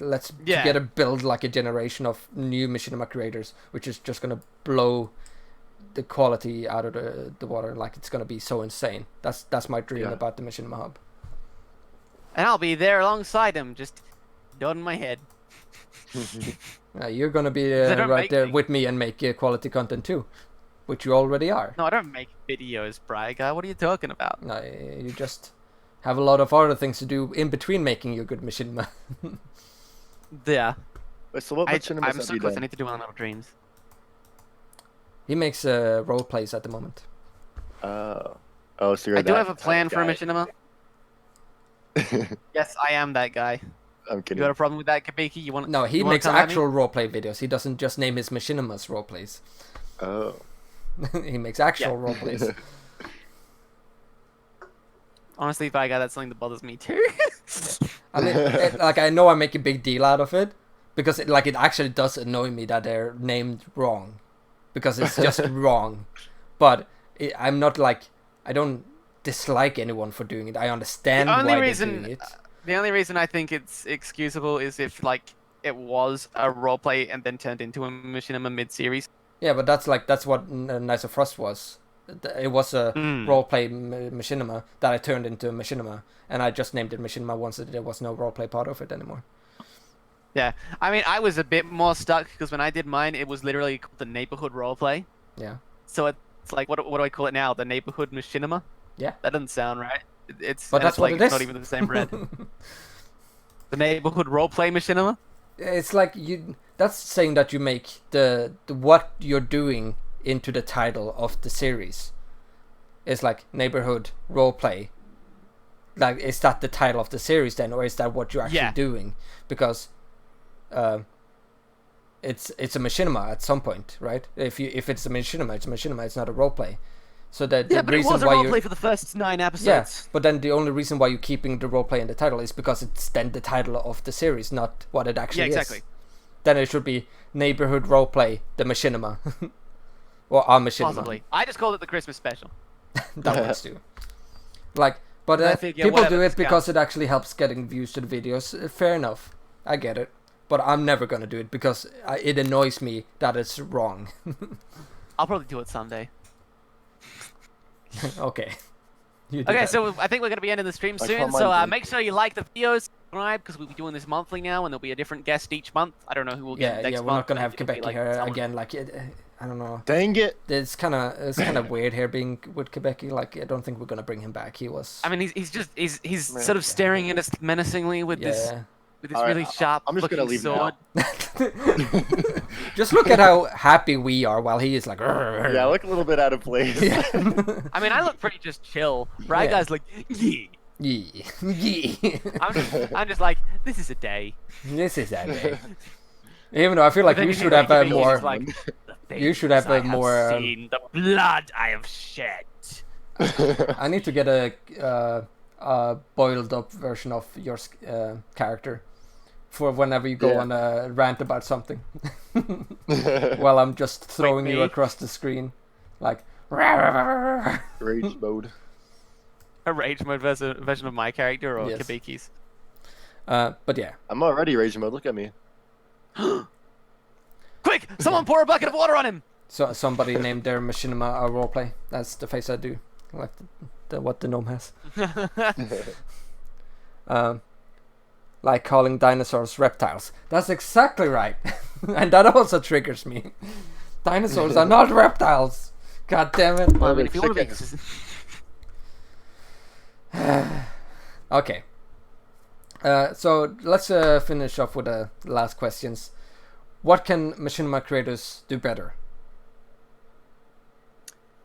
let's together build like a generation of new Machinima creators, which is just gonna blow the quality out of the water. Like it's gonna be so insane. That's my dream about the Machinima Hub. And I'll be there alongside him, just nodding my head. You're gonna be right there with me and make quality content too, which you already are. No, I don't make videos, Braigar. What are you talking about? No, you just have a lot of other things to do in between making your good Machinima. Yeah. Wait, so what Machinimas I'm have so you close. done? I need to do one of Little Dreams. He makes role plays at the moment. So you're I do that have a plan for a guy. Machinima. Yes, I am that guy. I'm kidding. You got a problem with that, Kebiky? You want? No, he you wanna makes come at me? actual roleplay videos. He doesn't just name his Machinimas roleplays. Oh. He makes actual roleplays. Honestly, Braigar, that's something that bothers me too. I mean, like I know I make a big deal out of it because it actually does annoy me that they're named wrong, because it's just wrong. But I'm not like, I don't dislike anyone for doing it. I understand why they're doing it. The only reason I think it's excusable is if like it was a roleplay and then turned into a Machinima mid-series. Yeah, but that's what Knights of Frost was. It was a roleplay Machinima that I turned into a Machinima, and I just named it Machinima once there was no roleplay part of it anymore. Yeah, I mean, I was a bit more stuck because when I did mine, it was literally called the Neighborhood Roleplay. Yeah. So it's like, what do I call it now? The Neighborhood Machinima? Yeah. That doesn't sound right. But that's what like, it is. It's not even the same bread. The neighborhood roleplay machinima? It's like that's saying that you make the what you're doing into the title of the series. It's like neighborhood roleplay. Like, is that the title of the series then, or is that what you're actually doing? Because it's a machinima at some point, right? If it's a machinima, it's a machinima. It's not a roleplay. So that the but it reason was a why roleplay for the first 9 episodes. Yeah, but then the only reason why you're keeping the roleplay in the title is because it's then the title of the series, not what it actually exactly. is. Then it should be neighborhood roleplay, the machinima, or our machinima. Possibly. I just called it the Christmas special. That works too. Like, but people do it because it actually helps getting views to the videos. Fair enough, I get it. But I'm never gonna do it because it annoys me that it's wrong. I'll probably do it someday. Okay. Okay, so I think we're going to be ending the stream soon, so make sure you like the videos, subscribe, because we'll be doing this monthly now, and there'll be a different guest each month. I don't know who we'll get next month. We're not going to have Kebiky like here again, like, I don't know. Dang it! It's kind of weird here being with Kebiky, like, I don't think we're going to bring him back. He was... I mean, he's sort of staring at us menacingly with this... With this really sharp I'm just gonna leave sword. Just look at how happy we are while he is like... Yeah, I look a little bit out of place. I mean, I look pretty just chill. Braigar's like, yeah. I'm just like, this is a day. This is a day. Even though I feel like you should have a more... Like, you should have a more... seen the blood I have shed. I need to get a boiled up version of your character for whenever you go on a rant about something. While I'm just throwing you across the screen, like rage mode. A rage mode version of my character or Kebiky's. But yeah, I'm already rage mode. Look at me. Quick! Someone pour a bucket of water on him. So somebody named their machinima a roleplay. That's the face I do, like what the gnome has. Like calling dinosaurs reptiles. That's exactly right. And that also triggers me. Dinosaurs are not reptiles. God damn it. Well, I mean, if you want to be... Okay. So let's finish off with the last questions. What can machinima creators do better?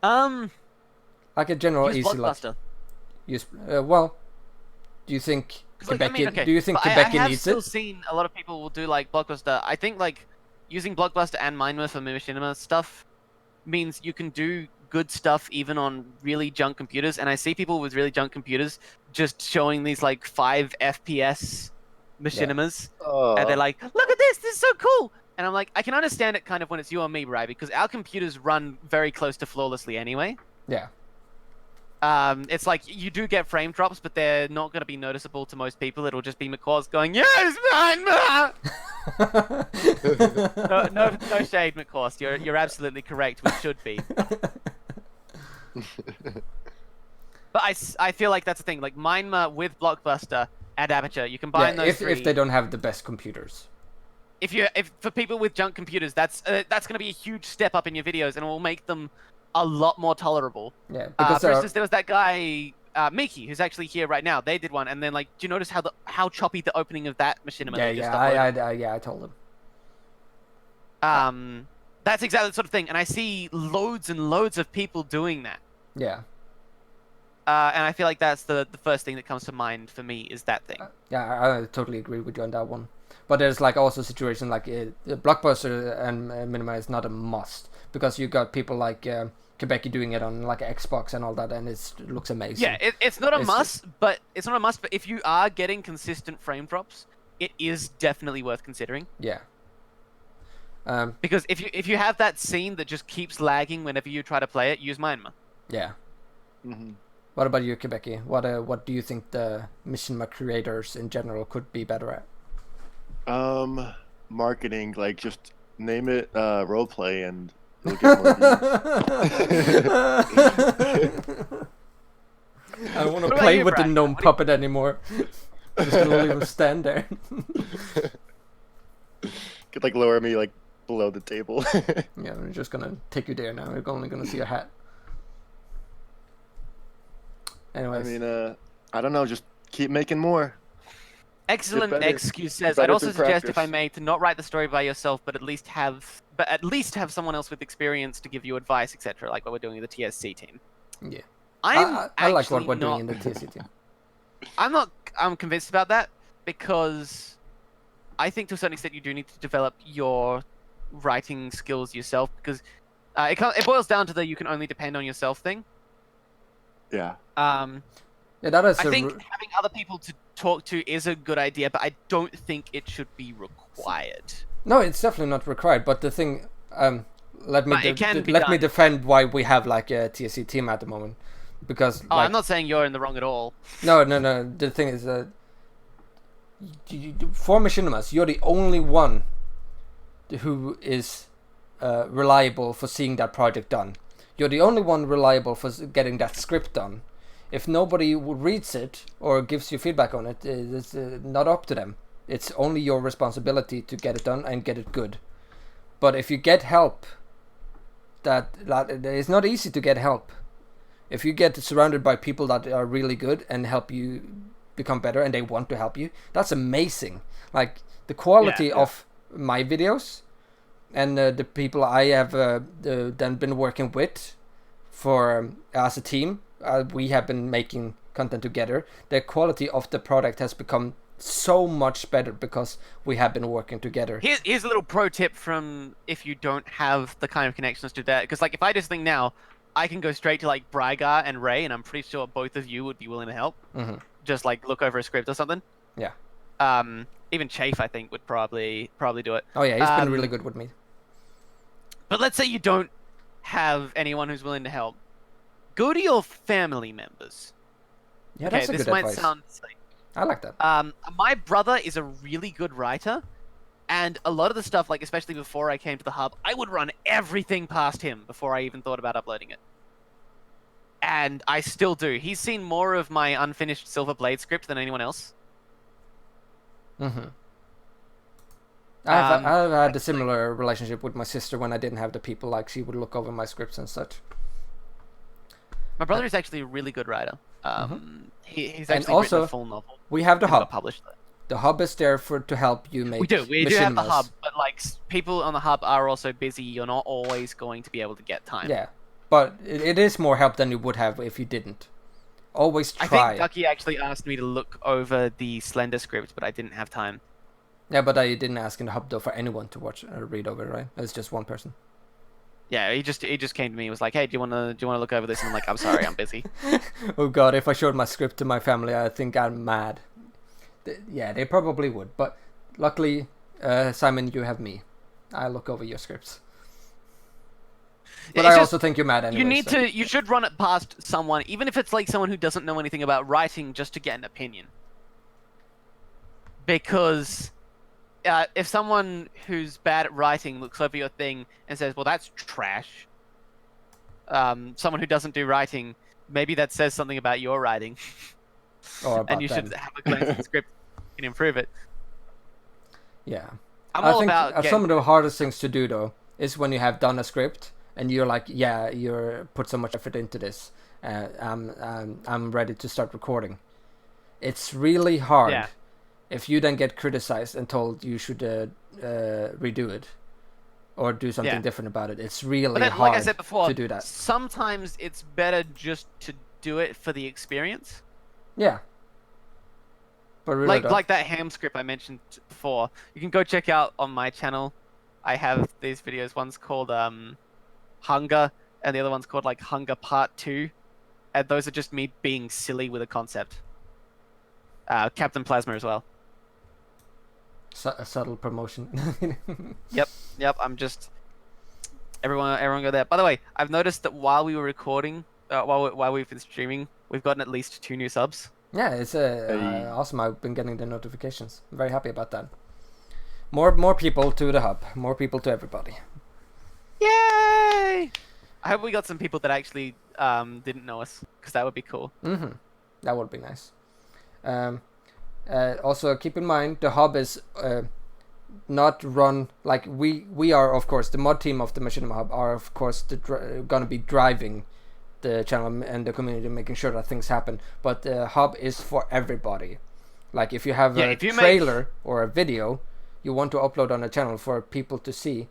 Like a general easy Blockbuster. Use well, do you think Kebiky do you think Kebiky needs it? I have still seen a lot of people will do like Blockbuster. I think like using Blockbuster and Mindma for machinima stuff means you can do good stuff even on really junk computers, and I see people with really junk computers just showing these like 5 FPS machinimas, and they're like, look at this is so cool. And I'm like, I can understand it kind of when it's you or me, right? Because our computers run very close to flawlessly anyway. Yeah. It's like you do get frame drops, but they're not going to be noticeable to most people. It'll just be McCaws going, "Yes, mine." No shade, McCaws. You're absolutely correct. We should be. But I feel like that's the thing. Like Mindma with Blockbuster and Aperture, you combine those three. If they don't have the best computers. If for people with junk computers, that's going to be a huge step up in your videos, and it will make them a lot more tolerable. Yeah, because for instance, there was that guy Mickey, who's actually here right now. They did one, and then like, do you notice how choppy the opening of that machinima? I told him. That's exactly the sort of thing, and I see loads and loads of people doing that. Yeah. And I feel like that's the first thing that comes to mind for me is that thing. Yeah, I totally agree with you on that one. But there's like also a situation like Blockbuster and Minima is not a must because you got people like Kebiky doing it on like Xbox and all that, and it looks amazing. Yeah, it's not a must, but if you are getting consistent frame drops, it is definitely worth considering. Yeah. Because if you have that scene that just keeps lagging whenever you try to play it, use Mindma. Yeah. Mm-hmm. What about you, Kebiky? What do you think the machinima creators in general could be better at? Marketing, like just name it roleplay and you'll get more views. I don't want to play with the gnome puppet anymore. Just gonna leave him stand there. Could like lower me like below the table. Yeah, we're just gonna take you there now. We're only gonna see your hat. Anyways. I mean, I don't know, just keep making more. Excellent better- excuse says. better I'd also through suggest, if I practice. may, to not write the story by yourself, but at least have someone else with experience to give you advice, etc. Like what we're doing with the TSC team. Yeah. I like what we're not, doing in the TSC team. I'm convinced about that because I think to a certain extent you do need to develop your writing skills yourself because it boils down to the you can only depend on yourself thing. Yeah. Yeah, that is I think having other people to talk to is a good idea, but I don't think it should be required. No, it's definitely not required. But the thing, let me But it can be let me done. defend why we have like a TSC team at the moment, because Oh, like, I'm not saying you're in the wrong at all. no. The thing is that for Machinimas, you're the only one who is reliable for seeing that project done. You're the only one reliable for getting that script done. If nobody reads it or gives you feedback on it, it's not up to them. It's only your responsibility to get it done and get it good. But if you get help, it's not easy to get help. If you get surrounded by people that are really good and help you become better and they want to help you, that's amazing. Like the quality of my videos and the people I have then been working with for as a team, we have been making content together. The quality of the product has become so much better because we have been working together. Here's a little pro tip from if you don't have the kind of connections to that. Because like if I just think now, I can go straight to like Braigar and Ray, and I'm pretty sure both of you would be willing to help. Mm-hmm. Just like look over a script or something. Yeah. Even Chafe, I think, would probably do it. Oh yeah, he's been really good with me. But let's say you don't have anyone who's willing to help. Go to your family members. Yeah, Okay, that's a this good might advice. sound silly. I like that. My brother is a really good writer, and a lot of the stuff, like especially before I came to the hub, I would run everything past him before I even thought about uploading it. And I still do. He's seen more of my unfinished Silver Blade script than anyone else. Mm-hmm. I've had a similar relationship with my sister when I didn't have the people. Like she would look over my scripts and such. My brother is actually a really good writer. He's And actually also, written a full novel. we have the Never hub. published that. The hub is there to help you make. We do have the machinimas. hub, but like people on the hub are also busy. You're not always going to be able to get time. Yeah, but it is more help than you would have if you didn't. Always try. I think Ducky actually asked me to look over the Slender script, but I didn't have time. Yeah, but I didn't ask in the hub though for anyone to watch or read over, right? It's just one person. Yeah, he just came to me and was like, "Hey, do you wanna look over this?" And I'm like, "I'm sorry, I'm busy." Oh god, if I showed my script to my family, I think I'm mad. Yeah, they probably would, but luckily, Simon, you have me. I look over your scripts. But I also think you're mad anyway. You should run it past someone, even if it's like someone who doesn't know anything about writing, just to get an opinion. Because if someone who's bad at writing looks over your thing and says, "Well, that's trash," someone who doesn't do writing, maybe that says something about your writing. Or about and you should have a glance at the script and improve it. Yeah. I think some of the hardest things to do though is when you have done a script and you're like, yeah, you're put so much effort into this. I'm ready to start recording. It's really hard if you then get criticized and told you should redo it or do something different about it. It's really hard like I said before, to do that. Sometimes it's better just to do it for the experience. Yeah. But really like that ham script I mentioned before. You can go check out on my channel. I have these videos. One's called Hunger, and the other one's called like Hunger Part 2. And those are just me being silly with a concept. Captain Plasma as well. A subtle promotion. Yep. I'm just everyone go there. By the way, I've noticed that while we were recording, while we've been streaming, we've gotten at least 2 new subs. Yeah, it's awesome. I've been getting the notifications. I'm very happy about that. More people to the hub. More people to everybody. Yay! I hope we got some people that actually didn't know us, because that would be cool. Mm-hmm. That would be nice. Also, keep in mind the hub is not run like we are. Of course, the mod team of the TheMachinimaHub are of course gonna be driving the channel and the community, making sure that things happen. But the hub is for everybody. Like if you have a trailer or a video you want to upload on a channel for people to see,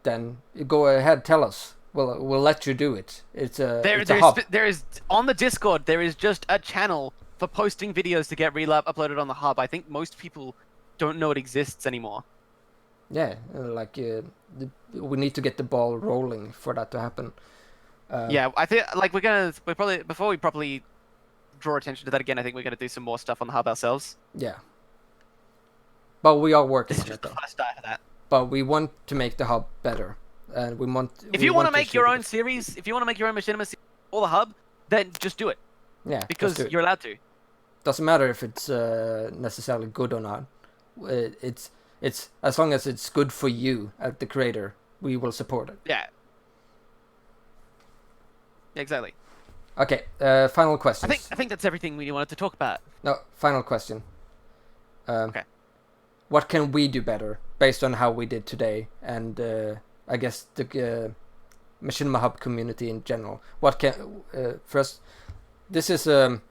then go ahead, tell us. We'll let you do it. It's a hub. There is on the Discord. There is just a channel for posting videos to get uploaded on the hub. I think most people don't know it exists anymore. Yeah, we need to get the ball rolling for that to happen. Yeah, I think like we probably before we properly draw attention to that again, I think we're gonna do some more stuff on the hub ourselves. Yeah. But we are working This is on just it the first start of that. But we want to make the hub better. And if you want to make your own series, if you want to make your own Machinima series or the hub, then just do it. Yeah, because you're allowed to. Doesn't matter if it's necessarily good or not. It's as long as it's good for you as the creator, we will support it. Yeah. Exactly. Okay. Final question. I think that's everything we wanted to talk about. No, final question. Okay. What can we do better based on how we did today, and I guess the Machinima Hub community in general? What can first? This is a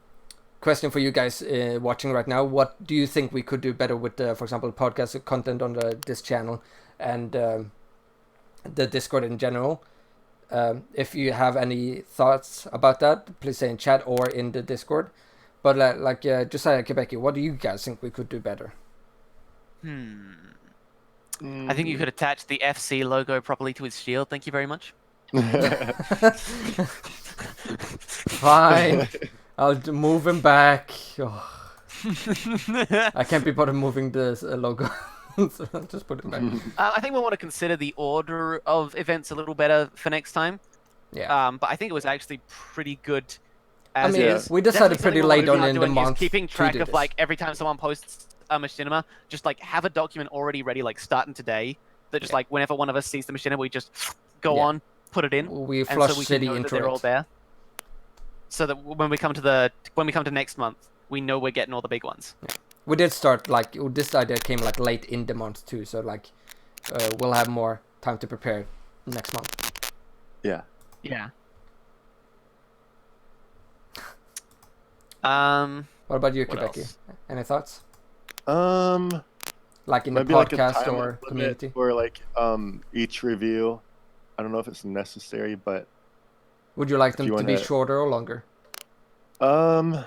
question for you guys watching right now. What do you think we could do better with, for example, podcast content on this channel and the Discord in general? If you have any thoughts about that, please say in chat or in the Discord. But Joziah, Kebiky, what do you guys think we could do better? I think you could attach the FC logo properly to his shield. Thank you very much. Fine. I'll move him back. Oh. I can't be part of moving this logo. So I'll just put it back. I think we'll want to consider the order of events a little better for next time. Yeah. But I think it was actually pretty good as is. We decided pretty late on in the month. Keeping track of like every time someone posts a Machinima, just like have a document already ready, like starting today. That just like whenever one of us sees the Machinima, we just go on, put it in. We flush city into they're all there. So that when we come to next month, we know we're getting all the big ones. Yeah. We did start this idea came like late in the month too, so like we'll have more time to prepare next month. Yeah. Yeah. What about you, Kebiky? Any thoughts? Like in the maybe podcast like or community, or like each review. I don't know if it's necessary, but would you like them to be shorter or longer? Let's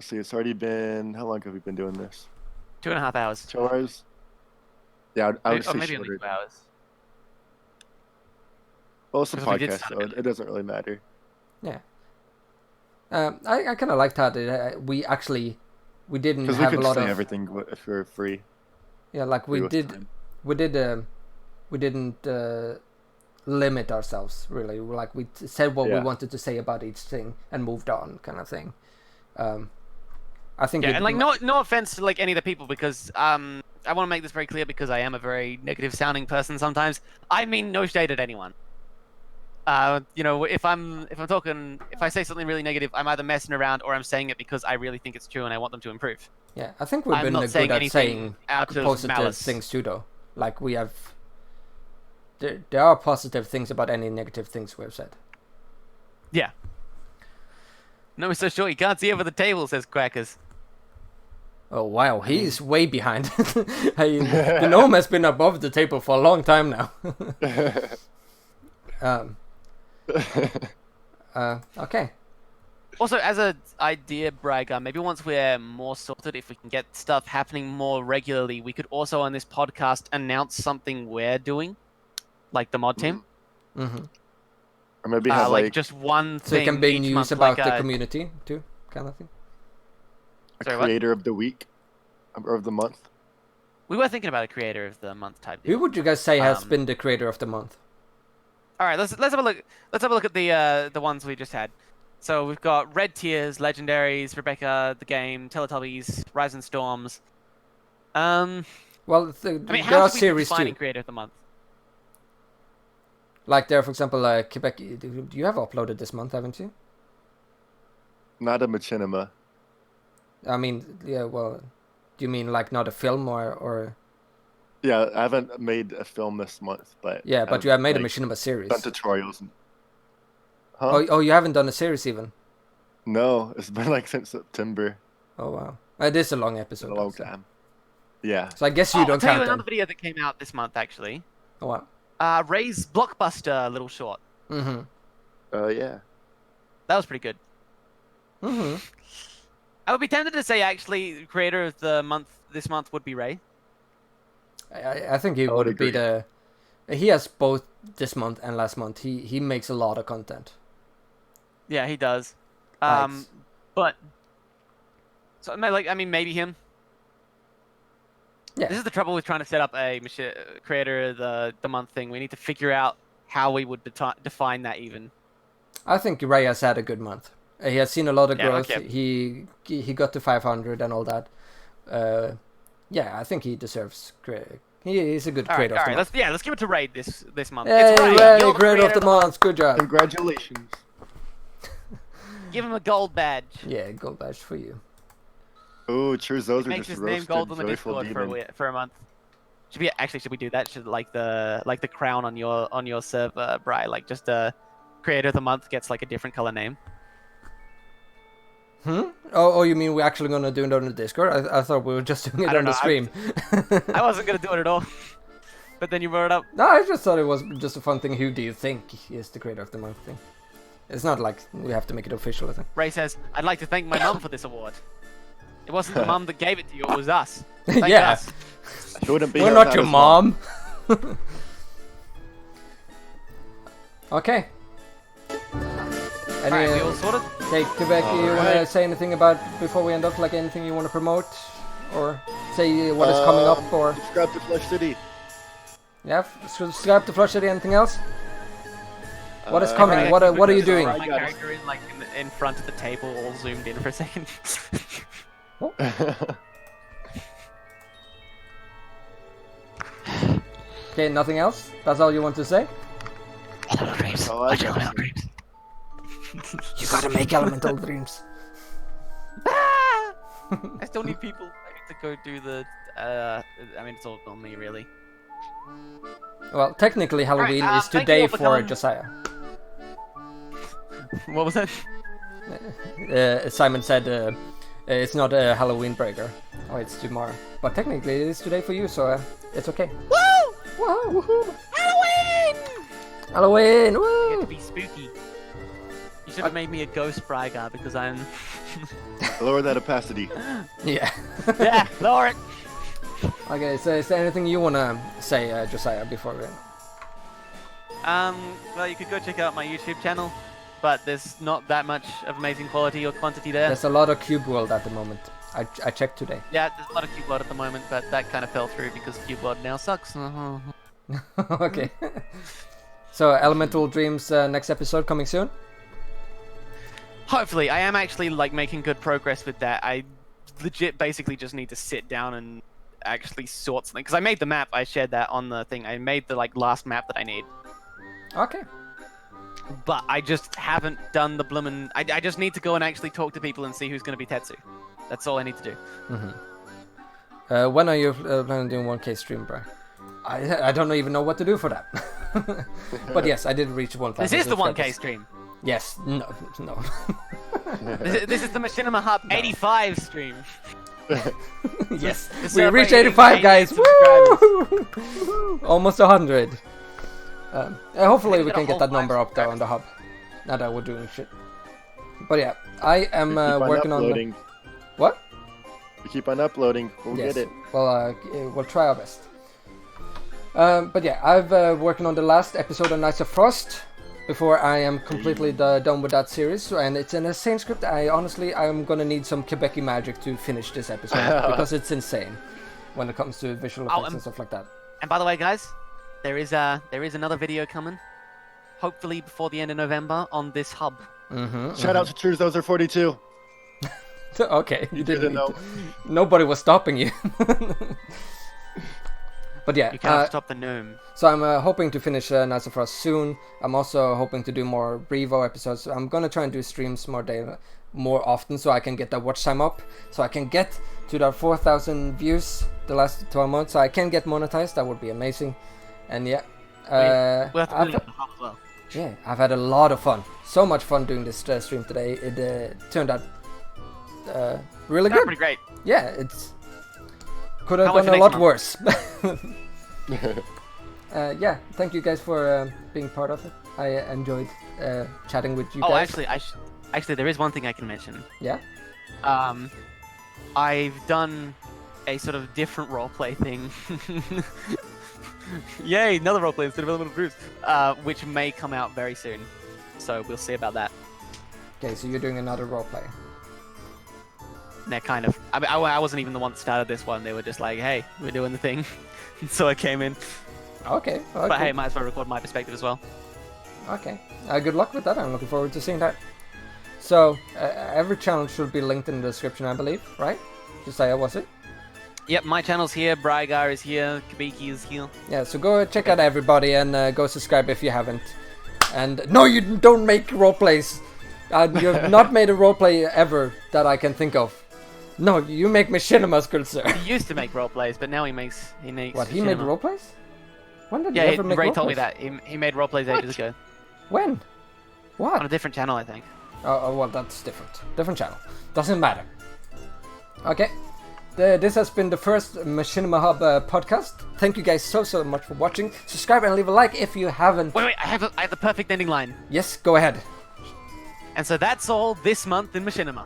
see. It's already been. How long have we been doing this? 2.5 hours. 2 hours. Yeah, I would say maybe shorter. Only 2 hours. Well, it's a podcast, so it doesn't really matter. Yeah. I kind of liked how we didn't because have we could a lot say of everything if we were free. Yeah, like we didn't limit ourselves really. Like we said what we wanted to say about each thing and moved on, kind of thing. I think. Yeah, and like no offense to like any of the people, because I want to make this very clear because I am a very negative sounding person sometimes. I mean no shade at anyone. You know, if I say something really negative, I'm either messing around or I'm saying it because I really think it's true and I want them to improve. Yeah, I think we've been good at saying positive things too, though. Like we have, there are positive things about any negative things we've said. Yeah. No, it's so short you can't see over the table, says Quackers. Oh wow, he's way behind. The gnome has been above the table for a long time now. Okay. Also, as an idea, Braigar, maybe once we're more sorted, if we can get stuff happening more regularly, we could also on this podcast announce something we're doing, like the mod team. Mm-hmm. Or maybe have like just one thing. So it can be news month, about like the community too, kind of thing. Creator of the week or of the month. We were thinking about a creator of the month type deal. Who would you guys say has been the creator of the month? All right, let's have a look. Let's have a look at the ones we just had. So we've got Red Tears, Legendaries, Rebecca, the game, Teletubbies, Rise and Storms. Well, there how are should we series define too. Creator of the month? Like there, for example, Kebiky. You have uploaded this month, haven't you? Not a Machinima. I mean, yeah. Well, do you mean like not a film or? Yeah, I haven't made a film this month, but yeah, but you have made a Machinima series. Done tutorials. Huh? Oh, you haven't done a series even. No, it's been like since September. Oh wow, it is a long It's episode. been a long so. time. Yeah. So I guess you I'll don't tell you count another them. video that came out this month, actually. Oh wow. Ray's blockbuster little short. Mm-hmm. Yeah. That was pretty good. Mm-hmm. I would be tempted to say, actually, creator of the month this month would be Ray. I think he I would would be agree. He has both this month and last month. He makes a lot of content. Yeah, he does. Thanks. But so I mean, maybe him. Yeah. This is the trouble with trying to set up a creator of the month thing. We need to figure out how we would define that even. I think Ray has had a good month. He has seen a lot of growth. okay. He got to 500 and all that. Yeah, I think he deserves credit. He's a good creator of the month. Let's give it to Ray this month. Hey, It's Ray, Ray, you're the creator of the month. month. Good job. Congratulations. Give him a gold badge. Yeah, gold badge for you. Ooh, cheers. Those are Makes just his name roasted, gold on the joyful Discord demon. for a month. Should we do that? Should like the crown on your server, Bri, like just creator of the month gets like a different color name. Oh, you mean we're actually gonna do it on the Discord? I thought we were just doing it on the stream. I wasn't gonna do it at all, but then you brought it up. No, I just thought it was just a fun thing. Who do you think is the creator of the month thing? It's not like we have to make it official, I think. Ray says, "I'd like to thank my mum for this award. It wasn't the mum that gave it to you; it was us. Thank Yeah. us." She wouldn't be We're here not without your his mom. Okay. Alright, we all sorted. Okay, Kebiky, you wanna say anything about before we end up? Like anything you wanna promote, or say what is coming up, or Subscribe to Flush City. yeah, subscribe to Flush City. Anything else? What is coming? Right, What are you doing? My character is like in front of the table, all zoomed in for a second. Okay, nothing else. That's all you want to say. Elemental dreams. Oh, I Watch got elemental dreams. You gotta make elemental dreams. I still need people. I need to go do the. I mean, it's all on me, really. Well, technically Halloween Alright, is thank you today all for for coming. Josiah. What was that? Simon said it's not a Halloween Braigar. Oh, it's tomorrow. But technically it is today for you, so it's okay. Woo! Woohoo! Woohoo! Halloween! Halloween! Get Woo! to be spooky. You should have made me a ghost Braigar because I'm. Lower that opacity. Yeah. Yeah, lower it. Okay, so is there anything you wanna say, Josiah, before we end? Well, you could go check out my YouTube channel, but there's not that much of amazing quality or quantity there. There's a lot of Cube World at the moment. I checked today. Yeah, there's a lot of Cube World at the moment, but that kind of fell through because Cube World now sucks. Okay. So Elemental Dreams next episode coming soon? Hopefully, I am actually like making good progress with that. I legit basically just need to sit down and actually sort something because I made the map. I shared that on the thing. I made the like last map that I need, Okay. but I just haven't done the bloomin'. I just need to go and actually talk to people and see who's going to be Tetsu. That's all I need to do. Mm-hmm. When are you planning on doing 1K stream, bro? I don't even know what to do for that. But yes, I did reach 1,000. This is the 1K subscribers. stream. Yes. No. This is the Machinima Hub 85 stream. Yes. The We server reached hitting 85, guys. 88 subscribers. Woo! Almost 100. Hopefully we get a can get whole that number 5 up there on the hub. Now that we're doing shit. But yeah, I am working on. uploading. What? We keep on uploading. We'll Yes. get it. Well, we'll try our best. But yeah, I've working on the last episode of Knights of Frost before I am completely done with that series, and it's an insane script. I'm gonna need some Kebiky magic to finish this episode because it's insane when it comes to visual effects and stuff like that. And by the way, guys, there is another video coming, hopefully before the end of November on this hub. Shout out to Choose Those Are 42. Okay, you didn't know. Nobody was stopping you. But yeah, You can't stop the gnome. so I'm hoping to finish Knights of Frost soon. I'm also hoping to do more Revo episodes. I'm gonna try and do streams more often so I can get that watch time up, so I can get to that 4,000 views the last 12 months, so I can get monetized. That would be amazing. And yeah, We'll have to put it I've- up the hub as well. Yeah, I've had a lot of fun. So much fun doing this stream today. It turned out really good. Pretty great. Yeah, it's could have Can't wait gone for a lot next worse. Yeah, thank you guys for being part of it. I enjoyed chatting with you guys. Actually, there is one thing I can mention. Yeah? I've done a sort of different roleplay thing. Yay, another roleplay instead of Elemental Drews, which may come out very soon. So we'll see about that. Okay, so you're doing another roleplay. Yeah, kind of. I mean, I wasn't even the one that started this one. They were just like, hey, we're doing the thing. So I came in. Okay. But hey, might as well record my perspective as well. Okay. Good luck with that. I'm looking forward to seeing that. So, every channel should be linked in the description, I believe, right? Joziah, was it? Yep, my channel's here, Braigar is here, Kebiky is here. Yeah, so go check out everybody and go subscribe if you haven't. And no, you don't make roleplays. You've not made a roleplay ever that I can think of. No, you make machinimas, good sir. He used to make roleplays, but now he makes What, he made roleplays? When did he yeah, ever make Ray roleplays? told me that. He made roleplays ages ago. When? What? On a different channel, I think. Oh, well, that's different. Different channel. Doesn't matter. Okay. This has been the first Machinima Hub podcast. Thank you guys so much for watching. Subscribe and leave a like if you haven't. Wait, I have the perfect ending line. Yes, go ahead. And so that's all this month in Machinima.